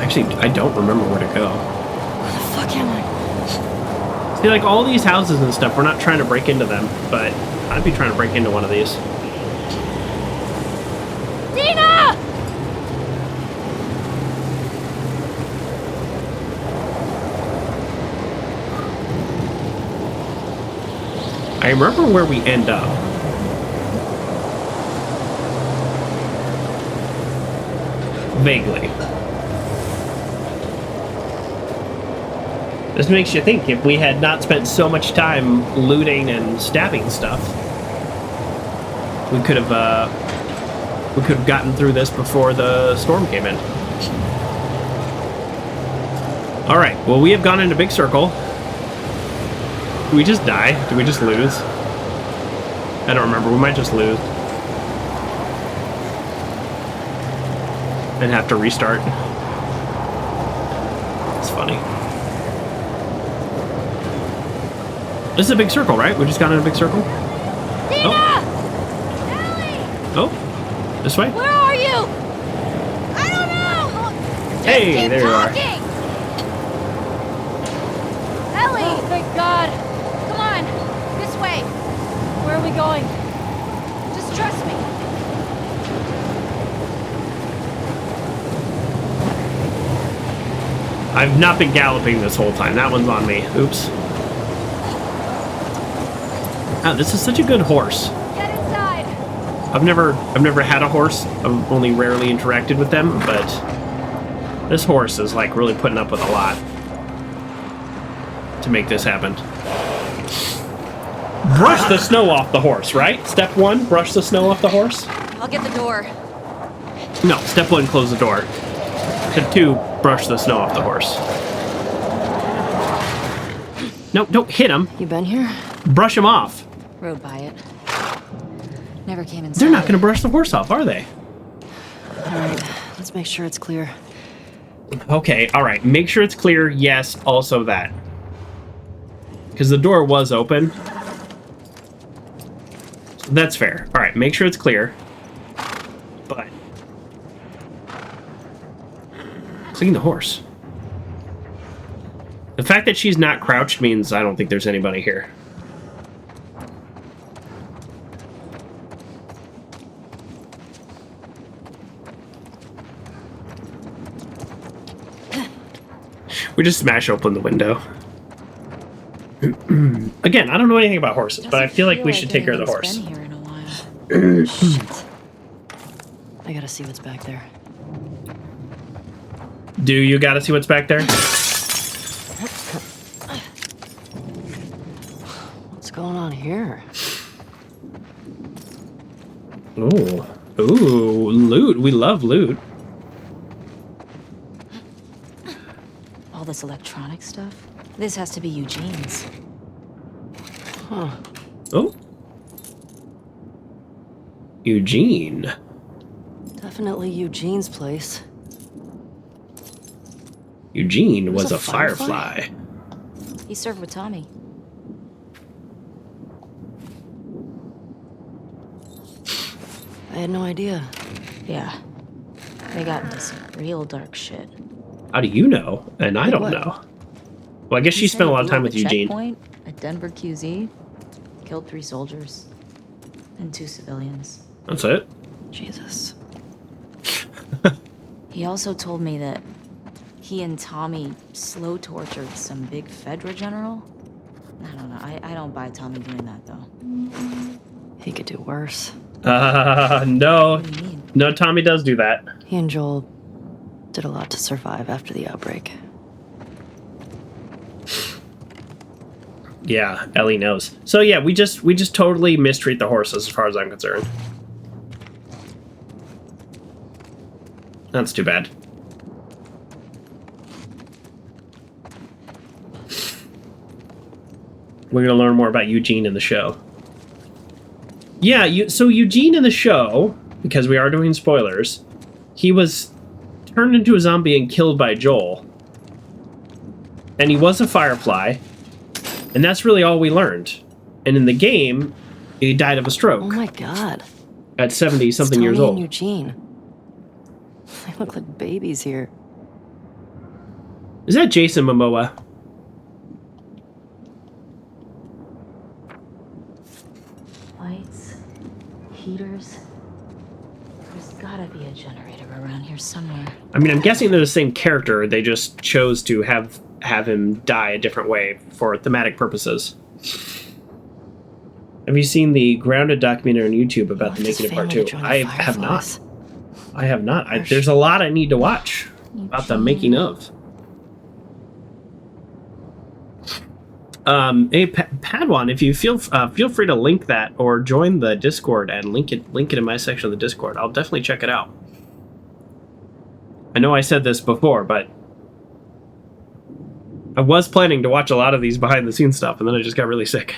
Actually, I don't remember where to go.
Where the fuck am I?
See, like all these houses and stuff, we're not trying to break into them, but I'd be trying to break into one of these.
Dina!
I remember where we end up. Vaguely. This makes you think, if we had not spent so much time looting and stabbing stuff, we could have gotten through this before the storm came in. All right, well, we have gone in a big circle. Did we just die? Did we just lose? I don't remember. We might just lose. And have to restart. It's funny. This is a big circle, right? We just got in a big circle?
Dina!
Oh.
Ellie!
Oh, this way?
Where are you? I don't know!
Hey, there you are.
Ellie! Oh, thank God. Come on, this way. Where are we going? Just trust me.
I've not been galloping this whole time. That one's on me. Oops. Wow, this is such a good horse.
Get inside.
I've never had a horse. I've only rarely interacted with them, but this horse is like really putting up with a lot to make this happen. Brush the snow off the horse, right? Step 1, brush the snow off the horse.
I'll get the door.
No, step 1, close the door. Step 2, brush the snow off the horse. No, don't hit him.
You been here?
Brush him off.
Rode by it. Never came inside.
They're not going to brush the horse off, are they?
All right, let's make sure it's clear.
Okay, all right. Make sure it's clear. Yes, also that. Because the door was open. So that's fair. All right, make sure it's clear. But clean the horse. The fact that she's not crouched means I don't think there's anybody here. We just smash open the window. Again, I don't know anything about horses, but I feel like we should take care of the horse.
Been here in a while.
Shit. I gotta see what's back there.
Do you gotta see what's back there?
What's going on here?
Ooh. Ooh, loot. We love loot.
All this electronic stuff? This has to be Eugene's.
Huh.
Oh. Eugene.
Definitely Eugene's place.
Eugene was
a
a firefly.
He served with Tommy.
I had no idea.
Yeah. They got into some real dark shit.
How do you know? And I don't
What?
know. Well, I guess she spent a lot of time with Eugene.
Checkpoint at Denver QZ. Killed 3 soldiers. And 2 civilians.
That's it.
Jesus.
He also told me that he and Tommy slow tortured some big Fedra general. I don't know. I don't buy Tommy doing that, though.
He could do worse.
No.
What do you mean?
No, Tommy does do that.
He and Joel did a lot to survive after the outbreak.
Yeah, Ellie knows. So yeah, we just totally mistreat the horses as far as I'm concerned. That's too bad. We're gonna learn more about Eugene in the show. Yeah, so Eugene in the show, because we are doing spoilers, he was turned into a zombie and killed by Joel. And he was a firefly. And that's really all we learned. And in the game, he died of a stroke.
Oh my god.
At 70-something years
Tommy
old.
and Eugene. They look like babies here.
Is that Jason Momoa?
Lights. Heaters. There's gotta be a generator around here somewhere.
I mean, I'm guessing they're the same character. They just chose to have him die a different way for thematic purposes. Have you seen the Grounded documentary on YouTube about the making of part 2? I have not. I have not. There's a lot I need to watch about the making of. Hey, Padawan, if you feel free to link that or join the Discord and link it in my section of the Discord. I'll definitely check it out. I know I said this before, but I was planning to watch a lot of these behind-the-scenes stuff, and then I just got really sick.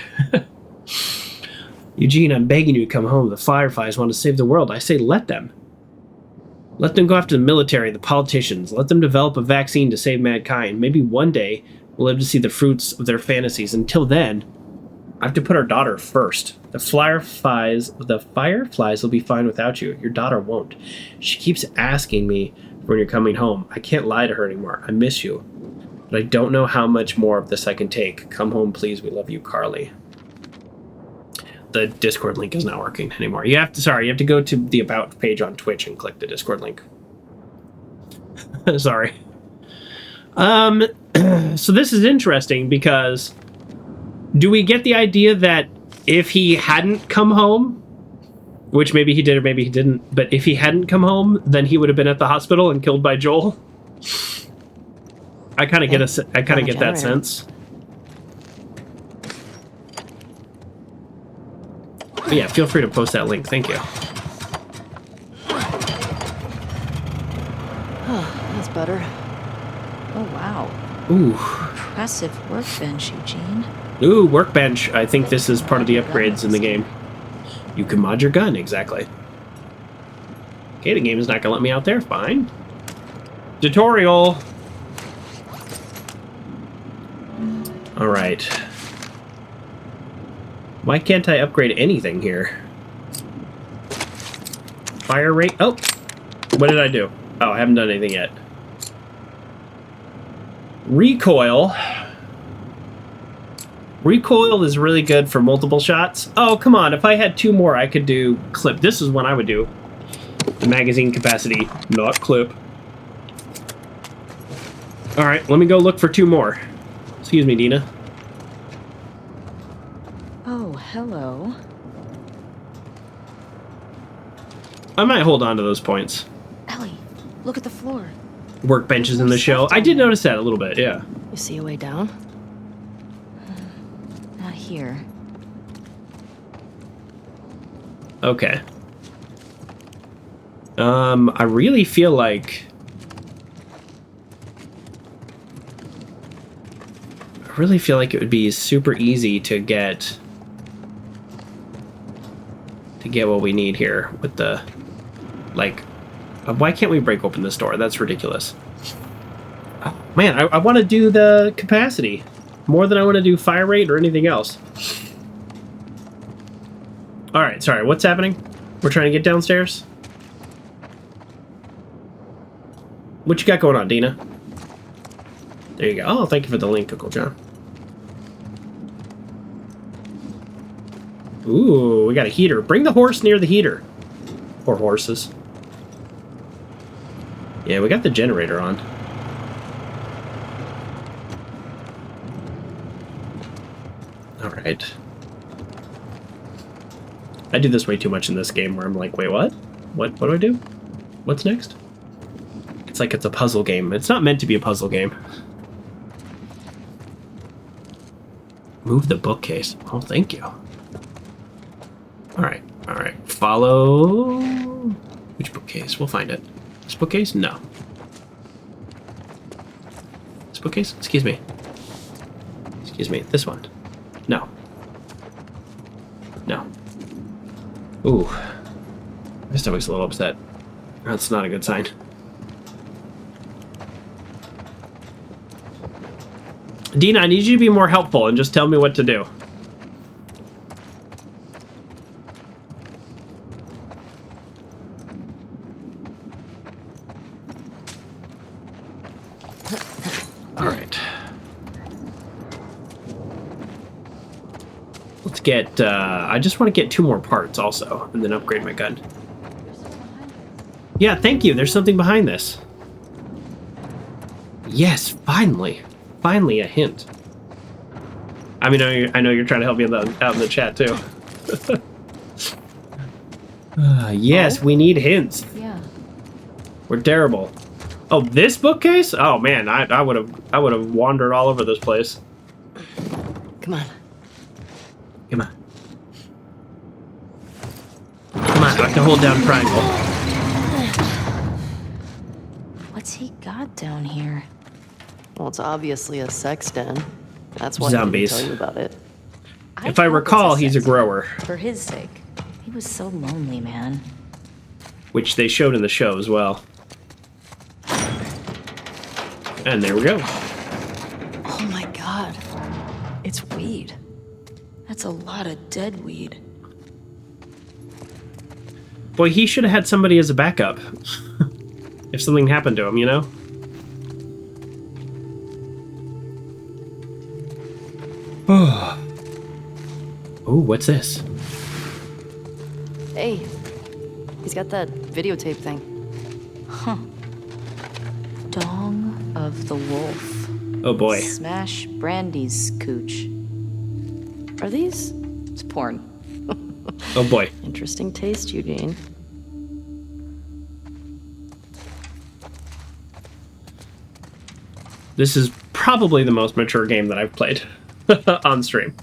Eugene, I'm begging you to come home. The Fireflies want to save the world. I say let them. Let them go after the military, the politicians. Let them develop a vaccine to save mankind. Maybe one day we'll live to see the fruits of their fantasies. Until then, I have to put our daughter first. The fireflies will be fine without you. Your daughter won't. She keeps asking me when you're coming home. I can't lie to her anymore. I miss you. But I don't know how much more of this I can take. Come home, please. We love you, Carly. The Discord link is not working anymore. You have to go to the About page on Twitch and click the Discord link. Sorry. So this is interesting because do we get the idea that If he hadn't come home, which maybe he did or maybe he didn't, but if he hadn't come home, then he would have been at the hospital and killed by Joel. I kind of get that sense. But yeah, feel free to post that link. Thank you.
That's better.
Oh, wow.
Ooh.
Impressive workbench, Eugene.
Ooh, workbench. I think this is part of the upgrades in the game. You can mod your gun, exactly. Okay, the game is not gonna let me out there. Fine. Tutorial. All right. Why can't I upgrade anything here? Fire rate. Oh, what did I do? Oh, I haven't done anything yet. Recoil. Recoil is really good for multiple shots. Oh, come on. If I had 2 more, I could do clip. This is one I would do. The magazine capacity, not clip. All right, let me go look for 2 more. Excuse me, Dina.
Oh, hello.
I might hold on to those points.
Ellie, look at the floor.
Workbenches in the show. I did notice that a little bit, yeah.
You see a way down?
Not here.
Okay. I really feel like... it would be super easy to get what we need here with the, like, why can't we break open this door? That's ridiculous. Oh, man, I want to do the capacity more than I want to do fire rate or anything else. All right, sorry, what's happening? We're trying to get downstairs? What you got going on, Dina? There you go. Oh, thank you for the link, Uncle John. Ooh, we got a heater. Bring the horse near the heater. Or horses. Yeah, we got the generator on. Alright. I do this way too much in this game where I'm like, wait, what? What do I do? What's next? It's like it's a puzzle game. It's not meant to be a puzzle game. Move the bookcase. Oh, thank you. Alright, alright. Follow... Which bookcase? We'll find it. This bookcase? No. This bookcase? Excuse me. Excuse me. This one. No. No. Ooh. My stomach's a little upset. That's not a good sign. Dina, I need you to be more helpful and just tell me what to do. Alright. Let's get, I just want to get 2 more parts also, and then upgrade my gun. Yeah, thank you. There's something behind this. Yes, finally. Finally, a hint. I mean, I know you're trying to help me out in the chat, too. Yes, we need hints.
Yeah.
We're terrible. Oh, this bookcase? Oh, man, I would have wandered all over this place.
Come on.
Come on. Come on, I have to hold down triangle.
What's he got down here?
Well, it's obviously a sex den. That's why
Zombies.
I didn't tell you about it.
If I recall, he's a grower.
For his sake. He was so lonely, man.
Which they showed in the show as well. And there we go.
Oh my god. It's weed.
That's a lot of dead weed.
Boy, he should have had somebody as a backup. If something happened to him, you know? Oh, what's this?
Hey, he's got that videotape thing.
Huh. Dong of the Wolf.
Oh boy.
Smash Brandy's cooch.
Are these It's porn.
Oh boy.
Interesting taste, Eugene.
This is probably the most mature game that I've played on stream.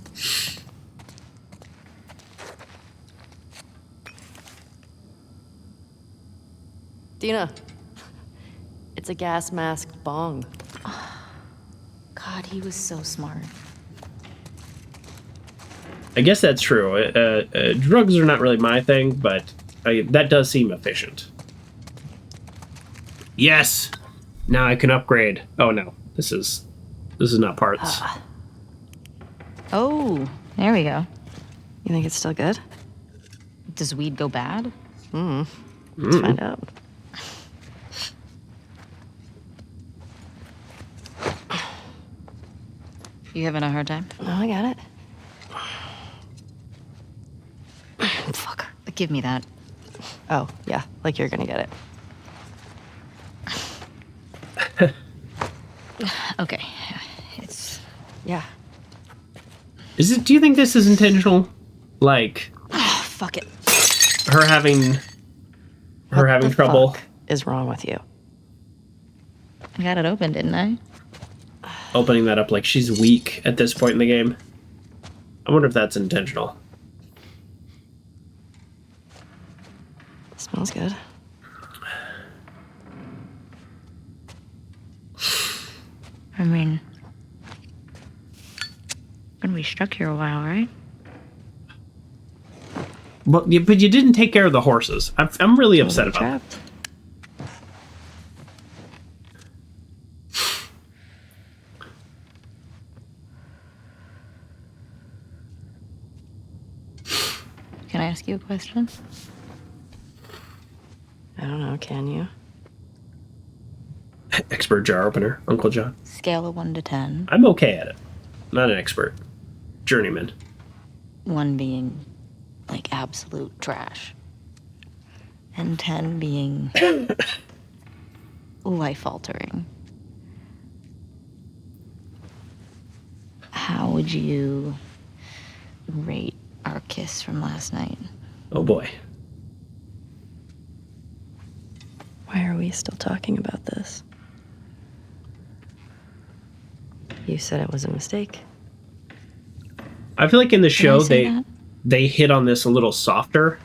Dina, it's a gas mask bong.
God, he was so smart.
I guess that's true. Drugs are not really my thing, but that does seem efficient. Yes! Now I can upgrade. Oh no, this is not parts.
Oh, there we go.
You think it's still good?
Does weed go bad?
Let's find out.
You having a hard time?
No, I got it.
Fuck. Give me that.
Oh, yeah, like you're gonna get it.
Okay. It's...
Yeah.
Do you think this is intentional? Like,
fuck it.
her having trouble
Fuck is wrong with you?
I got it open, didn't I?
opening that up like she's weak at this point in the game? I wonder if that's intentional.
Smells good.
I mean, gonna be stuck here a while, right?
But you didn't take care of the horses. I'm really upset about that.
Can I ask you a question?
I don't know, can you?
Expert jar opener, Uncle John.
Scale of 1 to 10.
I'm okay at it. Not an expert. Journeyman.
1 being, like, absolute trash. And 10 being life-altering. How would you rate our kiss from last night?
Oh boy.
Why are we still talking about this? You said it was a mistake.
I feel like in the show
that?
they hit on this a little softer.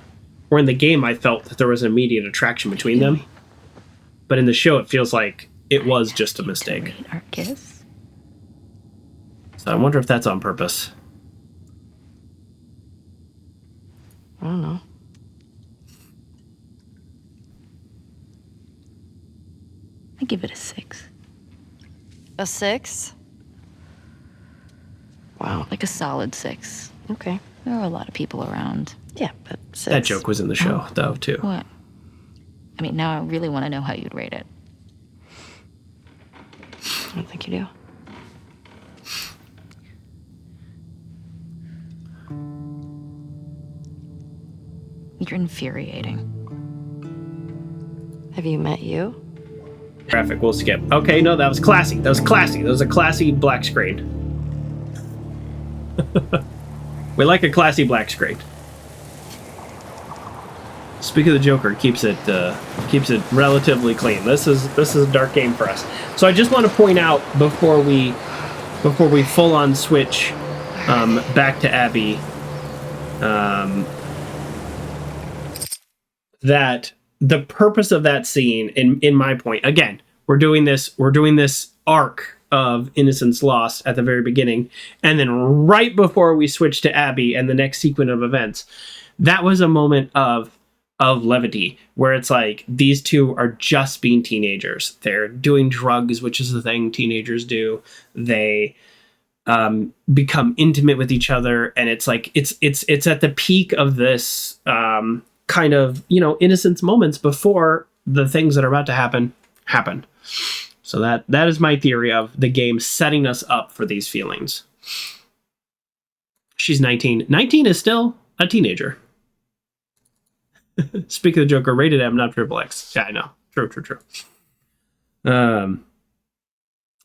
Or in the game I felt that there was an immediate attraction between them. But in the show it feels like it was just a mistake.
Rate our kiss?
So I wonder if that's on purpose.
I don't know.
I give it a 6.
A 6? Wow.
Like a solid 6.
Okay.
There are a lot of people around.
Yeah, but 6.
That joke was in the show, though, too.
What? I mean, now I really want to know how you'd rate it.
I don't think you do.
You're infuriating.
Have you met you?
Graphic, we'll skip. Okay, no, that was classy. That was classy. That was a classy black screen. We like a classy black screen. Speak of the Joker, keeps it relatively clean. This is a dark game for us. So I just want to point out before we full on switch back to Abby, that the purpose of that scene, in my point, again, we're doing this arc of Innocence Lost at the very beginning, and then right before we switch to Abby and the next sequence of events, that was a moment of levity where it's like these two are just being teenagers. They're doing drugs, which is the thing teenagers do. They become intimate with each other, and it's like it's at the peak of this kind of, innocence moments before the things that are about to happen. So that is my theory of the game setting us up for these feelings. She's 19. 19 is still a teenager. Speak of the Joker, rated M, not triple X. Yeah, I know. True.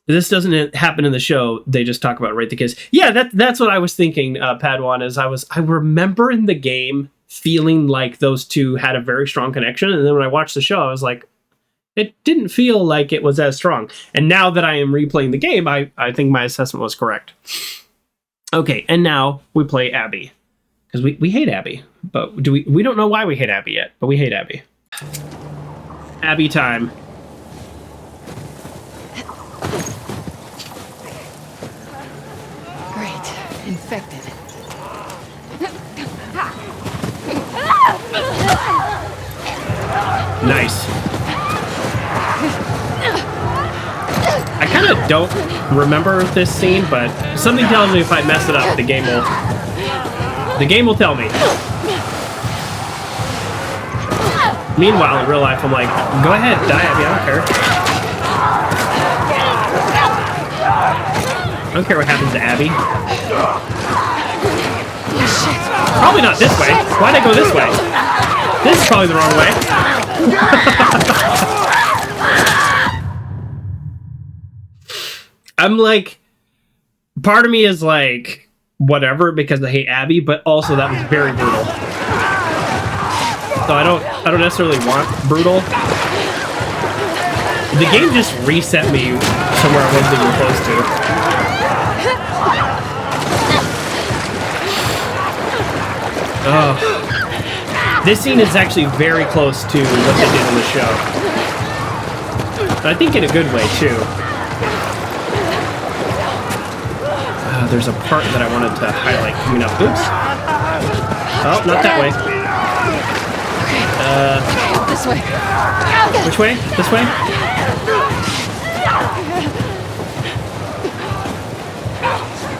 this doesn't happen in the show. They just talk about Right the Kiss. Yeah, that's what I was thinking, Padawan, is I remember in the game feeling like those two had a very strong connection. And then when I watched the show, I was like, it didn't feel like it was as strong. And now that I am replaying the game, I think my assessment was correct. Okay, and now we play Abby. Because we hate Abby. But we don't know why we hate Abby yet, but we hate Abby. Abby time.
Great. Infected.
Nice. I kind of don't remember this scene, but something tells me if I mess it up, the game will tell me. Meanwhile, in real life, I'm like, go ahead, die, Abby, I don't care. I don't care what happens to Abby. Probably not this way. Why'd I go this way? This is probably the wrong way. I'm like, part of me is like, whatever, because I hate Abby, but also that was very brutal. So I don't necessarily want brutal. The game just reset me somewhere I wasn't even close to. Oh. This scene is actually very close to what they did in the show. I think in a good way, too. There's a part that I wanted to highlight coming up. Oops. Oh, not that way.
This way.
Which way? This way?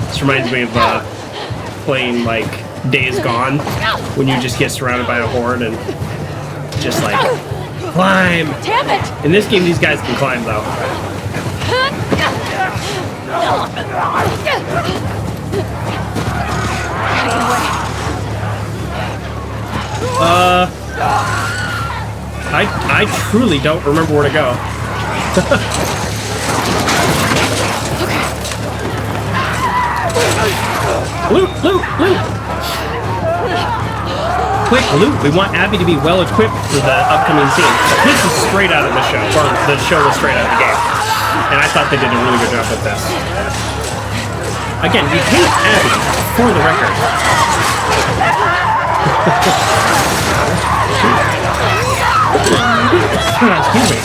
This reminds me of playing, like, Days Gone, when you just get surrounded by a horde and just, like, climb.
Damn it!
In this game, these guys can climb, though. I truly don't remember where to go. Loot, loot, loot! Quick loot! We want Abby to be well equipped for the upcoming scene. This is straight out of the show, or the show was straight out of the game. And I thought they did a really good job with this. Again, we hate Abby, for the record. Excuse me.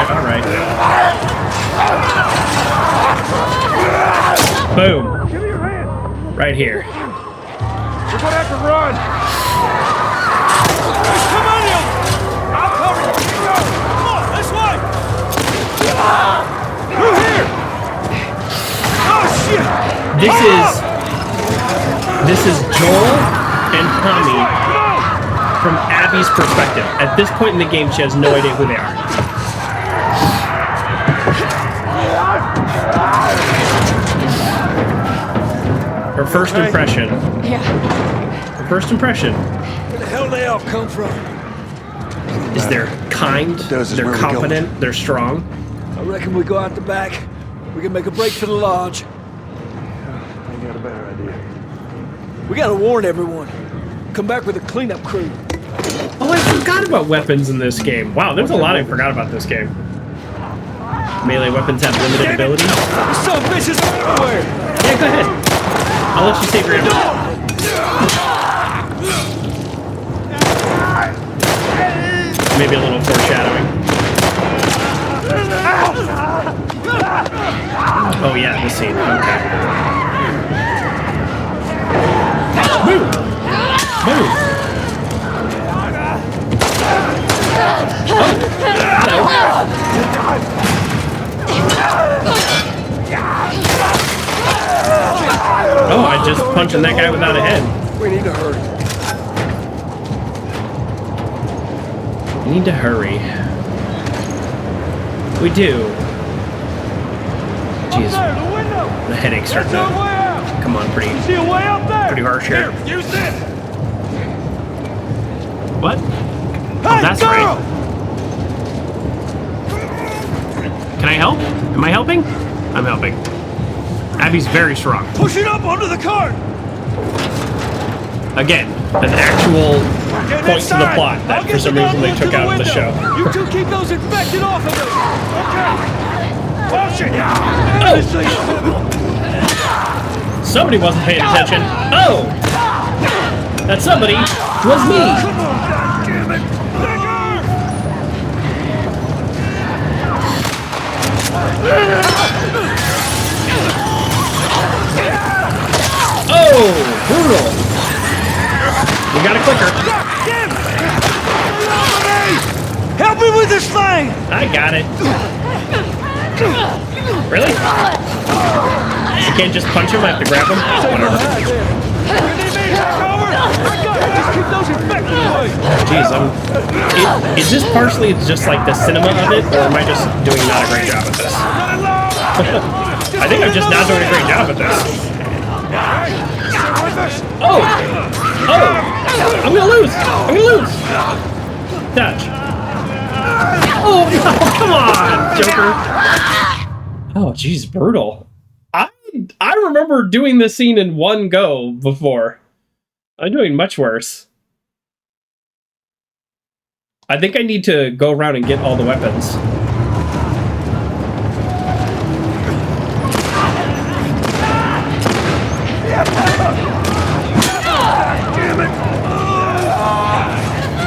Alright. Boom. Right here.
We're gonna have to run! Come on, you! I'll cover you! Come on, this way! Through here! Oh, shit!
This is Joel and Tommy from Abby's perspective. At this point in the game, she has no idea who they are. Her first impression.
Yeah.
Her first impression.
Where the hell they all come from?
Is they're kind, they're competent, they're strong.
I reckon we go out the back. We can make a break for the lodge.
I got a better idea.
We gotta warn everyone. Come back with a cleanup crew.
Oh, I forgot about weapons in this game. Wow, there's a lot I forgot about this game. Melee weapons have limited abilities.
There's some bitches everywhere.
Yeah, go ahead. I'll let you save your ammo. Maybe a little foreshadowing. Oh yeah, this scene. Okay. Move! Move! Oh, I just punched that guy without a head.
We need to hurry.
We need to hurry. We do. Jeez. The headache's starting to come on pretty harsh here.
Use this!
What? Oh, that's right. Can I help? Am I helping? I'm helping. Abby's very strong.
Push it up onto the cart!
Again, an actual point to the plot that for some reason they took out of the show.
You two keep those infected off of it! Okay! Oh shit!
Oh! Somebody wasn't paying attention. Oh! That somebody was me!
Come on, goddammit!
Oh! Brutal! We got a clicker.
Help me with this thing!
I got it. Really? You can't just punch him, I have to grab him? Whatever. Jeez, is this partially just like the cinema of it, or am I just doing not a great job at this? I think I'm just not doing a great job at this. Oh! Oh! I'm gonna lose! I'm gonna lose! Dodge. Oh, no, come on, Joker! Oh, jeez, brutal. I remember doing this scene in one go before. I'm doing much worse. I think I need to go around and get all the weapons.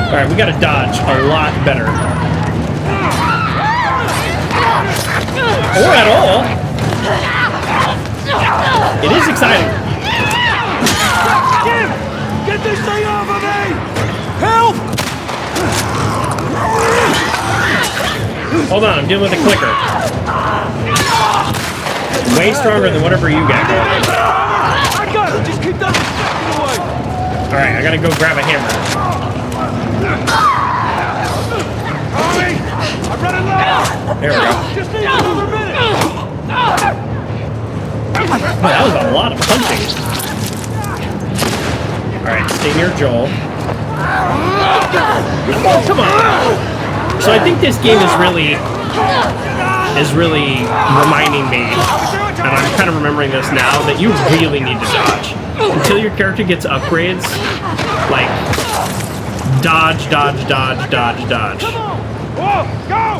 Alright, we gotta dodge a lot better. Or at all. It is exciting.
Get this thing off of me! Help!
Hold on, I'm dealing with a clicker. Way stronger than whatever you got going.
I got it! Just keep that infected away!
Alright, I gotta go grab a hammer.
Hurry! I'm running low!
There we go.
Just need another minute!
Boy, that was a lot of punching. Alright, stay near Joel. Oh, come on! So I think this game is really reminding me, and I'm kind of remembering this now, that you really need to dodge. Until your character gets upgrades, like, dodge, dodge, dodge, dodge, dodge.
Come on! Whoa, go!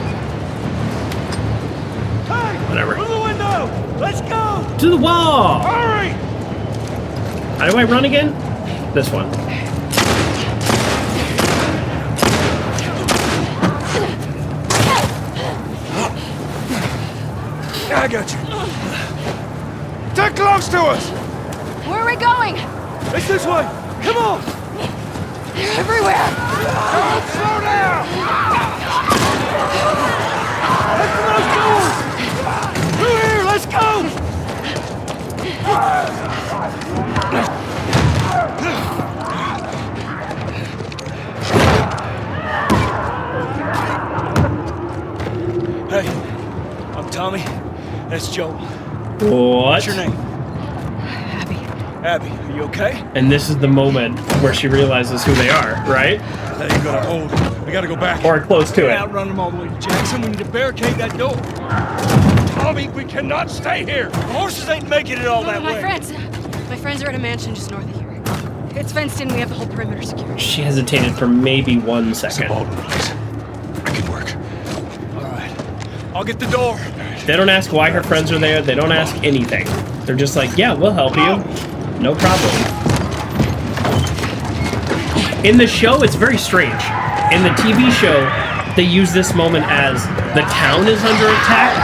Hey!
Whatever.
Through the window! Let's go!
To the wall!
Hurry!
How do I run again? This one.
I got you. They're close to us!
Where are we going?
It's this way! Come on!
They're everywhere!
Don't slow down! Head for those doors! Through here! Let's go! Hey, I'm Tommy. That's Joel.
What?
What's your name? Abby, are you okay?
And this is the moment where she realizes who they are, right?
That ain't gonna hold. We gotta go back.
Or close to it.
Outrun them all the way to Jackson. We need to barricade that door. Tommy, we cannot stay here. The horses ain't making it all that
My
way.
friends are at a mansion just north of here. It's fenced in. We have the whole perimeter secured.
She hesitated for maybe 1 second.
I can work.
All right, I'll get the door.
They don't ask why her friends are there. They don't ask anything. They're just like, yeah, we'll help you. No problem. In the show, it's very strange. In the TV show, they use this moment as the town is under attack.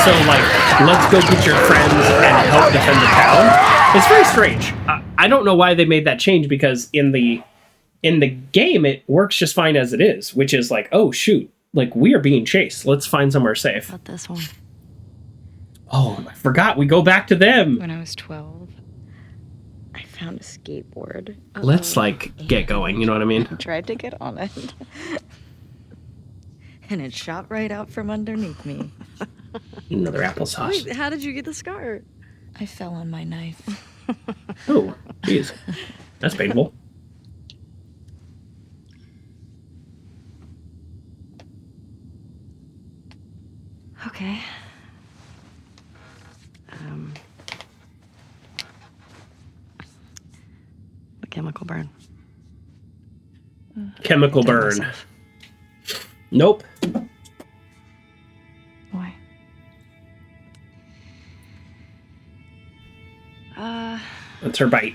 So, like, let's go get your friends and help defend the town. It's very strange. I don't know why they made that change, because in the game, it works just fine as it is, which is like, oh, shoot. Like, we are being chased. Let's find somewhere safe.
About this one.
Oh, I forgot. We go back to them.
When I was 12, I found a skateboard.
Let's, like, get going. You know what I mean?
I tried to get on it. And it shot right out from underneath me.
Another applesauce.
Wait, how did you get the scar?
I fell on my knife.
Oh, jeez. That's painful.
chemical burn.
Chemical
Kill
burn.
myself.
Nope.
Why?
That's her bite.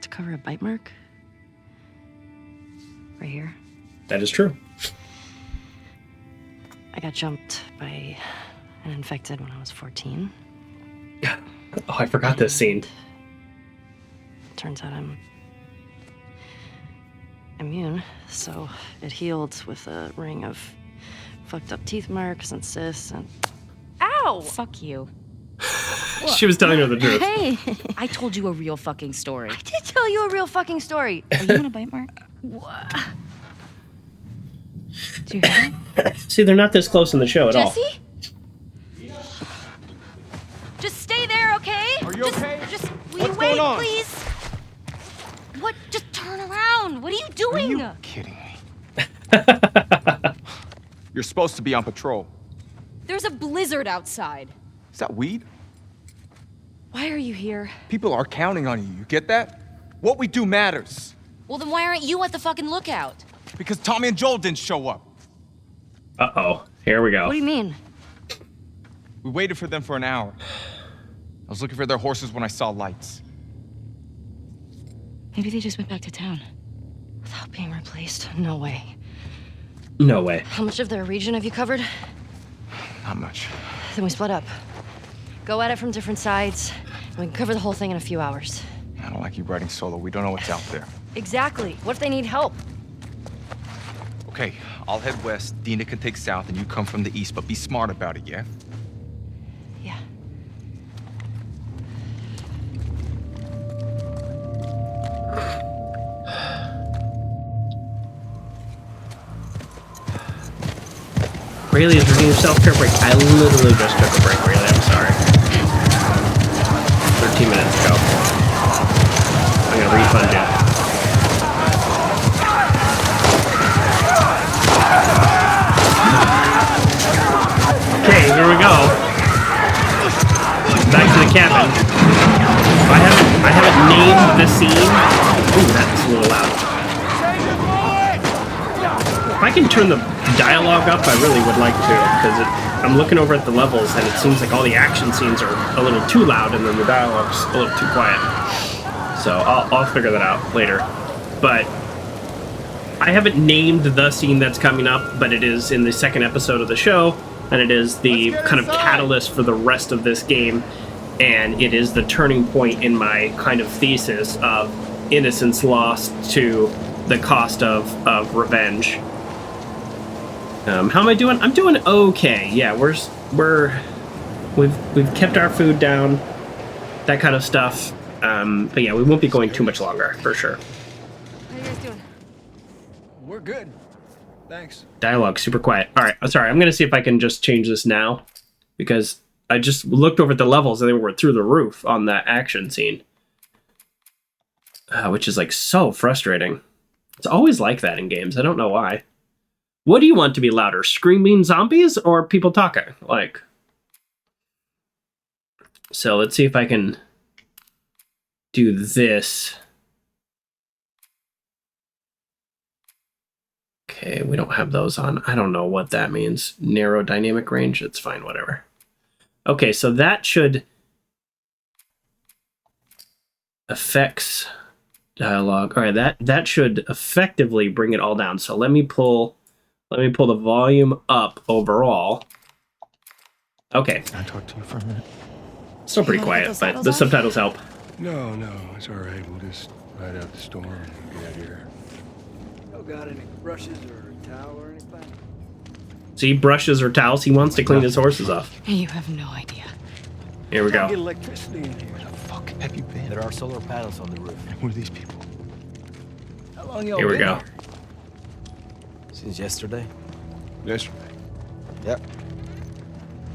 To cover a bite mark? Right here.
That is true.
I got jumped by an infected when I was 14.
Oh, I forgot this scene.
Turns out I'm immune, so it healed with a ring of fucked up teeth marks and cysts and...
Ow! Fuck you.
She was telling her the truth.
Hey!
I told you a real fucking story.
I did tell you a real fucking story.
Are you in a bite mark?
What?
Do you hear it?
See, they're not this close in the show at all.
Jesse? Just stay there, okay?
Are you okay?
Just will
What's
you wait,
going on?
please? What? Just turn around. What are you doing?
Are you kidding me? You're supposed to be on patrol.
There's a blizzard outside.
Is that weed?
Why are you here?
People are counting on you. You get that? What we do matters.
Well, then why aren't you at the fucking lookout?
Because Tommy and Joel didn't show up.
Uh-oh. Here we go.
What do you mean?
We waited for them for an hour. I was looking for their horses when I saw lights.
Maybe they just went back to town.
Without being replaced? No way.
No way.
How much of their region have you covered?
Not much.
Then we split up. Go at it from different sides, and we can cover the whole thing in a few hours.
I don't like you riding solo. We don't know what's out there.
Exactly. What if they need help?
Okay, I'll head west. Dina can take south, and you come from the east, but be smart about it, yeah?
Yeah.
Rayleigh is taking a self-care break. I literally just took a break, Rayleigh. I'm sorry. 13 minutes ago. I'm gonna refund you. Okay, here we go. Back to the cabin. I haven't named the scene. Ooh, that's a little loud. If I can turn the dialogue up, I really would like to, because I'm looking over at the levels and it seems like all the action scenes are a little too loud and then the dialogue's a little too quiet. So I'll figure that out later. But I haven't named the scene that's coming up, but it is in the second episode of the show, and it is the kind of catalyst for the rest of this game, and it is the turning point in my kind of thesis of innocence lost to the cost of revenge. How am I doing? I'm doing okay. Yeah, we've kept our food down, that kind of stuff. But yeah, we won't be going too much longer for sure.
How you guys doing?
We're good. Thanks.
Dialogue super quiet. All right, I'm sorry. I'm gonna see if I can just change this now, because I just looked over at the levels and they were through the roof on that action scene, which is like so frustrating. It's always like that in games. I don't know why. What do you want to be louder? Screaming zombies or people talking? Like, so let's see if I can do this. Okay, we don't have those on. I don't know what that means. Narrow dynamic range. It's fine, whatever. Okay, so that should affects dialogue. All right, that should effectively bring it all down. So let me pull the volume up overall. Okay.
Can I talk to you for a minute?
Still pretty quiet, but the subtitles help.
No, it's all right. We'll just ride out the storm and get out of here.
You got any brushes or a towel or anything?
See, brushes or towels. He wants to clean his horses off.
You have no idea.
Here we go.
Get electricity in here.
Where the fuck have you been?
There are solar panels on the roof.
Who are these people?
How long y'all
Here we
been
go.
here? Since yesterday.
Yesterday.
Yep.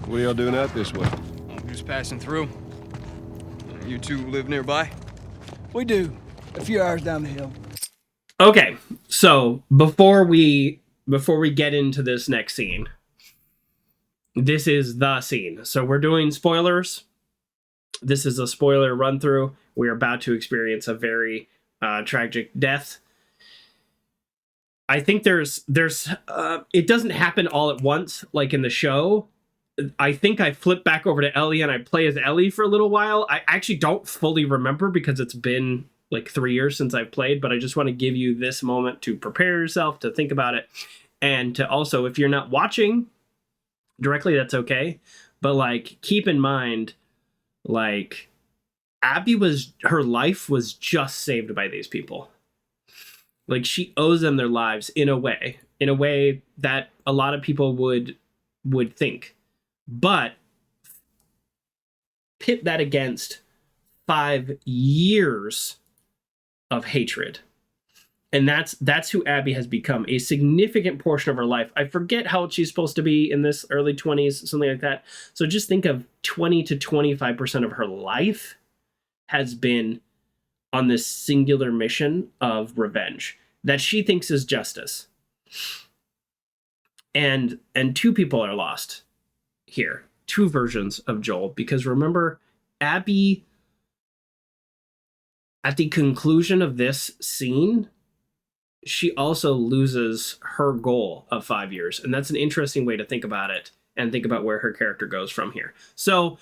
What are y'all doing out this way?
I'm just passing through. You two live nearby?
We do. A few hours down the hill.
Okay, so before we get into this next scene, this is the scene. So we're doing spoilers. this is a spoiler run through. We're about to experience a very tragic death. I think there's it doesn't happen all at once like in the show. I think I flip back over to Ellie and I play as Ellie for a little while. I actually don't fully remember because it's been like 3 years since I've played, but I just want to give you this moment to prepare yourself, to think about it, and to also, if you're not watching directly, that's okay. But like, keep in mind, like, Abby her life was just saved by these people. Like, she owes them their lives in a way that a lot of people would think. But pit that against 5 years of hatred. And that's who Abby has become, a significant portion of her life. I forget how old she's supposed to be in this early 20s, something like that. So just think of 20 to 25% of her life has been on this singular mission of revenge that she thinks is justice. And 2 people are lost here. 2 versions of Joel, because remember, Abby, at the conclusion of this scene, she also loses her goal of 5 years. And that's an interesting way to think about it and think about where her character goes from here. So,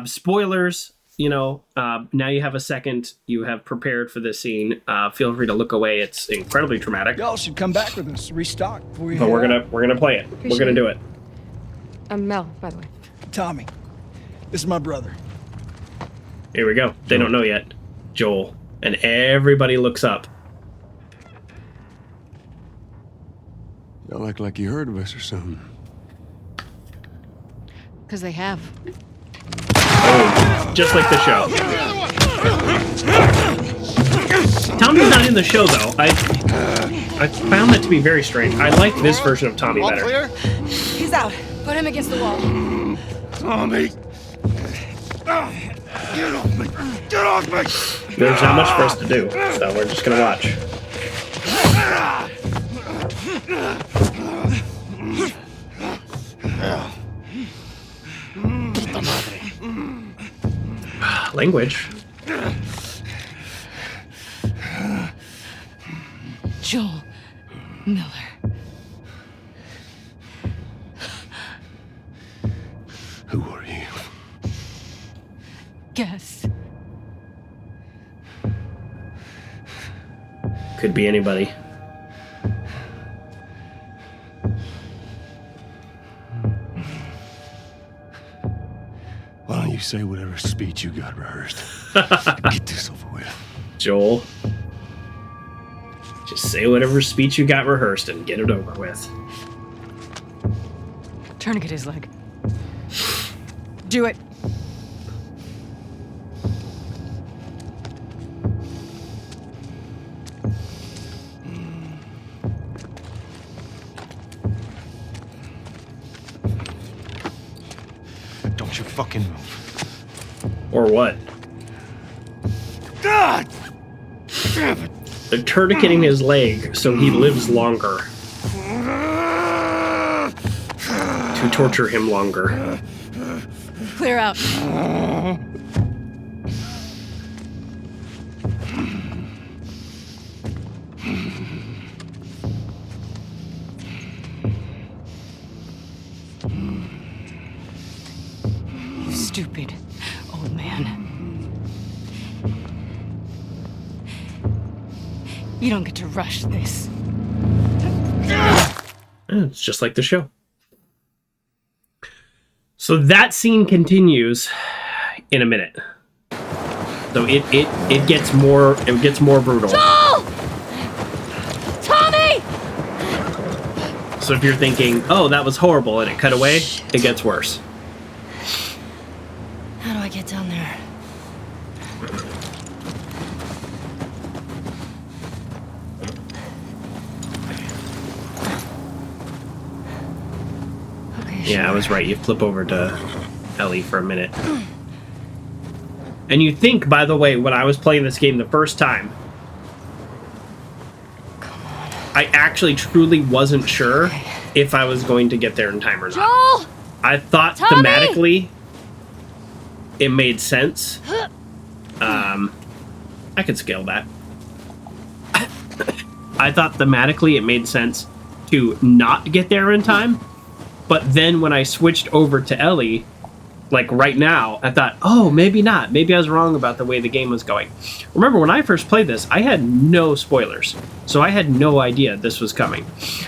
spoilers, now you have a second. You have prepared for this scene. Feel free to look away. It's incredibly traumatic.
Y'all should come back with us. Restock before you
But we're gonna play it. We're gonna do it.
I'm Mel, by the way.
Tommy, this is my brother.
Here we go. They don't know yet. Joel. And everybody looks up.
Y'all act like you heard of us or something.
Because they have.
Oh, just like the show. Tommy's not in the show, though. I found that to be very strange. I like this version of Tommy better.
Clear? He's out. Put him against the wall.
Tommy! Get off me! Get off me!
There's not much for us to do, so we're just gonna watch. Language.
Joel Miller.
Who are you?
Guess.
Could be anybody.
Why don't you say whatever speech you got rehearsed? Get this over with.
Joel. Just say whatever speech you got rehearsed and get it over with.
Tourniquet his leg. Do it.
Don't you fucking move.
Or what?
God! Damn it!
They're tourniqueting his leg so he lives longer. To torture him longer.
Clear out. You stupid old man. You don't get to rush this.
It's just like the show. So that scene continues in a minute. So it gets more brutal.
Joel! Tommy!
So if you're thinking, oh, that was horrible, and it cut away, it gets worse.
How do I get down there?
Yeah, I was right. You flip over to Ellie for a minute. And you think, by the way, when I was playing this game the first time, I actually truly wasn't sure if I was going to get there in time or not.
Joel!
I thought
Tommy!
thematically it made sense. I could scale that. I thought thematically it made sense to not get there in time, but then when I switched over to Ellie, like right now, I thought, oh, maybe not. Maybe I was wrong about the way the game was going. Remember, when I first played this, I had no spoilers, so I had no idea this was coming.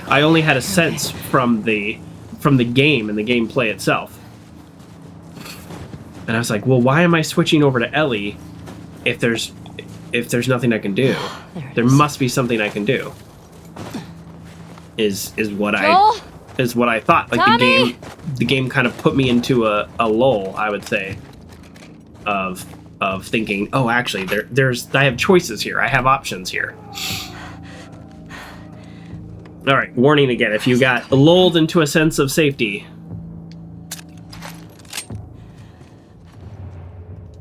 I only had a sense from the game and the gameplay itself. And I was like, well, why am I switching over to Ellie if there's nothing I can do? There must be something I can do. Is what
Joel?
I thought. Like
Tommy?
the game kind of put me into a lull, I would say, of thinking, oh, actually I have choices here. I have options here. All right, warning again. If you got lulled into a sense of safety,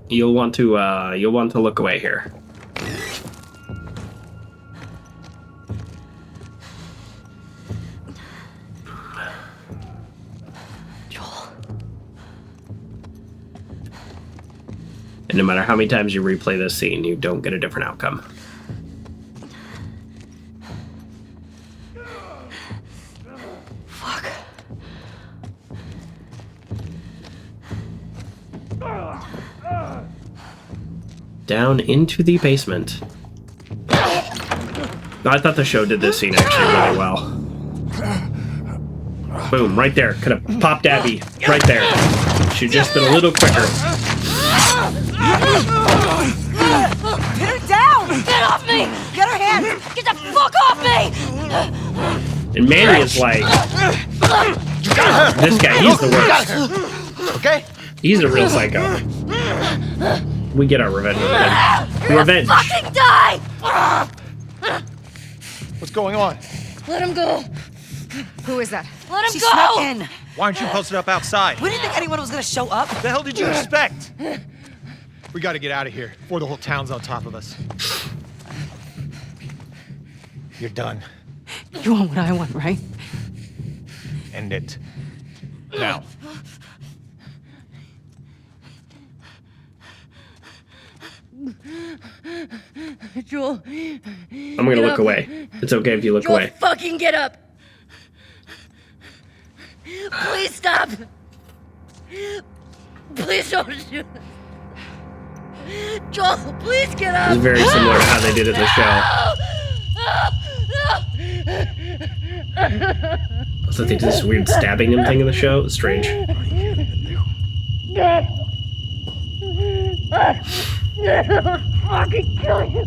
you'll want to look away here. And no matter how many times you replay this scene, you don't get a different outcome.
Fuck.
Down into the basement. I thought the show did this scene actually really well. Boom, right there. Could have popped Abby right there. She'd just been a little quicker.
Pin her down! Get off me! Get her hands! Get the fuck off me!
And Manny is like, this guy, he's the worst.
Okay?
He's a real psycho. We get our revenge over him. Revenge.
Fucking die!
What's going on?
Let him go!
Who is that?
Let him
She
go!
snuck in.
Why aren't you posted up outside?
We didn't think anyone was gonna show up.
What the hell did you expect? We gotta get out of here before the whole town's on top of us. You're done.
You want what I want, right?
End it. Now.
Joel.
I'm gonna look away. It's okay if you look
Joel,
away.
fucking get up! Please stop! Please don't shoot! Joel, please get up!
It's very similar to how they did it in the show. I thought they did this weird stabbing him thing in the show. It was strange.
Fucking kill you!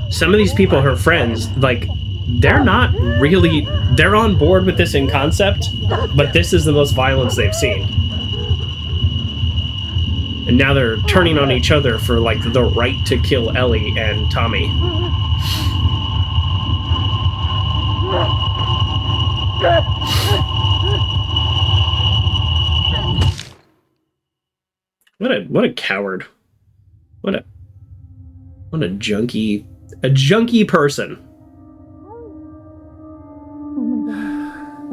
Some of these people, her friends, like, they're not really, they're on board with this in concept, but this is the most violence they've seen. And now they're turning on each other for, like, the right to kill Ellie and Tommy. What a coward. What a junkie person.
Oh my god.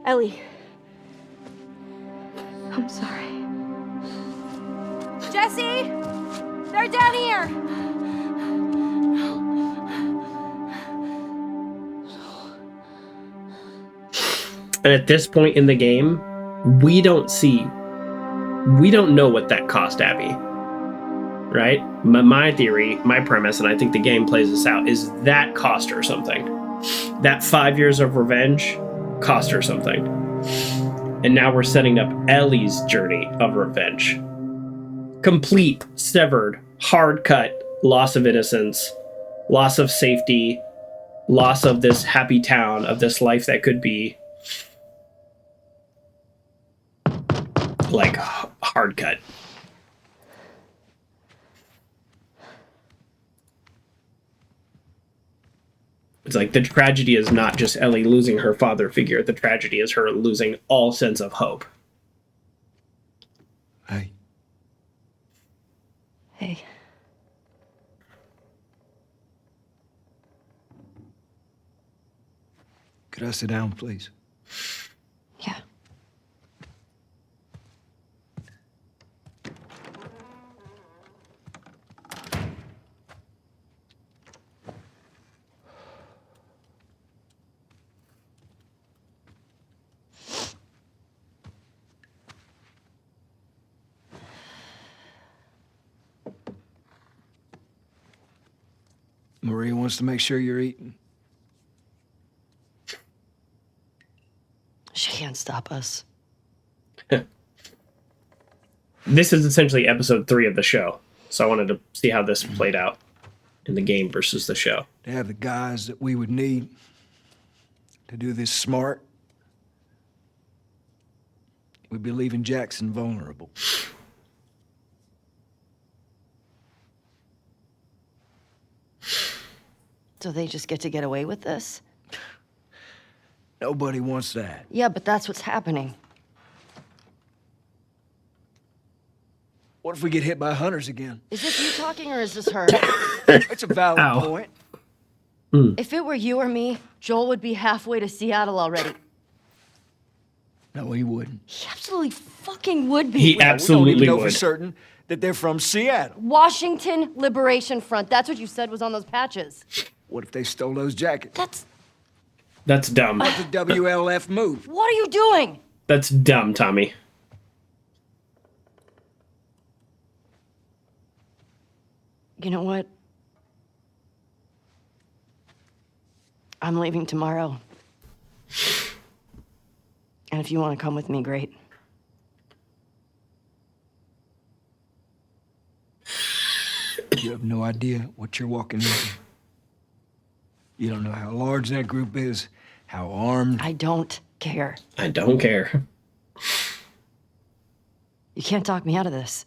Ellie? Ellie. I'm sorry. Jesse! They're down here!
And at this point in the game, we don't know what that cost Abby. Right? My theory, my premise, and I think the game plays this out, is that cost her something. That 5 years of revenge cost her something. And now we're setting up Ellie's journey of revenge. Complete, severed, hard cut, loss of innocence, loss of safety, loss of this happy town, of this life that could be. Like, hard cut. It's like the tragedy is not just Ellie losing her father figure. The tragedy is her losing all sense of hope.
Hey.
Hey.
Could I sit down, please?
Yeah.
Maria wants to make sure you're eating.
She can't stop us.
This is essentially episode 3 of the show, so I wanted to see how this played out in the game versus the show.
To have the guys that we would need to do this smart, we'd be leaving Jackson vulnerable.
So they just get to get away with this?
Nobody wants that.
Yeah, but that's what's happening.
What if we get hit by hunters again?
Is this you talking or is this her?
It's a valid point.
If it were you or me, Joel would be halfway to Seattle already.
No, he wouldn't.
He absolutely fucking would be.
He
We
absolutely
don't even know
would.
for certain that they're from Seattle.
Washington Liberation Front. That's what you said was on those patches.
What if they stole those jackets?
That's dumb.
What's the WLF move?
What are you doing?
That's dumb, Tommy.
You know what? I'm leaving tomorrow. And if you want to come with me, great.
You have no idea what you're walking into. You don't know how large that group is, how armed.
I don't care.
I don't care.
You can't talk me out of this.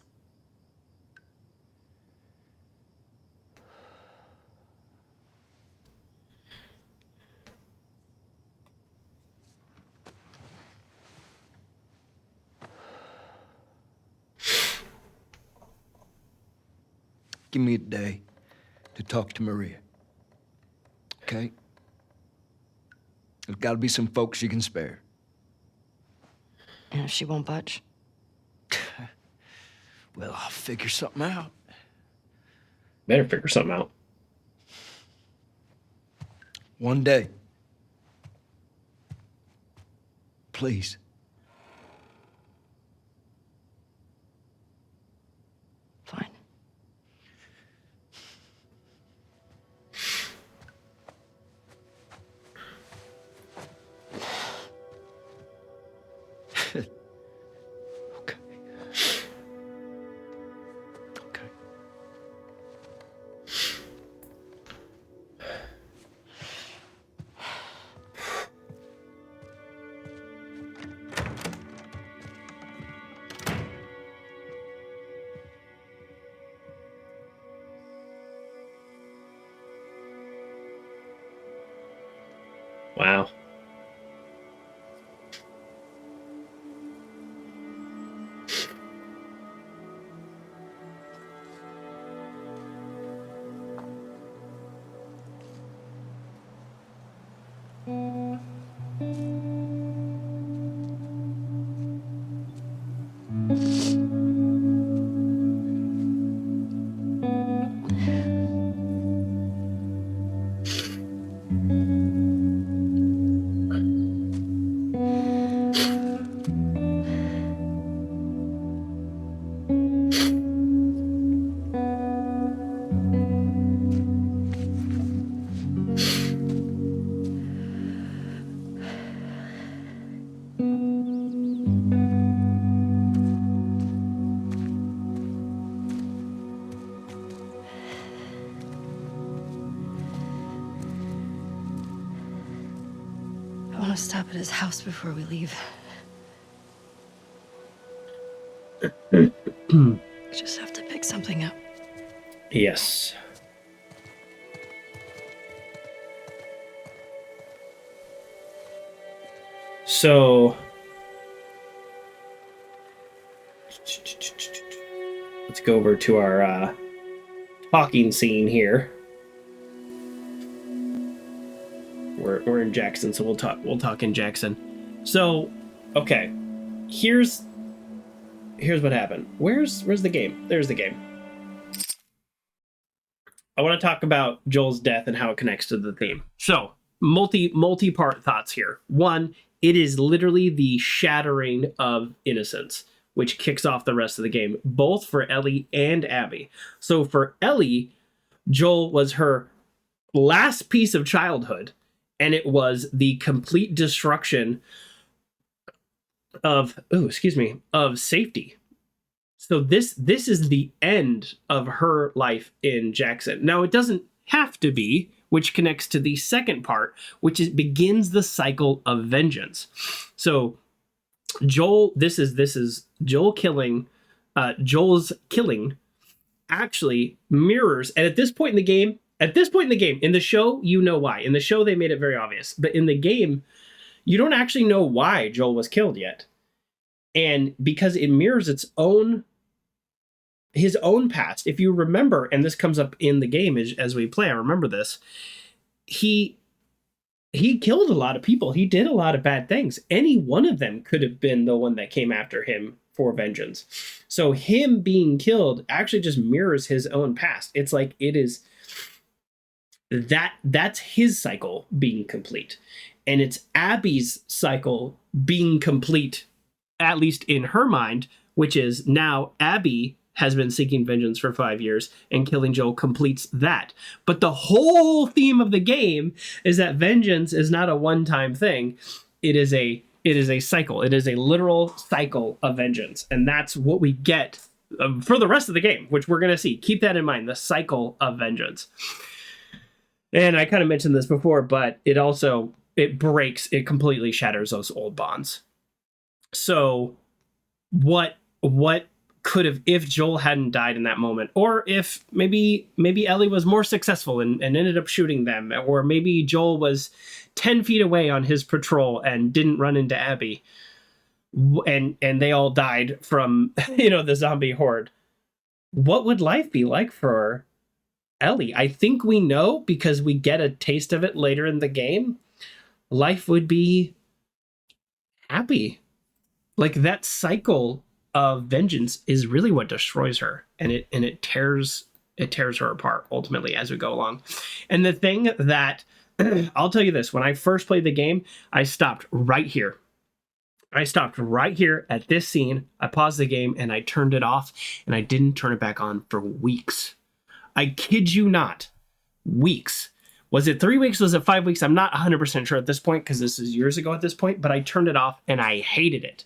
Give me a day to talk to Maria. Okay? There's got to be some folks you can spare.
And if she won't budge?
Well, I'll figure something out.
Better figure something out.
One day. Please.
Fine.
Wow.
I want to stop at his house before we leave. We just have to pick something up.
Yes. So let's go over to our talking scene here. We're in Jackson, so we'll talk in Jackson. So, okay, here's what happened. Where's the game? There's the game. I want to talk about Joel's death and how it connects to the theme. So, multi-part thoughts here. One, it is literally the shattering of innocence, which kicks off the rest of the game, both for Ellie and Abby. So for Ellie, Joel was her last piece of childhood, and it was the complete destruction of safety. So this is the end of her life in Jackson. Now it doesn't have to be, which connects to the second part, which begins the cycle of vengeance. So Joel, this is Joel killing. Joel's killing actually mirrors, and at this point in the game, in the show, you know why. In the show, they made it very obvious, but in the game, you don't actually know why Joel was killed yet, and because it mirrors his own past. If you remember, and this comes up in the game as we play, I remember this. He killed a lot of people. He did a lot of bad things. Any one of them could have been the one that came after him for vengeance. So him being killed actually just mirrors his own past. It's like it is that's his cycle being complete. And it's Abby's cycle being complete, at least in her mind, which is now Abby has been seeking vengeance for 5 years, and killing Joel completes that. But the whole theme of the game is that vengeance is not a one-time thing. It is a cycle. It is a literal cycle of vengeance. And that's what we get for the rest of the game, which we're going to see. Keep that in mind, the cycle of vengeance. And I kind of mentioned this before, but it completely shatters those old bonds. So what could have, if Joel hadn't died in that moment, or if maybe Ellie was more successful and ended up shooting them, or maybe Joel was 10 feet away on his patrol and didn't run into Abby, and they all died from the zombie horde, what would life be like for Ellie? I think we know, because we get a taste of it later in the game. Life would be happy. Like, that cycle of vengeance is really what destroys her, and it tears her apart ultimately as we go along. And the thing that I'll tell you this, when I first played the game, I stopped right here. I stopped right here at this scene. I paused the game and I turned it off, and I didn't turn it back on for weeks. I kid you not, weeks. Was it 3 weeks? Was it 5 weeks? I'm not 100% sure at this point, because this is years ago at this point, but I turned it off and I hated it.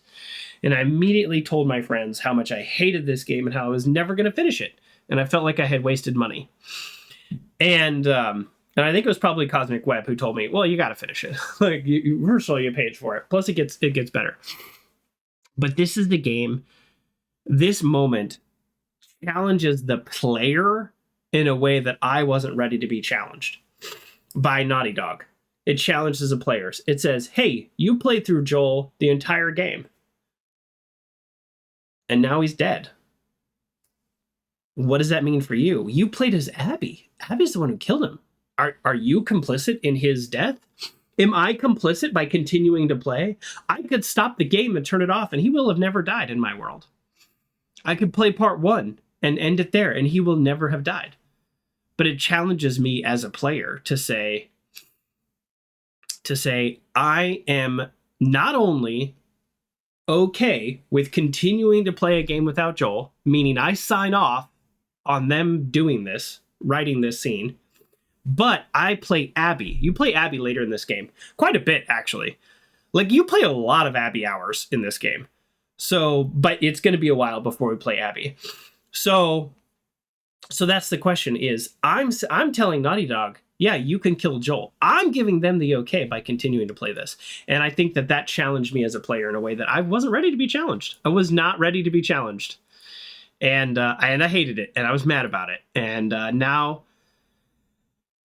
And I immediately told my friends how much I hated this game and how I was never going to finish it. And I felt like I had wasted money. And I think it was probably Cosmic Web who told me, well, you got to finish it. Like, first of all, you paid for it. Plus, it gets better. But this is the game. This moment challenges the player in a way that I wasn't ready to be challenged by Naughty Dog. It challenges the players. It says, hey, you played through Joel the entire game, and now he's dead. What does that mean for you? You played as Abby. Abby's the one who killed him. Are you complicit in his death? Am I complicit by continuing to play? I could stop the game and turn it off, and he will have never died in my world. I could play part 1 and end it there, and he will never have died. But it challenges me as a player to say, I am not only okay with continuing to play a game without Joel, meaning I sign off on them doing this, writing this scene, but I play Abby. You play Abby later in this game. Quite a bit, actually. Like, you play a lot of Abby hours in this game. So, but it's going to be a while before we play Abby. So that's the question is, I'm telling Naughty Dog, yeah, you can kill Joel. I'm giving them the okay by continuing to play this. And I think that challenged me as a player in a way that I wasn't ready to be challenged. I was not ready to be challenged. And I hated it, and I was mad about it. And now,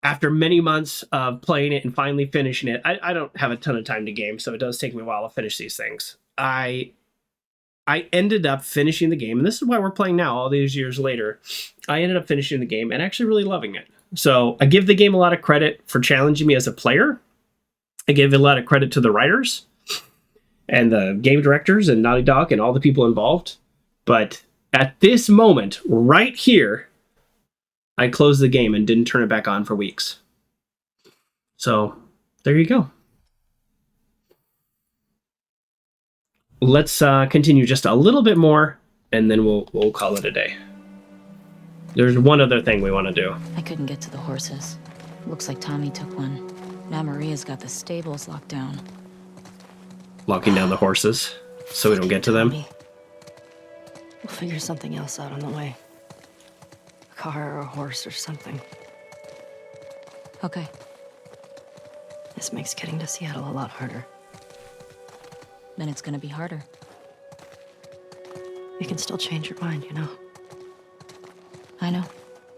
after many months of playing it and finally finishing it, I don't have a ton of time to game, so it does take me a while to finish these things. I I ended up finishing the game, and this is why we're playing now, all these years later. I ended up finishing the game and actually really loving it. So I give the game a lot of credit for challenging me as a player. I give a lot of credit to the writers and the game directors and Naughty Dog and all the people involved. But at this moment, right here, I closed the game and didn't turn it back on for weeks. So there you go. Let's continue just a little bit more, and then we'll call it a day. There's one other thing we want to do.
I couldn't get to the horses. Looks like Tommy took one. Now Maria's got the stables locked down.
Locking down the horses so we don't get to them.
We'll figure something else out on the way. A car or a horse or something.
Okay.
This makes getting to Seattle a lot harder.
Then it's gonna be harder.
You can still change your mind, you know.
I know.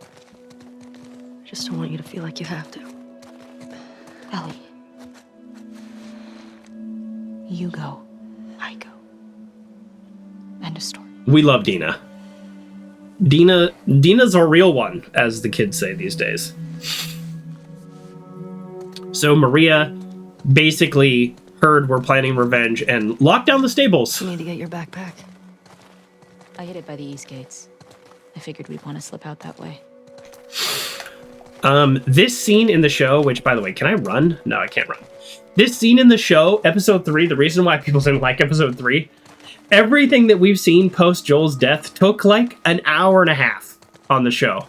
I just don't want you to feel like you have to.
Ellie. You go. I go. End of story.
We love Dina. Dina's a real one, as the kids say these days. So Maria basically heard we're planning revenge and locked down the stables.
You need to get your backpack.
I hid it by the east gates. I figured we'd want to slip out that way.
This scene in the show, which, by the way, can I run? No, I can't run. This scene in the show, episode 3, the reason why people didn't like episode 3, everything that we've seen post Joel's death took like an hour and a half on the show.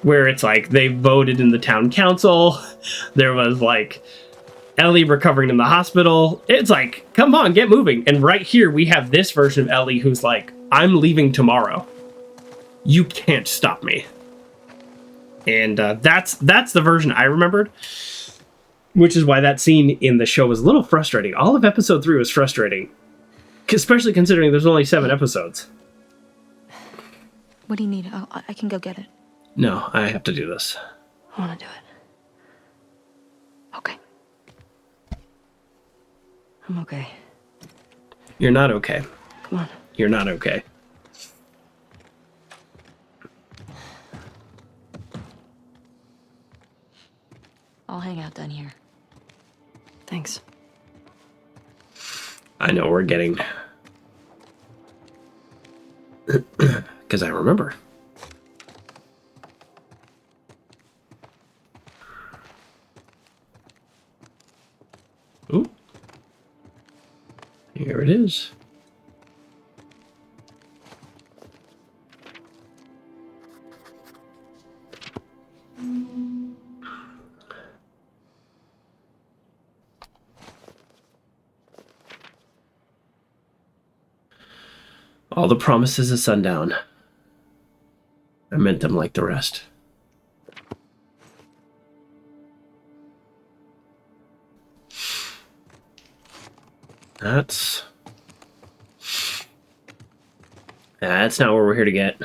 Where it's like they voted in the town council. There was like Ellie recovering in the hospital. It's like, come on, get moving. And right here we have this version of Ellie who's like, I'm leaving tomorrow. You can't stop me. And that's the version I remembered, which is why that scene in the show was a little frustrating. All of episode 3 was frustrating, especially considering there's only 7 episodes.
What do you need? I can go get it.
No, I have to do this.
I want to do it.
Okay.
I'm okay.
You're not okay.
Come on.
You're not okay.
I'll hang out down here.
Thanks.
I know we're getting... Because I remember. Ooh. Here it is. All the promises of sundown. I meant them like the rest. That's not what we're here to get.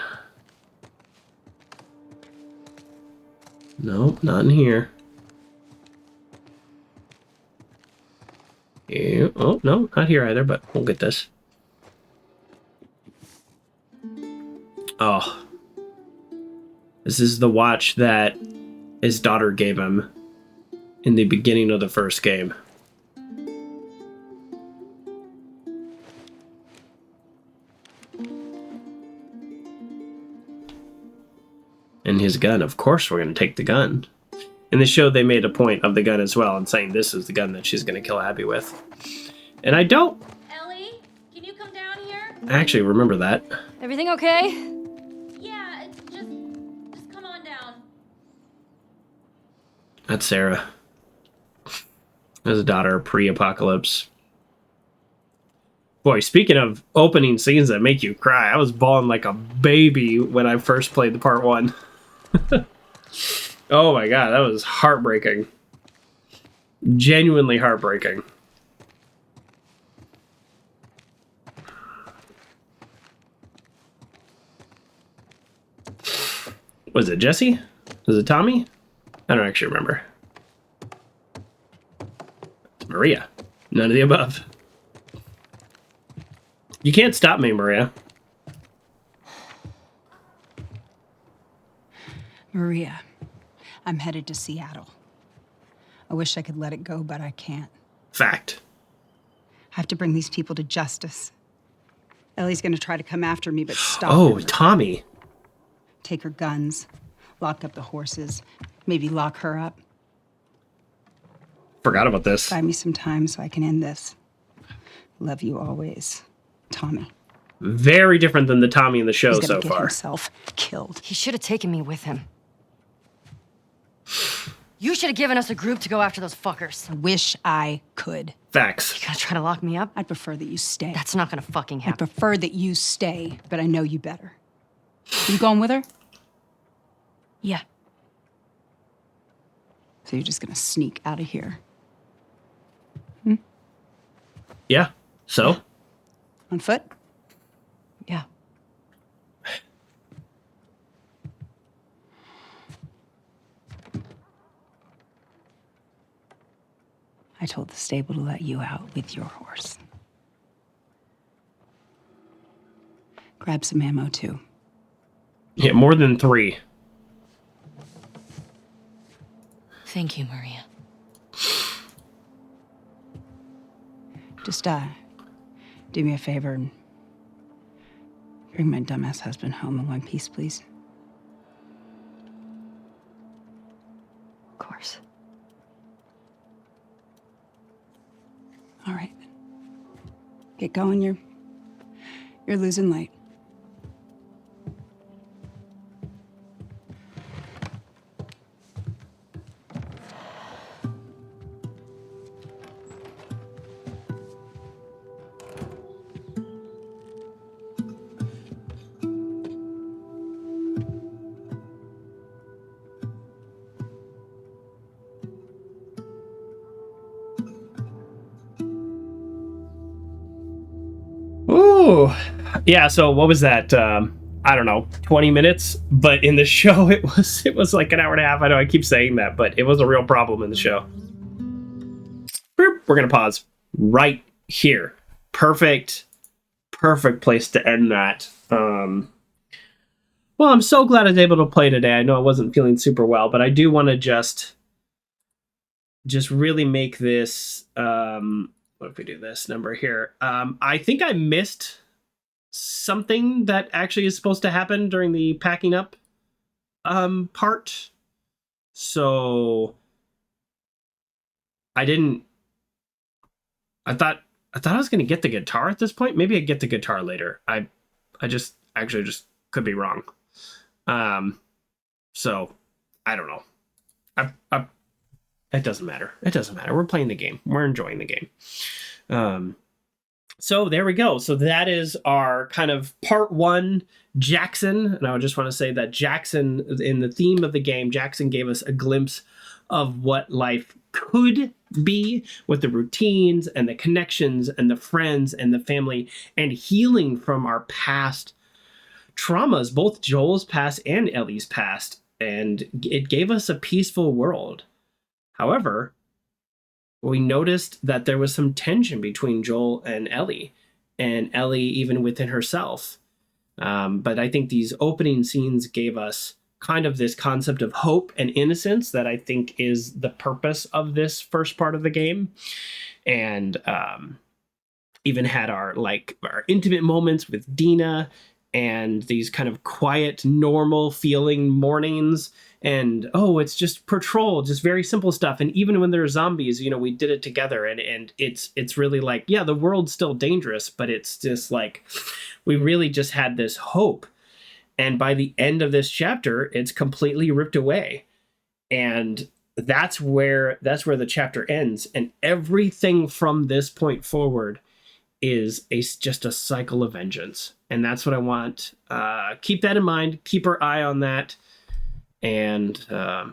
Nope, not in here. Yeah, oh, no, not here either, but we'll get this. Oh. This is the watch that his daughter gave him in the beginning of the first game. And his gun, of course we're going to take the gun. In the show, they made a point of the gun as well and saying this is the gun that she's going to kill Abby with. And I don't...
Ellie, can you come down here?
I actually remember that.
Everything okay? Yeah, just come on down.
That's Sarah. His daughter, pre-apocalypse. Boy, speaking of opening scenes that make you cry, I was bawling like a baby when I first played the part 1. Oh my god, that was heartbreaking. Genuinely heartbreaking. Was it Jesse? Was it Tommy? I don't actually remember. It's Maria. None of the above. You can't stop me, Maria.
Maria, I'm headed to Seattle. I wish I could let it go, but I can't.
Fact.
I have to bring these people to justice. Ellie's gonna try to come after me, but stop
Oh,
her.
Tommy.
Take her guns, lock up the horses, maybe lock her up.
Forgot about this.
Buy me some time so I can end this. Love you always, Tommy.
Very different than the Tommy in the show
He's gonna
so
get
far.
himself killed.
He should have taken me with him. You should have given us a group to go after those fuckers.
I wish I could.
Facts.
You gonna try to lock me up?
I'd prefer that you stay.
That's not gonna fucking
I
happen.
prefer that you stay, but I know you better. You going with her?
Yeah.
So you're just gonna sneak out of here?
Yeah. So?
On foot?
Yeah.
I told the stable to let you out with your horse. Grab some ammo, too.
Yeah, more than 3.
Thank you, Maria.
Just, do me a favor and bring my dumbass husband home in one piece, please.
Of course.
All right. Get going, you're losing light.
Ooh. Yeah, so what was that? I don't know, 20 minutes, but in the show it was like an hour and a half. I know I keep saying that, but it was a real problem in the show. We're going to pause right here. Perfect place to end that. Well, I'm so glad I was able to play today. I know I wasn't feeling super well, but I do want to just really make this what if we do this number here? I think I missed something that actually is supposed to happen during the packing up part. So I thought I was going to get the guitar at this point. Maybe I get the guitar later. I just could be wrong. So I don't know. It doesn't matter. It doesn't matter. We're playing the game. We're enjoying the game. So there we go. So that is our kind of part 1 Jackson. And I just want to say that Jackson, in the theme of the game, Jackson gave us a glimpse of what life could be with the routines and the connections and the friends and the family and healing from our past traumas, both Joel's past and Ellie's past. And it gave us a peaceful world. However, we noticed that there was some tension between Joel and Ellie even within herself. But I think these opening scenes gave us kind of this concept of hope and innocence that I think is the purpose of this first part of the game. And even had our intimate moments with Dina and these kind of quiet, normal feeling mornings. And, it's just patrol, just very simple stuff. And even when there are zombies, we did it together. And it's really like, yeah, the world's still dangerous, but it's just like, we really just had this hope. And by the end of this chapter, it's completely ripped away. And that's where the chapter ends. And everything from this point forward is just a cycle of vengeance. And that's what I want. Keep that in mind. Keep our eye on that. And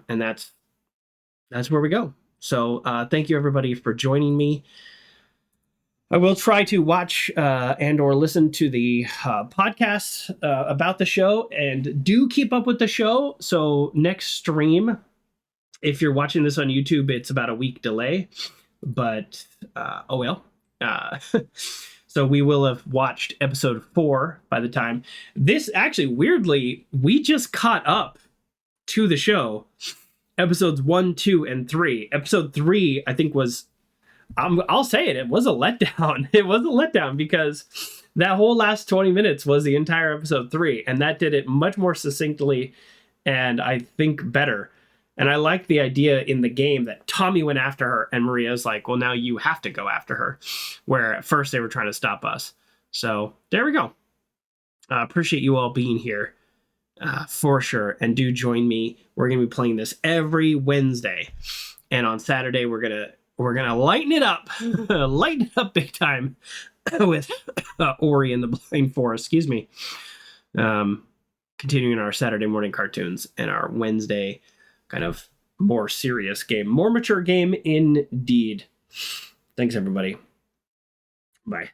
that's where we go. So thank you everybody for joining me. I will try to watch and or listen to the podcasts about the show, and do keep up with the show. So next stream, if you're watching this on YouTube, it's about a week delay, but oh well. So we will have watched episode 4 by the time. This actually, weirdly, we just caught up to the show. Episodes 1, 2, and 3. Episode 3, I think, was... I'll say it was a letdown. It was a letdown because that whole last 20 minutes was the entire episode 3, and that did it much more succinctly and I think better. And I like the idea in the game that Tommy went after her and Maria's like, well, now you have to go after her, where at first they were trying to stop us. So there we go. Appreciate you all being here for sure. And do join me. We're going to be playing this every Wednesday. And on Saturday, we're gonna lighten it up, lighten it up big time with Ori and the Blind Forest. Excuse me. Continuing our Saturday morning cartoons and our Wednesday kind of more serious game, more mature game indeed. Thanks everybody. Bye.